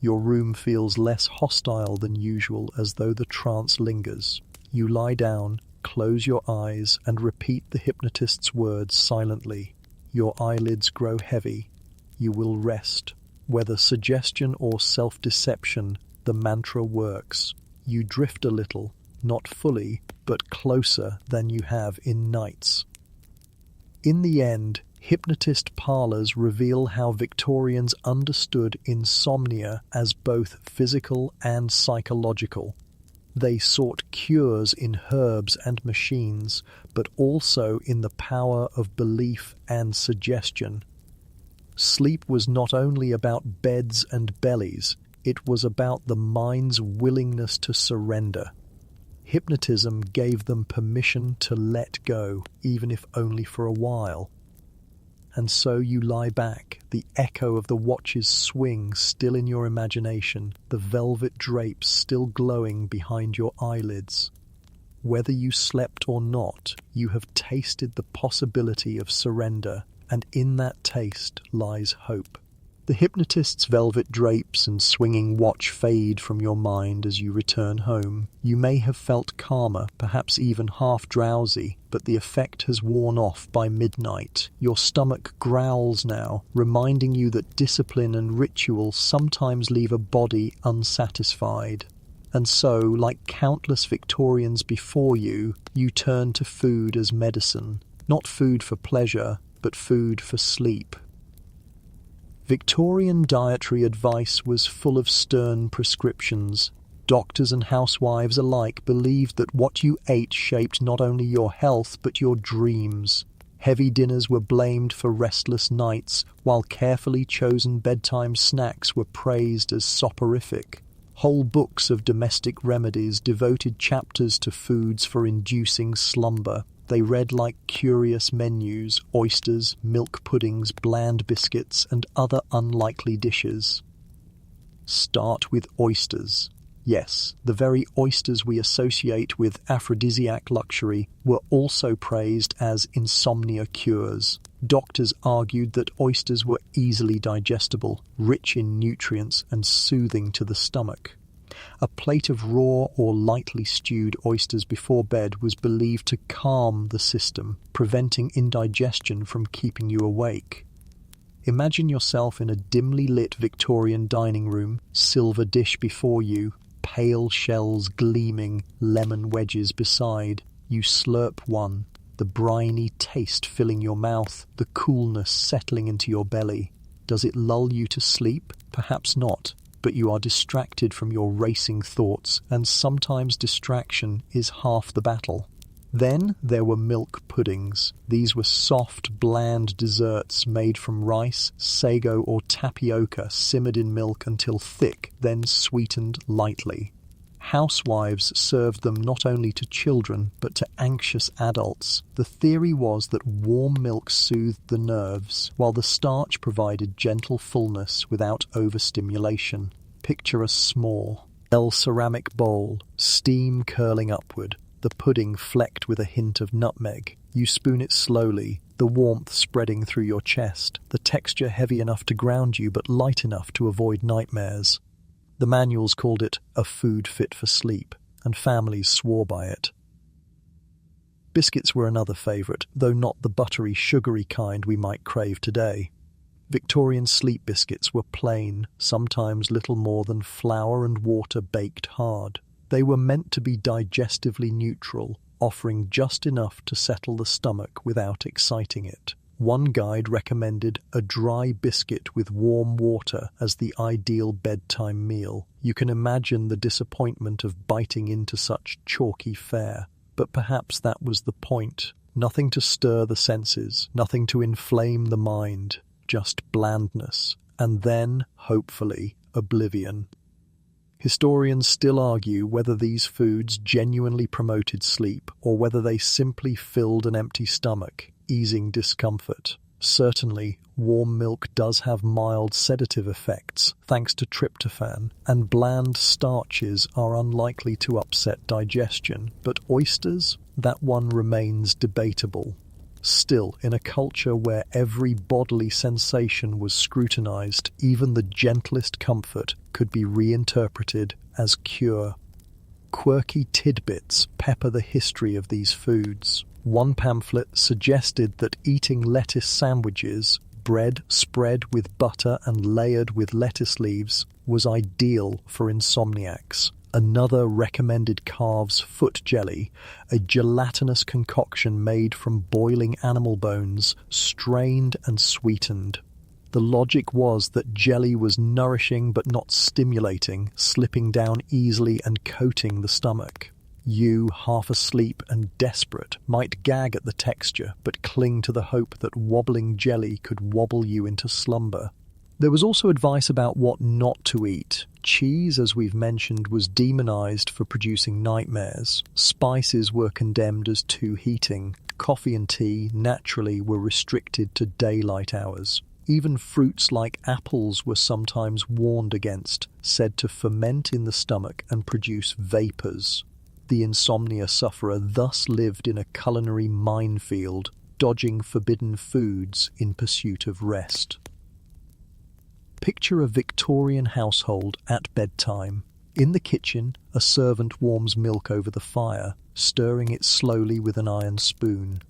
Your room feels less hostile than usual, as though the trance lingers. You lie down, close your eyes, and repeat the hypnotist's words silently. Your eyelids grow heavy. You will rest. Whether suggestion or self-deception, the mantra works. You drift a little, not fully, but closer than you have in nights. In the end, Hypnotist parlors reveal how Victorians understood insomnia as both physical and psychological. They sought cures in herbs and machines, but also in the power of belief and suggestion. Sleep was not only about beds and bellies, it was about the mind's willingness to surrender. Hypnotism gave them permission to let go, even if only for a while. And so you lie back, the echo of the watch's swing still in your imagination, the velvet drapes still glowing behind your eyelids. Whether you slept or not, you have tasted the possibility of surrender, and in that taste lies hope. The hypnotist's velvet drapes and swinging watch fade from your mind as you return home. You may have felt calmer, perhaps even half drowsy, but the effect has worn off by midnight. Your stomach growls now, reminding you that discipline and ritual sometimes leave a body unsatisfied. And so, like countless Victorians before you, you turn to food as medicine. Not food for pleasure, but food for sleep. Victorian dietary advice was full of stern prescriptions. Doctors and housewives alike believed that what you ate shaped not only your health but your dreams. Heavy dinners were blamed for restless nights, while carefully chosen bedtime snacks were praised as soporific. Whole books of domestic remedies devoted chapters to foods for inducing slumber. They read like curious menus: oysters, milk puddings, bland biscuits, and other unlikely dishes. Start with oysters. Yes, the very oysters we associate with aphrodisiac luxury were also praised as insomnia cures. Doctors argued that oysters were easily digestible, rich in nutrients, and soothing to the stomach. A plate of raw or lightly stewed oysters before bed was believed to calm the system, preventing indigestion from keeping you awake. Imagine yourself in a dimly lit Victorian dining room, silver dish before you, pale shells gleaming, lemon wedges beside. You slurp one, the briny taste filling your mouth, the coolness settling into your belly. Does it lull you to sleep? Perhaps not. But you are distracted from your racing thoughts, and sometimes distraction is half the battle. Then there were milk puddings. These were soft, bland desserts made from rice, sago, or tapioca simmered in milk until thick, then sweetened lightly. Housewives served them not only to children, but to anxious adults. The theory was that warm milk soothed the nerves, while the starch provided gentle fullness without overstimulation. Picture a small, ceramic bowl, steam curling upward, the pudding flecked with a hint of nutmeg. You spoon it slowly, the warmth spreading through your chest, the texture heavy enough to ground you but light enough to avoid nightmares. The manuals called it a food fit for sleep, and families swore by it. Biscuits were another favourite, though not the buttery, sugary kind we might crave today. Victorian sleep biscuits were plain, sometimes little more than flour and water baked hard. They were meant to be digestively neutral, offering just enough to settle the stomach without exciting it. One guide recommended a dry biscuit with warm water as the ideal bedtime meal. You can imagine the disappointment of biting into such chalky fare. But perhaps that was the point. Nothing to stir the senses, nothing to inflame the mind, just blandness, and then, hopefully, oblivion. Historians still argue whether these foods genuinely promoted sleep or whether they simply filled an empty stomach, easing discomfort. Certainly, warm milk does have mild sedative effects, thanks to tryptophan, and bland starches are unlikely to upset digestion. But oysters? That one remains debatable. Still, in a culture where every bodily sensation was scrutinized, even the gentlest comfort could be reinterpreted as cure. Quirky tidbits pepper the history of these foods. One pamphlet suggested that eating lettuce sandwiches, bread spread with butter and layered with lettuce leaves, was ideal for insomniacs. Another recommended calf's foot jelly, a gelatinous concoction made from boiling animal bones, strained and sweetened. The logic was that jelly was nourishing but not stimulating, slipping down easily and coating the stomach. You, half asleep and desperate, might gag at the texture but cling to the hope that wobbling jelly could wobble you into slumber. There was also advice about what not to eat. Cheese, as we've mentioned, was demonized for producing nightmares. Spices were condemned as too heating. Coffee and tea, naturally, were restricted to daylight hours. Even fruits like apples were sometimes warned against, said to ferment in the stomach and produce vapours. The insomnia sufferer thus lived in a culinary minefield, dodging forbidden foods in pursuit of rest. Picture a Victorian household at bedtime. In the kitchen, a servant warms milk over the fire, stirring it slowly with an iron spoon.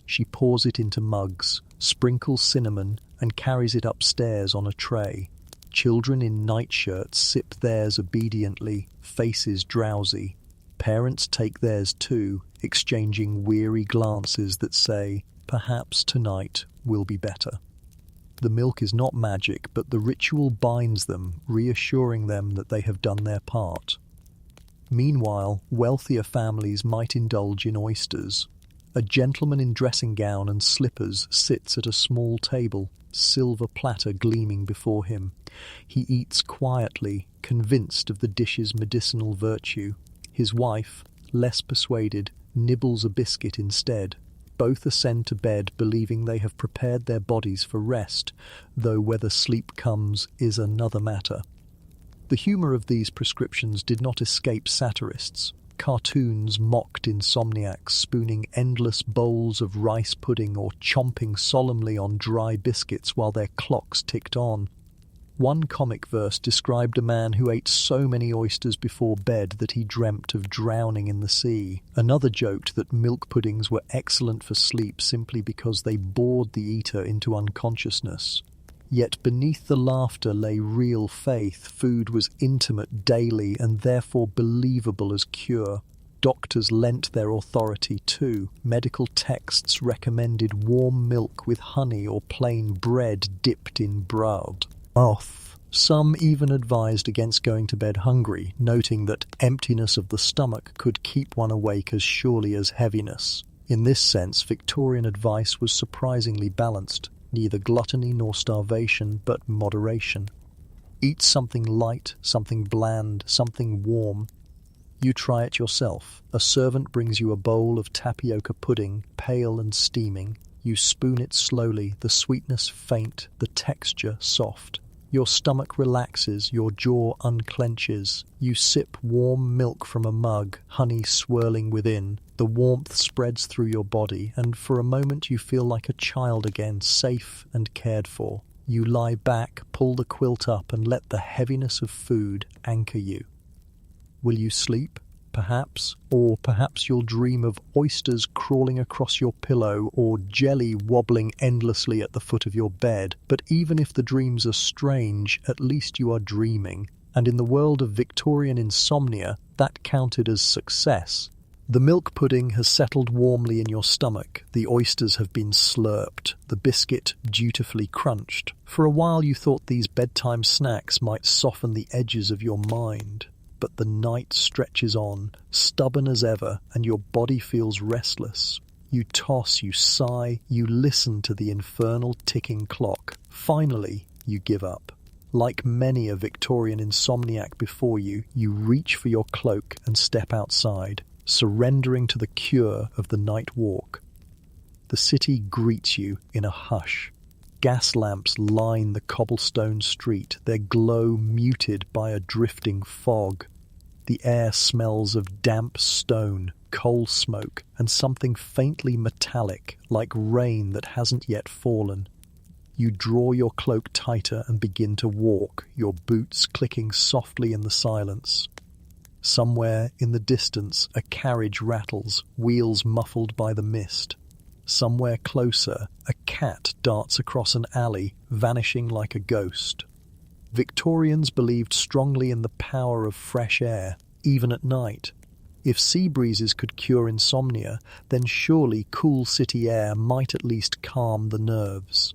She pours it into mugs, sprinkles cinnamon, and carries it upstairs on a tray. Children in nightshirts sip theirs obediently, faces drowsy. Parents take theirs too, exchanging weary glances that say, "Perhaps tonight will be better." The milk is not magic, but the ritual binds them, reassuring them that they have done their part. Meanwhile, wealthier families might indulge in oysters. A gentleman in dressing gown and slippers sits at a small table, silver platter gleaming before him. He eats quietly, convinced of the dish's medicinal virtue. His wife, less persuaded, nibbles a biscuit instead. Both ascend to bed, believing they have prepared their bodies for rest, though whether sleep comes is another matter. The humour of these prescriptions did not escape satirists. Cartoons mocked insomniacs, spooning endless bowls of rice pudding or chomping solemnly on dry biscuits while their clocks ticked on. One comic verse described a man who ate so many oysters before bed that he dreamt of drowning in the sea. Another joked that milk puddings were excellent for sleep simply because they bored the eater into unconsciousness. Yet beneath the laughter lay real faith. Food was intimate, daily, and therefore believable as cure. Doctors lent their authority too. Medical texts recommended warm milk with honey or plain bread dipped in broth. Some even advised against going to bed hungry, noting that emptiness of the stomach could keep one awake as surely as heaviness. In this sense, Victorian advice was surprisingly balanced. Neither gluttony nor starvation, but moderation. Eat something light, something bland, something warm. You try it yourself. A servant brings you a bowl of tapioca pudding, pale and steaming. You spoon it slowly, the sweetness faint, the texture soft. Your stomach relaxes, your jaw unclenches. You sip warm milk from a mug, honey swirling within. The warmth spreads through your body, and for a moment you feel like a child again, safe and cared for. You lie back, pull the quilt up, and let the heaviness of food anchor you. Will you sleep? Perhaps. Or perhaps you'll dream of oysters crawling across your pillow or jelly wobbling endlessly at the foot of your bed. But even if the dreams are strange, at least you are dreaming. And in the world of Victorian insomnia, that counted as success. The milk pudding has settled warmly in your stomach. The oysters have been slurped, the biscuit dutifully crunched. For a while you thought these bedtime snacks might soften the edges of your mind. But the night stretches on, stubborn as ever, and your body feels restless. You toss, you sigh, you listen to the infernal ticking clock. Finally, you give up. Like many a Victorian insomniac before you, you reach for your cloak and step outside, surrendering to the cure of the night walk. The city greets you in a hush. Gas lamps line the cobblestone street, their glow muted by a drifting fog. The air smells of damp stone, coal smoke, and something faintly metallic, like rain that hasn't yet fallen. You draw your cloak tighter and begin to walk, your boots clicking softly in the silence. Somewhere in the distance, a carriage rattles, wheels muffled by the mist. Somewhere closer, a cat darts across an alley, vanishing like a ghost. Victorians believed strongly in the power of fresh air. even at night. If sea breezes could cure insomnia, then surely cool city air might at least calm the nerves.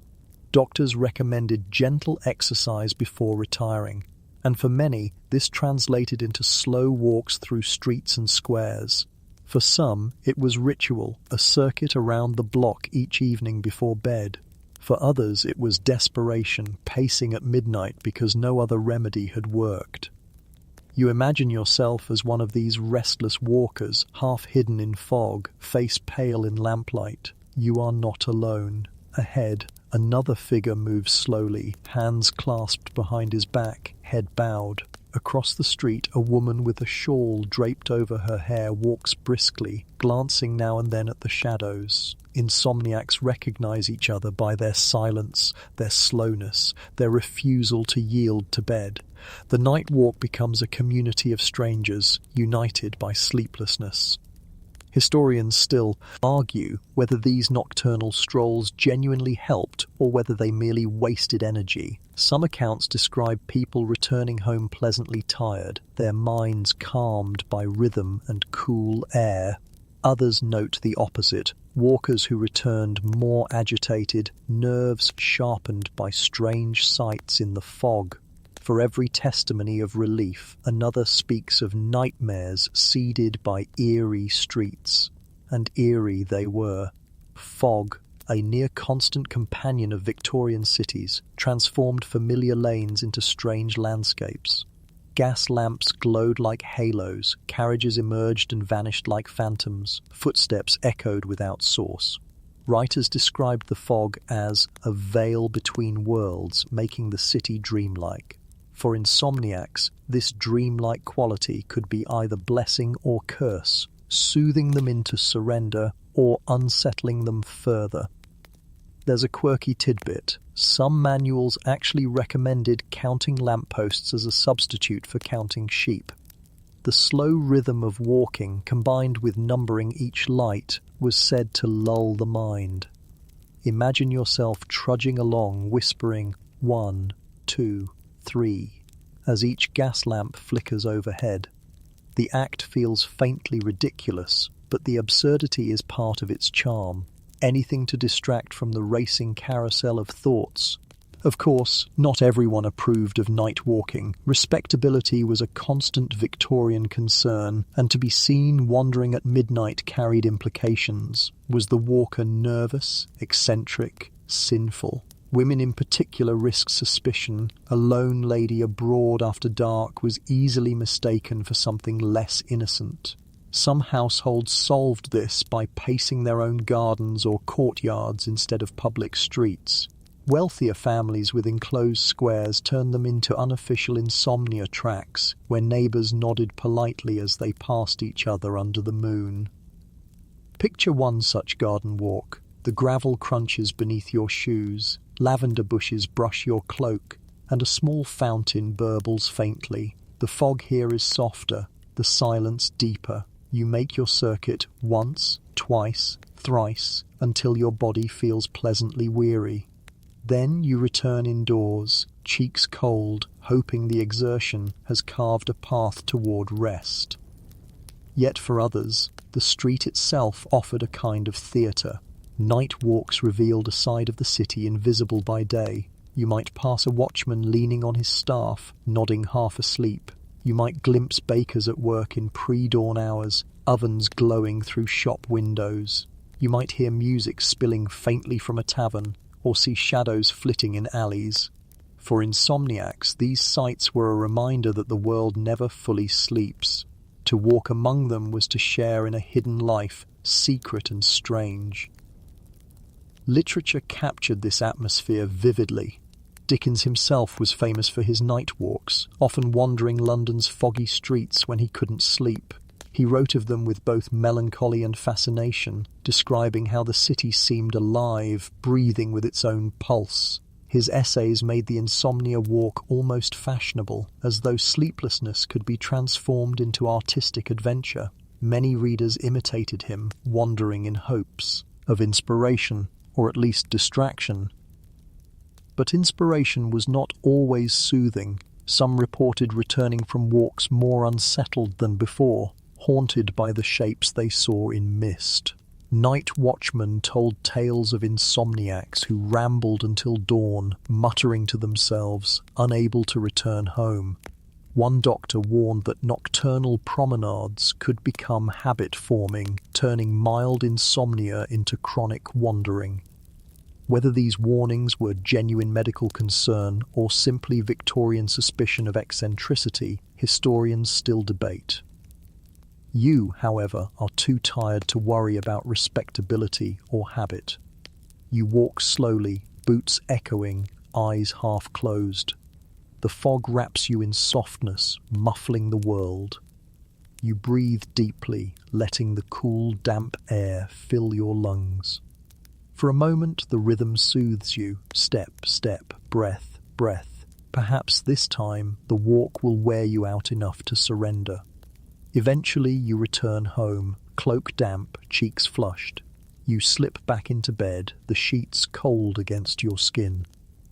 Doctors recommended gentle exercise before retiring, and for many, this translated into slow walks through streets and squares. For some, it was ritual, a circuit around the block each evening before bed. For others, it was desperation, pacing at midnight because no other remedy had worked. You imagine yourself as one of these restless walkers, half hidden in fog, face pale in lamplight. You are not alone. Ahead, another figure moves slowly, hands clasped behind his back, head bowed. Across the street, a woman with a shawl draped over her hair walks briskly, glancing now and then at the shadows. Insomniacs recognize each other by their silence, their slowness, their refusal to yield to bed. The night walk becomes a community of strangers, united by sleeplessness. Historians still argue whether these nocturnal strolls genuinely helped or whether they merely wasted energy. Some accounts describe people returning home pleasantly tired, their minds calmed by rhythm and cool air. Others note the opposite, walkers who returned more agitated, nerves sharpened by strange sights in the fog. For every testimony of relief, another speaks of nightmares seeded by eerie streets. And eerie they were. Fog, a near-constant companion of Victorian cities, transformed familiar lanes into strange landscapes. Gas lamps glowed like halos, carriages emerged and vanished like phantoms, footsteps echoed without source. Writers described the fog as a veil between worlds, making the city dreamlike. For insomniacs, this dreamlike quality could be either blessing or curse, soothing them into surrender or unsettling them further. There's a quirky tidbit. Some manuals actually recommended counting lampposts as a substitute for counting sheep. The slow rhythm of walking, combined with numbering each light, was said to lull the mind. Imagine yourself trudging along, whispering 1, 2, 3, as each gas lamp flickers overhead. The act feels faintly ridiculous, but the absurdity is part of its charm. Anything to distract from the racing carousel of thoughts. Of course, not everyone approved of night walking. Respectability was a constant Victorian concern, and to be seen wandering at midnight carried implications. Was the walker nervous, eccentric, sinful? Women in particular risked suspicion. A lone lady abroad after dark was easily mistaken for something less innocent. Some households solved this by pacing their own gardens or courtyards instead of public streets. Wealthier families with enclosed squares turned them into unofficial insomnia tracks, where neighbours nodded politely as they passed each other under the moon. Picture one such garden walk. The gravel crunches beneath your shoes, lavender bushes brush your cloak, and a small fountain burbles faintly. The fog here is softer, the silence deeper. You make your circuit once, twice, thrice, until your body feels pleasantly weary. Then you return indoors, cheeks cold, hoping the exertion has carved a path toward rest. Yet for others, the street itself offered a kind of theatre. Night walks revealed a side of the city invisible by day. You might pass a watchman leaning on his staff, nodding half asleep. You might glimpse bakers at work in pre-dawn hours, ovens glowing through shop windows. You might hear music spilling faintly from a tavern, or see shadows flitting in alleys. For insomniacs, these sights were a reminder that the world never fully sleeps. To walk among them was to share in a hidden life, secret and strange. Literature captured this atmosphere vividly. Dickens himself was famous for his night walks, often wandering London's foggy streets when he couldn't sleep. He wrote of them with both melancholy and fascination, describing how the city seemed alive, breathing with its own pulse. His essays made the insomnia walk almost fashionable, as though sleeplessness could be transformed into artistic adventure. Many readers imitated him, wandering in hopes of inspiration, or at least distraction. But inspiration was not always soothing. Some reported returning from walks more unsettled than before, haunted by the shapes they saw in mist. Night watchmen told tales of insomniacs who rambled until dawn, muttering to themselves, unable to return home. One doctor warned that nocturnal promenades could become habit-forming, turning mild insomnia into chronic wandering. Whether these warnings were genuine medical concern or simply Victorian suspicion of eccentricity, historians still debate. You, however, are too tired to worry about respectability or habit. You walk slowly, boots echoing, eyes half closed. The fog wraps you in softness, muffling the world. You breathe deeply, letting the cool, damp air fill your lungs. For a moment, the rhythm soothes you, step, step, breath, breath. Perhaps this time, the walk will wear you out enough to surrender. Eventually, you return home, cloak damp, cheeks flushed. You slip back into bed, the sheets cold against your skin.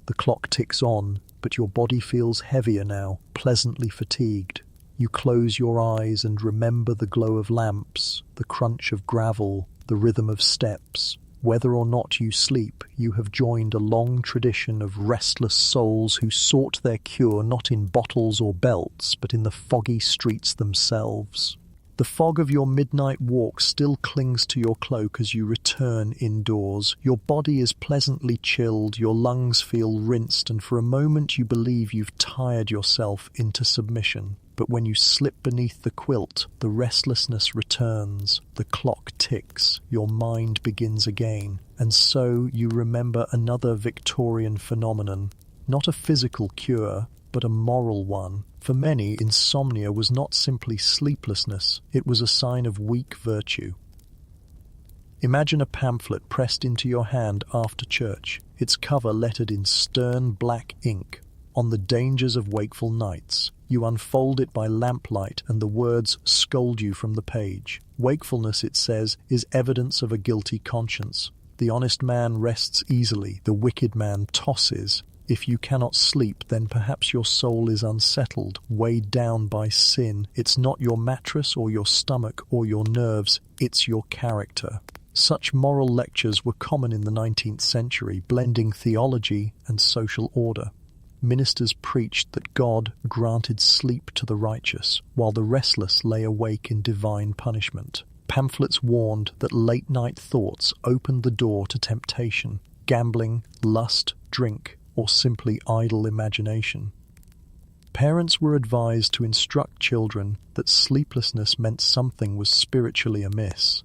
The clock ticks on, but your body feels heavier now, pleasantly fatigued. You close your eyes and remember the glow of lamps, the crunch of gravel, the rhythm of steps. Whether or not you sleep, you have joined a long tradition of restless souls who sought their cure not in bottles or belts, but in the foggy streets themselves. The fog of your midnight walk still clings to your cloak as you return indoors. Your body is pleasantly chilled, your lungs feel rinsed, and for a moment you believe you've tired yourself into submission. But when you slip beneath the quilt, the restlessness returns, the clock ticks, your mind begins again. And so you remember another Victorian phenomenon, not a physical cure, but a moral one. For many, insomnia was not simply sleeplessness, it was a sign of weak virtue. Imagine a pamphlet pressed into your hand after church, its cover lettered in stern black ink, on the dangers of wakeful nights. You unfold it by lamplight and the words scold you from the page. Wakefulness, it says, is evidence of a guilty conscience. The honest man rests easily, the wicked man tosses. If you cannot sleep, then perhaps your soul is unsettled, weighed down by sin. It's not your mattress or your stomach or your nerves, it's your character. Such moral lectures were common in the 19th century, blending theology and social order. Ministers preached that God granted sleep to the righteous, while the restless lay awake in divine punishment. Pamphlets warned that late-night thoughts opened the door to temptation, gambling, lust, drink, or simply idle imagination. Parents were advised to instruct children that sleeplessness meant something was spiritually amiss.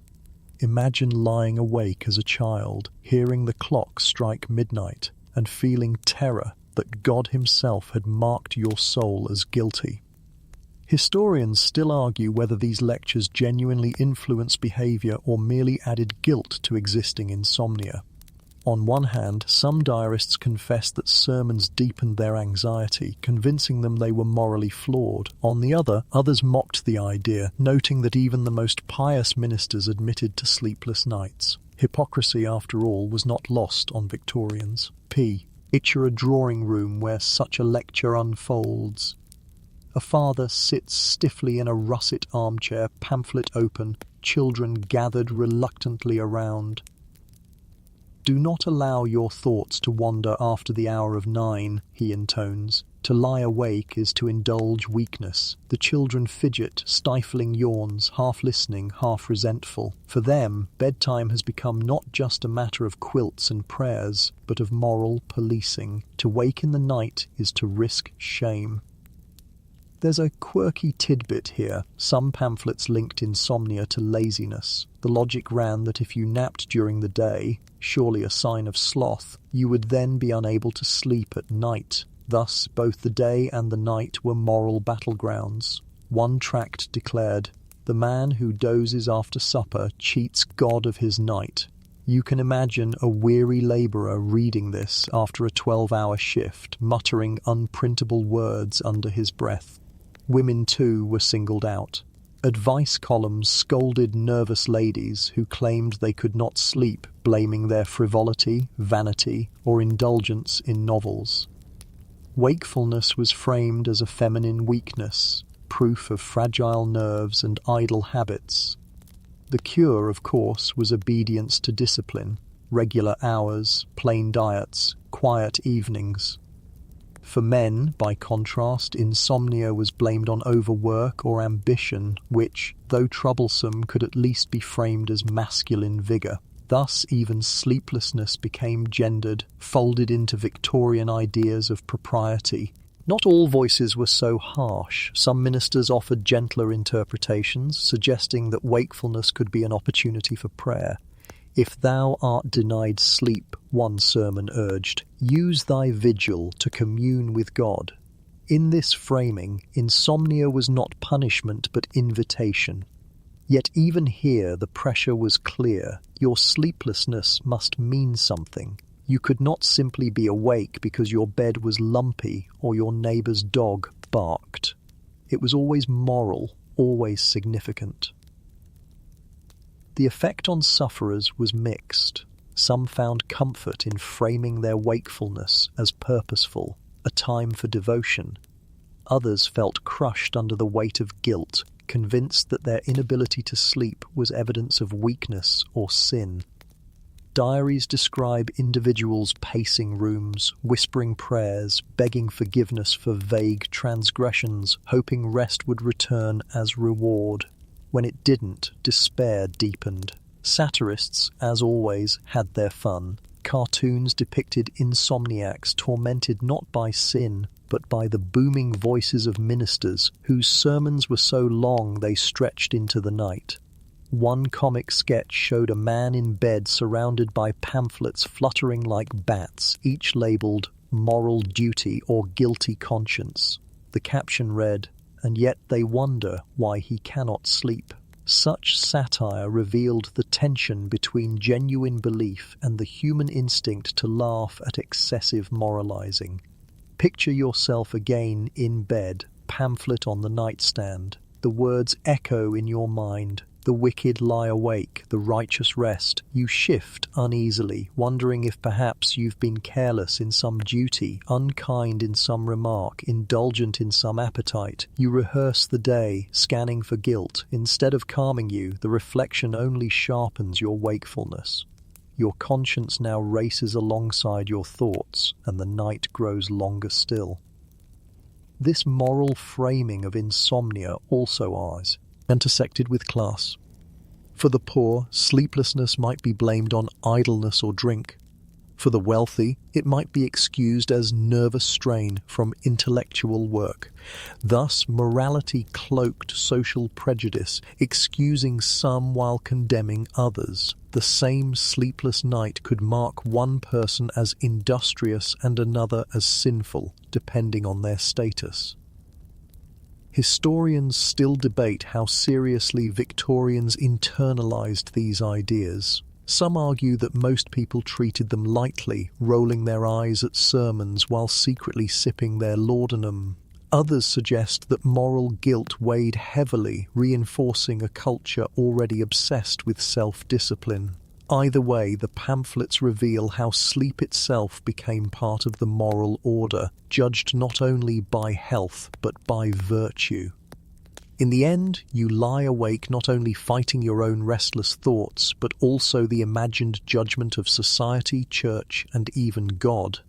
Imagine lying awake as a child, hearing the clock strike midnight, and feeling terror that God himself had marked your soul as guilty. Historians still argue whether these lectures genuinely influenced behavior or merely added guilt to existing insomnia. On one hand, some diarists confessed that sermons deepened their anxiety, convincing them they were morally flawed. On the other, others mocked the idea, noting that even the most pious ministers admitted to sleepless nights. Hypocrisy, after all, was not lost on Victorians. Picture a drawing room where such a lecture unfolds. A father sits stiffly in a russet armchair, pamphlet open, children gathered reluctantly around. "Do not allow your thoughts to wander after the hour of 9, he intones. To lie awake is to indulge weakness. The children fidget, stifling yawns, half listening, half resentful. For them, bedtime has become not just a matter of quilts and prayers, but of moral policing. To wake in the night is to risk shame." There's a quirky tidbit here. Some pamphlets linked insomnia to laziness. The logic ran that if you napped during the day, surely a sign of sloth, you would then be unable to sleep at night. Thus, both the day and the night were moral battlegrounds. One tract declared, "The man who dozes after supper cheats God of his night." You can imagine a weary labourer reading this after a 12-hour shift, muttering unprintable words under his breath. Women, too, were singled out. Advice columns scolded nervous ladies who claimed they could not sleep, blaming their frivolity, vanity, or indulgence in novels. Wakefulness was framed as a feminine weakness, proof of fragile nerves and idle habits. The cure, of course, was obedience to discipline, regular hours, plain diets, quiet evenings. For men, by contrast, insomnia was blamed on overwork or ambition, which, though troublesome, could at least be framed as masculine vigour. Thus, even sleeplessness became gendered, folded into Victorian ideas of propriety. Not all voices were so harsh. Some ministers offered gentler interpretations, suggesting that wakefulness could be an opportunity for prayer. "If thou art denied sleep," one sermon urged, "use thy vigil to commune with God." In this framing, insomnia was not punishment but invitation. Yet even here the pressure was clear. Your sleeplessness must mean something. You could not simply be awake because your bed was lumpy or your neighbour's dog barked. It was always moral, always significant. The effect on sufferers was mixed. Some found comfort in framing their wakefulness as purposeful, a time for devotion. Others felt crushed under the weight of guilt, convinced that their inability to sleep was evidence of weakness or sin. Diaries describe individuals pacing rooms, whispering prayers, begging forgiveness for vague transgressions, hoping rest would return as reward. When it didn't, despair deepened. Satirists, as always, had their fun. Cartoons depicted insomniacs tormented not by sin, but by the booming voices of ministers whose sermons were so long they stretched into the night. One comic sketch showed a man in bed surrounded by pamphlets fluttering like bats, each labelled "moral duty" or "guilty conscience." The caption read, "And yet they wonder why he cannot sleep." Such satire revealed the tension between genuine belief and the human instinct to laugh at excessive moralizing. Picture yourself again in bed, pamphlet on the nightstand. The words echo in your mind. The wicked lie awake, the righteous rest. You shift uneasily, wondering if perhaps you've been careless in some duty, unkind in some remark, indulgent in some appetite. You rehearse the day, scanning for guilt. Instead of calming you, the reflection only sharpens your wakefulness. Your conscience now races alongside your thoughts, and the night grows longer still. This moral framing of insomnia also intersected with class. For the poor, sleeplessness might be blamed on idleness or drink. For the wealthy, it might be excused as nervous strain from intellectual work. Thus, morality cloaked social prejudice, excusing some while condemning others. The same sleepless night could mark one person as industrious and another as sinful, depending on their status. Historians still debate how seriously Victorians internalized these ideas. Some argue that most people treated them lightly, rolling their eyes at sermons while secretly sipping their laudanum. Others suggest that moral guilt weighed heavily, reinforcing a culture already obsessed with self-discipline. Either way, the pamphlets reveal how sleep itself became part of the moral order, judged not only by health but by virtue. In the end, you lie awake not only fighting your own restless thoughts, but also the imagined judgment of society, church, and even God.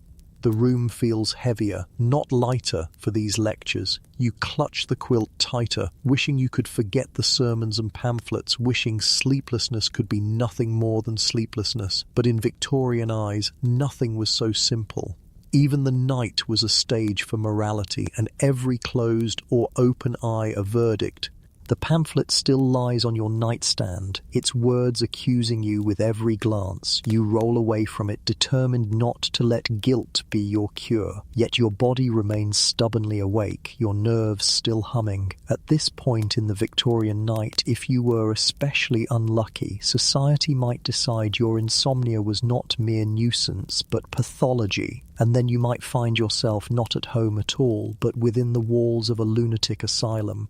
The room feels heavier, not lighter, for these lectures. You clutch the quilt tighter, wishing you could forget the sermons and pamphlets, wishing sleeplessness could be nothing more than sleeplessness. But in Victorian eyes, nothing was so simple. Even the night was a stage for morality, and every closed or open eye a verdict. The pamphlet still lies on your nightstand, its words accusing you with every glance. You roll away from it, determined not to let guilt be your cure. Yet your body remains stubbornly awake, your nerves still humming. At this point in the Victorian night, if you were especially unlucky, society might decide your insomnia was not mere nuisance, but pathology. And then you might find yourself not at home at all, but within the walls of a lunatic asylum.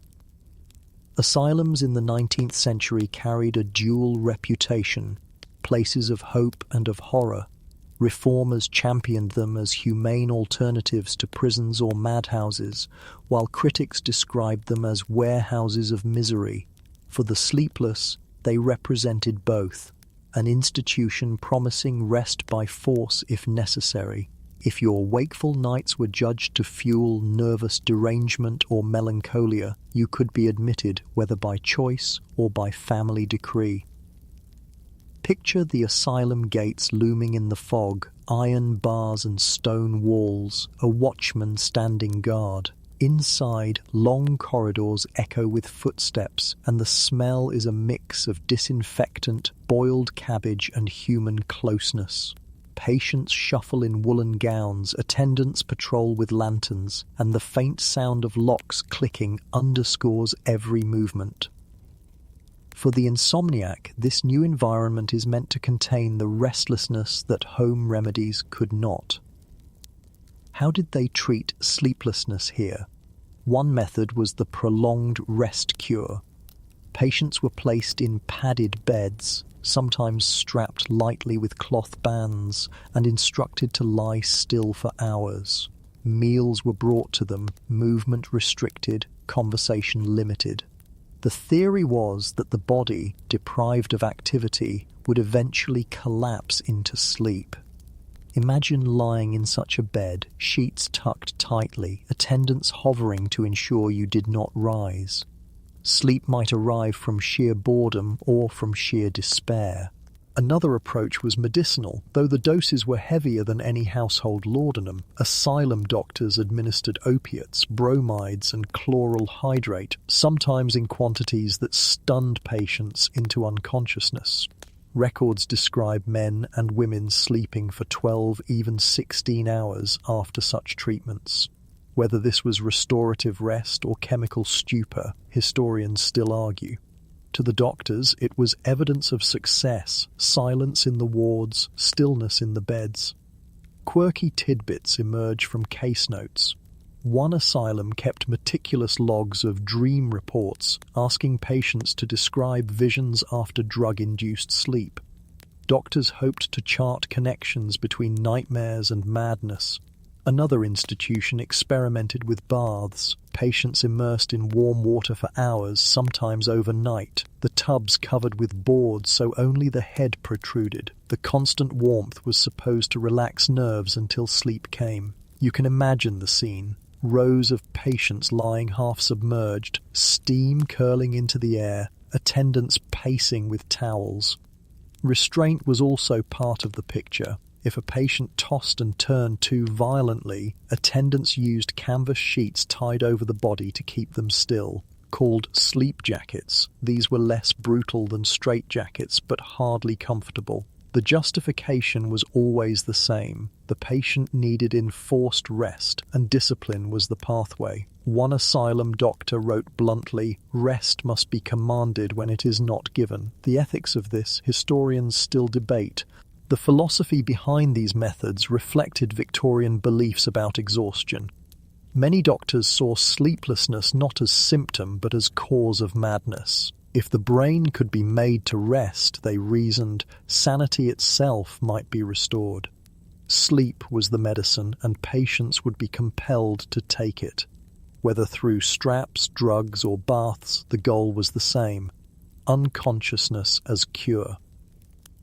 Asylums in the 19th century carried a dual reputation, places of hope and of horror. Reformers championed them as humane alternatives to prisons or madhouses, while critics described them as warehouses of misery. For the sleepless, they represented both, an institution promising rest by force if necessary. If your wakeful nights were judged to fuel nervous derangement or melancholia, you could be admitted whether by choice or by family decree. Picture the asylum gates looming in the fog, iron bars and stone walls, a watchman standing guard. Inside, long corridors echo with footsteps, and the smell is a mix of disinfectant, boiled cabbage, and human closeness. Patients shuffle in woolen gowns, attendants patrol with lanterns, and the faint sound of locks clicking underscores every movement. For the insomniac, this new environment is meant to contain the restlessness that home remedies could not. How did they treat sleeplessness here? One method was the prolonged rest cure. Patients were placed in padded beds, sometimes strapped lightly with cloth bands, and instructed to lie still for hours. Meals were brought to them, movement restricted, conversation limited. The theory was that the body, deprived of activity, would eventually collapse into sleep. Imagine lying in such a bed, sheets tucked tightly, attendants hovering to ensure you did not rise. Sleep might arrive from sheer boredom or from sheer despair. Another approach was medicinal, though the doses were heavier than any household laudanum. Asylum doctors administered opiates, bromides, and chloral hydrate, sometimes in quantities that stunned patients into unconsciousness. Records describe men and women sleeping for 12, even 16 hours after such treatments. Whether this was restorative rest or chemical stupor, historians still argue. To the doctors, it was evidence of success, silence in the wards, stillness in the beds. Quirky tidbits emerge from case notes. One asylum kept meticulous logs of dream reports, asking patients to describe visions after drug-induced sleep. Doctors hoped to chart connections between nightmares and madness. Another institution experimented with baths, patients immersed in warm water for hours, sometimes overnight, the tubs covered with boards so only the head protruded. The constant warmth was supposed to relax nerves until sleep came. You can imagine the scene. Rows of patients lying half submerged, steam curling into the air, attendants pacing with towels. Restraint was also part of the picture. If a patient tossed and turned too violently, attendants used canvas sheets tied over the body to keep them still. Called sleep jackets, these were less brutal than straitjackets but hardly comfortable. The justification was always the same. The patient needed enforced rest, and discipline was the pathway. One asylum doctor wrote bluntly, "Rest must be commanded when it is not given." The ethics of this historians still debate. The philosophy behind these methods reflected Victorian beliefs about exhaustion. Many doctors saw sleeplessness not as symptom but as cause of madness. If the brain could be made to rest, they reasoned, sanity itself might be restored. Sleep was the medicine, and patients would be compelled to take it. Whether through straps, drugs, or baths, the goal was the same: unconsciousness as cure.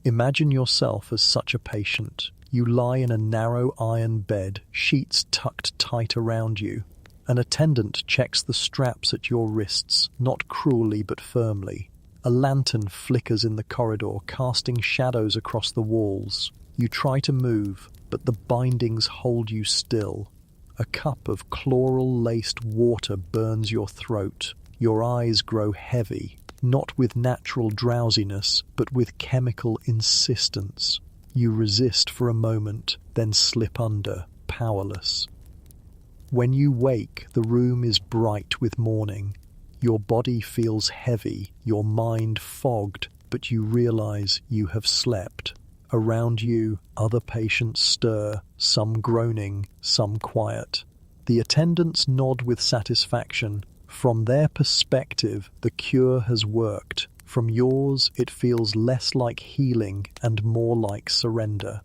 Imagine yourself as such a patient. You lie in a narrow iron bed, sheets tucked tight around you. An attendant checks the straps at your wrists, not cruelly but firmly. A lantern flickers in the corridor, casting shadows across the walls. You try to move, but the bindings hold you still. A cup of chloral-laced water burns your throat. Your eyes grow heavy, not with natural drowsiness, but with chemical insistence. You resist for a moment, then slip under, powerless. When you wake, the room is bright with morning. Your body feels heavy, your mind fogged, but you realize you have slept. Around you, other patients stir, some groaning, some quiet. The attendants nod with satisfaction. From their perspective, the cure has worked. From yours, it feels less like healing and more like surrender.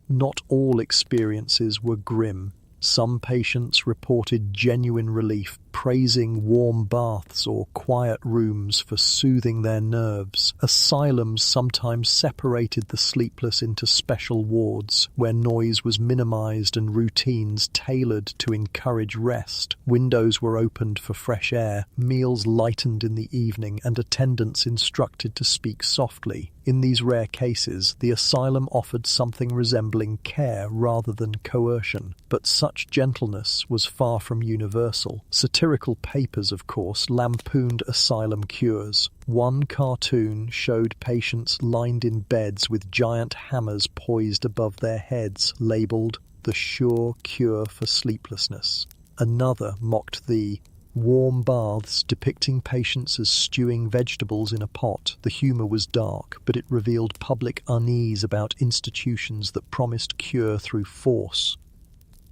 Not all experiences were grim. Some patients reported genuine relief, praising warm baths or quiet rooms for soothing their nerves. Asylums sometimes separated the sleepless into special wards, where noise was minimized and routines tailored to encourage rest. Windows were opened for fresh air, meals lightened in the evening, and attendants instructed to speak softly. In these rare cases, the asylum offered something resembling care rather than coercion, but such gentleness was far from universal. Satirical papers, of course, lampooned asylum cures. One cartoon showed patients lined in beds with giant hammers poised above their heads, labelled "the sure cure for sleeplessness." Another mocked the warm baths, depicting patients as stewing vegetables in a pot. The humour was dark, but it revealed public unease about institutions that promised cure through force.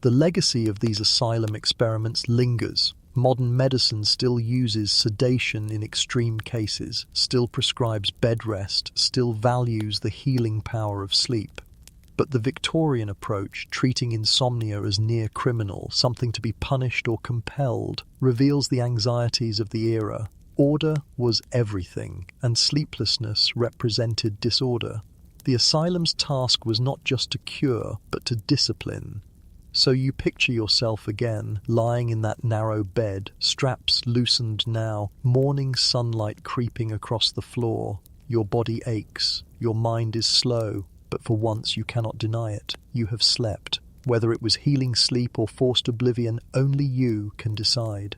The legacy of these asylum experiments lingers. Modern medicine still uses sedation in extreme cases, still prescribes bed rest, still values the healing power of sleep. But the Victorian approach, treating insomnia as near criminal, something to be punished or compelled, reveals the anxieties of the era. Order was everything, and sleeplessness represented disorder. The asylum's task was not just to cure, but to discipline. So you picture yourself again, lying in that narrow bed, straps loosened now, morning sunlight creeping across the floor. Your body aches, your mind is slow, but for once you cannot deny it. You have slept. Whether it was healing sleep or forced oblivion, only you can decide.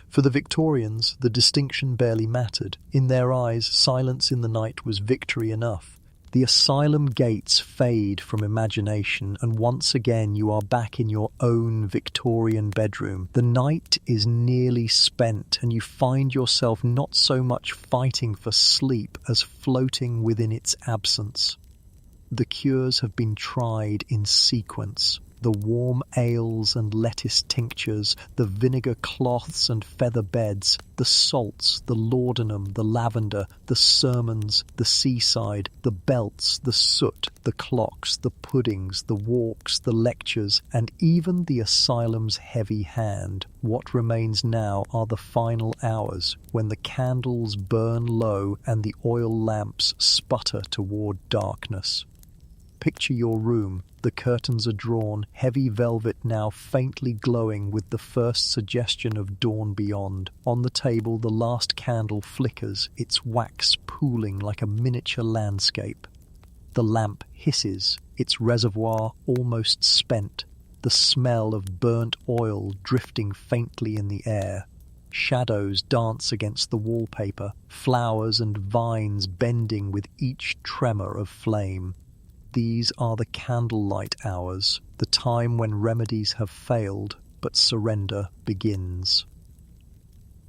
For the Victorians, the distinction barely mattered. In their eyes, silence in the night was victory enough. The asylum gates fade from imagination, and once again you are back in your own Victorian bedroom. The night is nearly spent, and you find yourself not so much fighting for sleep as floating within its absence. The cures have been tried in sequence. The warm ales and lettuce tinctures, the vinegar cloths and feather beds, the salts, the laudanum, the lavender, the sermons, the seaside, the belts, the soot, the clocks, the puddings, the walks, the lectures, and even the asylum's heavy hand. What remains now are the final hours, when the candles burn low and the oil lamps sputter toward darkness. Picture your room. The curtains are drawn, heavy velvet now faintly glowing with the first suggestion of dawn beyond. On the table, the last candle flickers, its wax pooling like a miniature landscape. The lamp hisses, its reservoir almost spent, the smell of burnt oil drifting faintly in the air. Shadows dance against the wallpaper, flowers and vines bending with each tremor of flame. These are the candlelight hours, the time when remedies have failed, but surrender begins.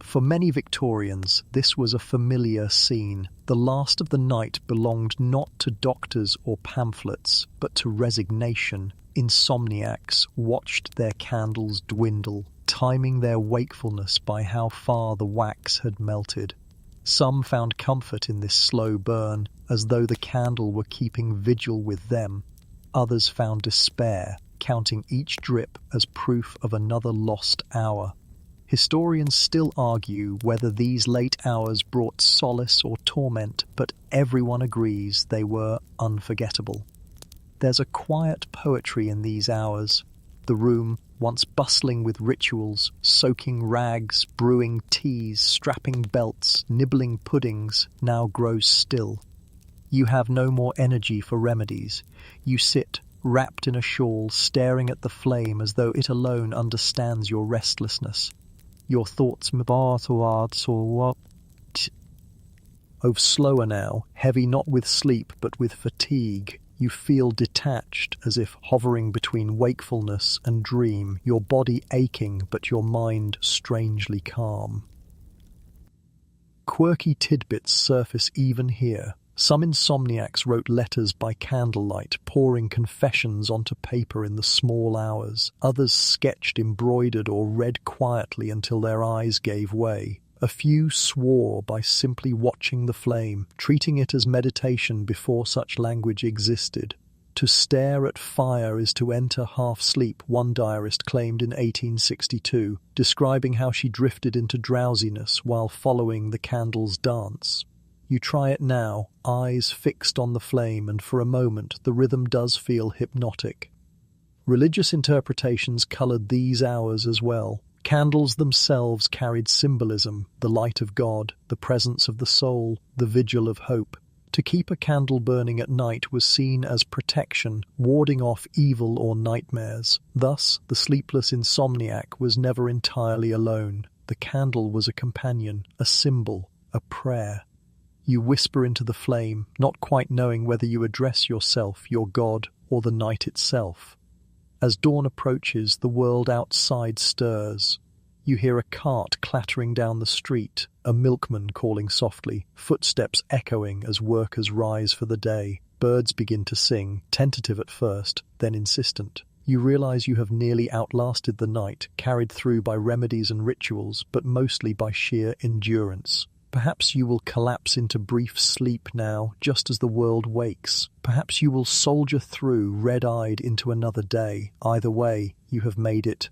For many Victorians, this was a familiar scene. The last of the night belonged not to doctors or pamphlets, but to resignation. Insomniacs watched their candles dwindle, timing their wakefulness by how far the wax had melted. Some found comfort in this slow burn, as though the candle were keeping vigil with them. Others found despair, counting each drip as proof of another lost hour. Historians still argue whether these late hours brought solace or torment, but everyone agrees they were unforgettable. There's a quiet poetry in these hours. The room, once bustling with rituals, soaking rags, brewing teas, strapping belts, nibbling puddings, now grows still. You have no more energy for remedies. You sit, wrapped in a shawl, staring at the flame as though it alone understands your restlessness. Your thoughts move slower now, heavy not with sleep but with fatigue. You feel detached, as if hovering between wakefulness and dream, your body aching but your mind strangely calm. Quirky tidbits surface even here. Some insomniacs wrote letters by candlelight, pouring confessions onto paper in the small hours. Others sketched, embroidered, or read quietly until their eyes gave way. A few swore by simply watching the flame, treating it as meditation before such language existed. To stare at fire is to enter half-sleep, one diarist claimed in 1862, describing how she drifted into drowsiness while following the candle's dance. You try it now, eyes fixed on the flame, and for a moment the rhythm does feel hypnotic. Religious interpretations coloured these hours as well. Candles themselves carried symbolism, the light of God, the presence of the soul, the vigil of hope. To keep a candle burning at night was seen as protection, warding off evil or nightmares. Thus, the sleepless insomniac was never entirely alone. The candle was a companion, a symbol, a prayer. You whisper into the flame, not quite knowing whether you address yourself, your God, or the night itself. As dawn approaches, the world outside stirs. You hear a cart clattering down the street, a milkman calling softly, footsteps echoing as workers rise for the day. Birds begin to sing, tentative at first, then insistent. You realize you have nearly outlasted the night, carried through by remedies and rituals, but mostly by sheer endurance. Perhaps you will collapse into brief sleep now, just as the world wakes. Perhaps you will soldier through, red-eyed, into another day. Either way, you have made it.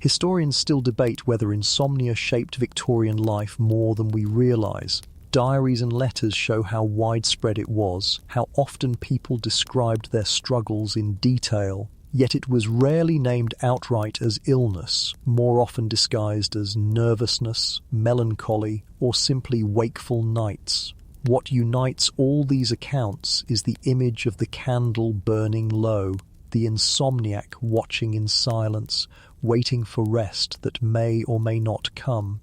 Historians still debate whether insomnia shaped Victorian life more than we realise. Diaries and letters show how widespread it was, how often people described their struggles in detail. Yet it was rarely named outright as illness, more often disguised as nervousness, melancholy, or simply wakeful nights. What unites all these accounts is the image of the candle burning low, the insomniac watching in silence, waiting for rest that may or may not come.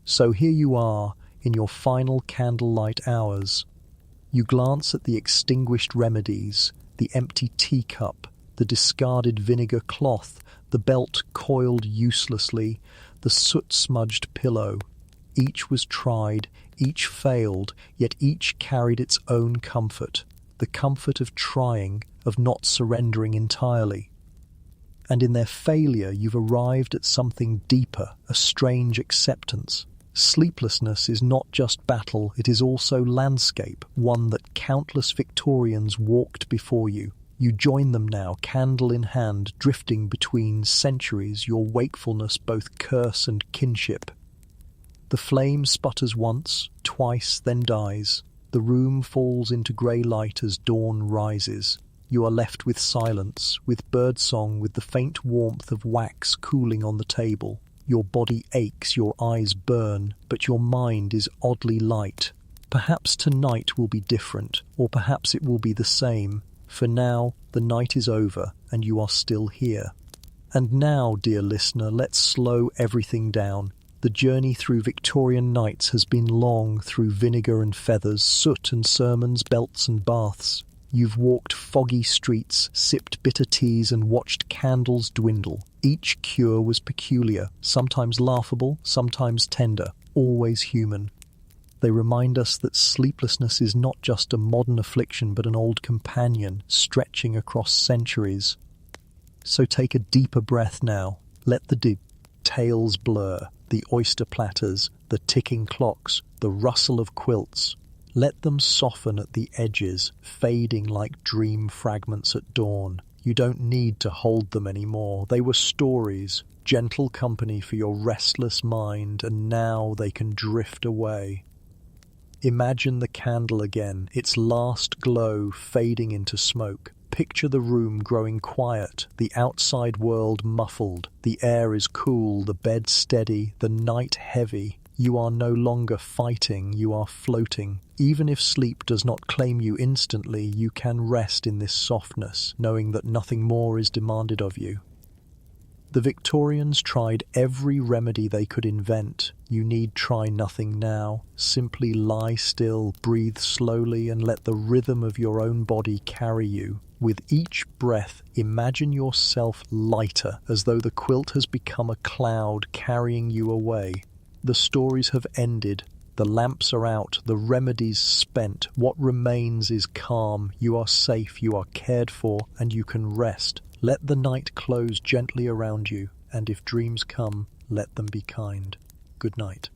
So here you are, in your final candlelight hours. You glance at the extinguished remedies, the empty teacup, the discarded vinegar cloth, the belt coiled uselessly, the soot-smudged pillow. Each was tried, each failed, yet each carried its own comfort, the comfort of trying, of not surrendering entirely. And in their failure you've arrived at something deeper, a strange acceptance. Sleeplessness is not just battle, it is also landscape, one that countless Victorians walked before you. You join them now, candle in hand, drifting between centuries, your wakefulness both curse and kinship. The flame sputters once, twice, then dies. The room falls into grey light as dawn rises. You are left with silence, with birdsong, with the faint warmth of wax cooling on the table. Your body aches, your eyes burn, but your mind is oddly light. Perhaps tonight will be different, or perhaps it will be the same. For now, the night is over, and you are still here. And now, dear listener, let's slow everything down. The journey through Victorian nights has been long, through vinegar and feathers, soot and sermons, belts and baths. You've walked foggy streets, sipped bitter teas, and watched candles dwindle. Each cure was peculiar, sometimes laughable, sometimes tender, always human. They remind us that sleeplessness is not just a modern affliction but an old companion stretching across centuries. So take a deeper breath now. Let the details blur, the oyster platters, the ticking clocks, the rustle of quilts. Let them soften at the edges, fading like dream fragments at dawn. You don't need to hold them anymore. They were stories, gentle company for your restless mind, and now they can drift away. Imagine the candle again, its last glow fading into smoke. Picture the room growing quiet, the outside world muffled. The air is cool, the bed steady, the night heavy. You are no longer fighting, you are floating. Even if sleep does not claim you instantly, you can rest in this softness, knowing that nothing more is demanded of you. The Victorians tried every remedy they could invent. You need try nothing now. Simply lie still, breathe slowly, and let the rhythm of your own body carry you. With each breath, imagine yourself lighter, as though the quilt has become a cloud carrying you away. The stories have ended. The lamps are out, the remedies spent. What remains is calm. You are safe, you are cared for, and you can rest. Let the night close gently around you, and if dreams come, let them be kind. Good night.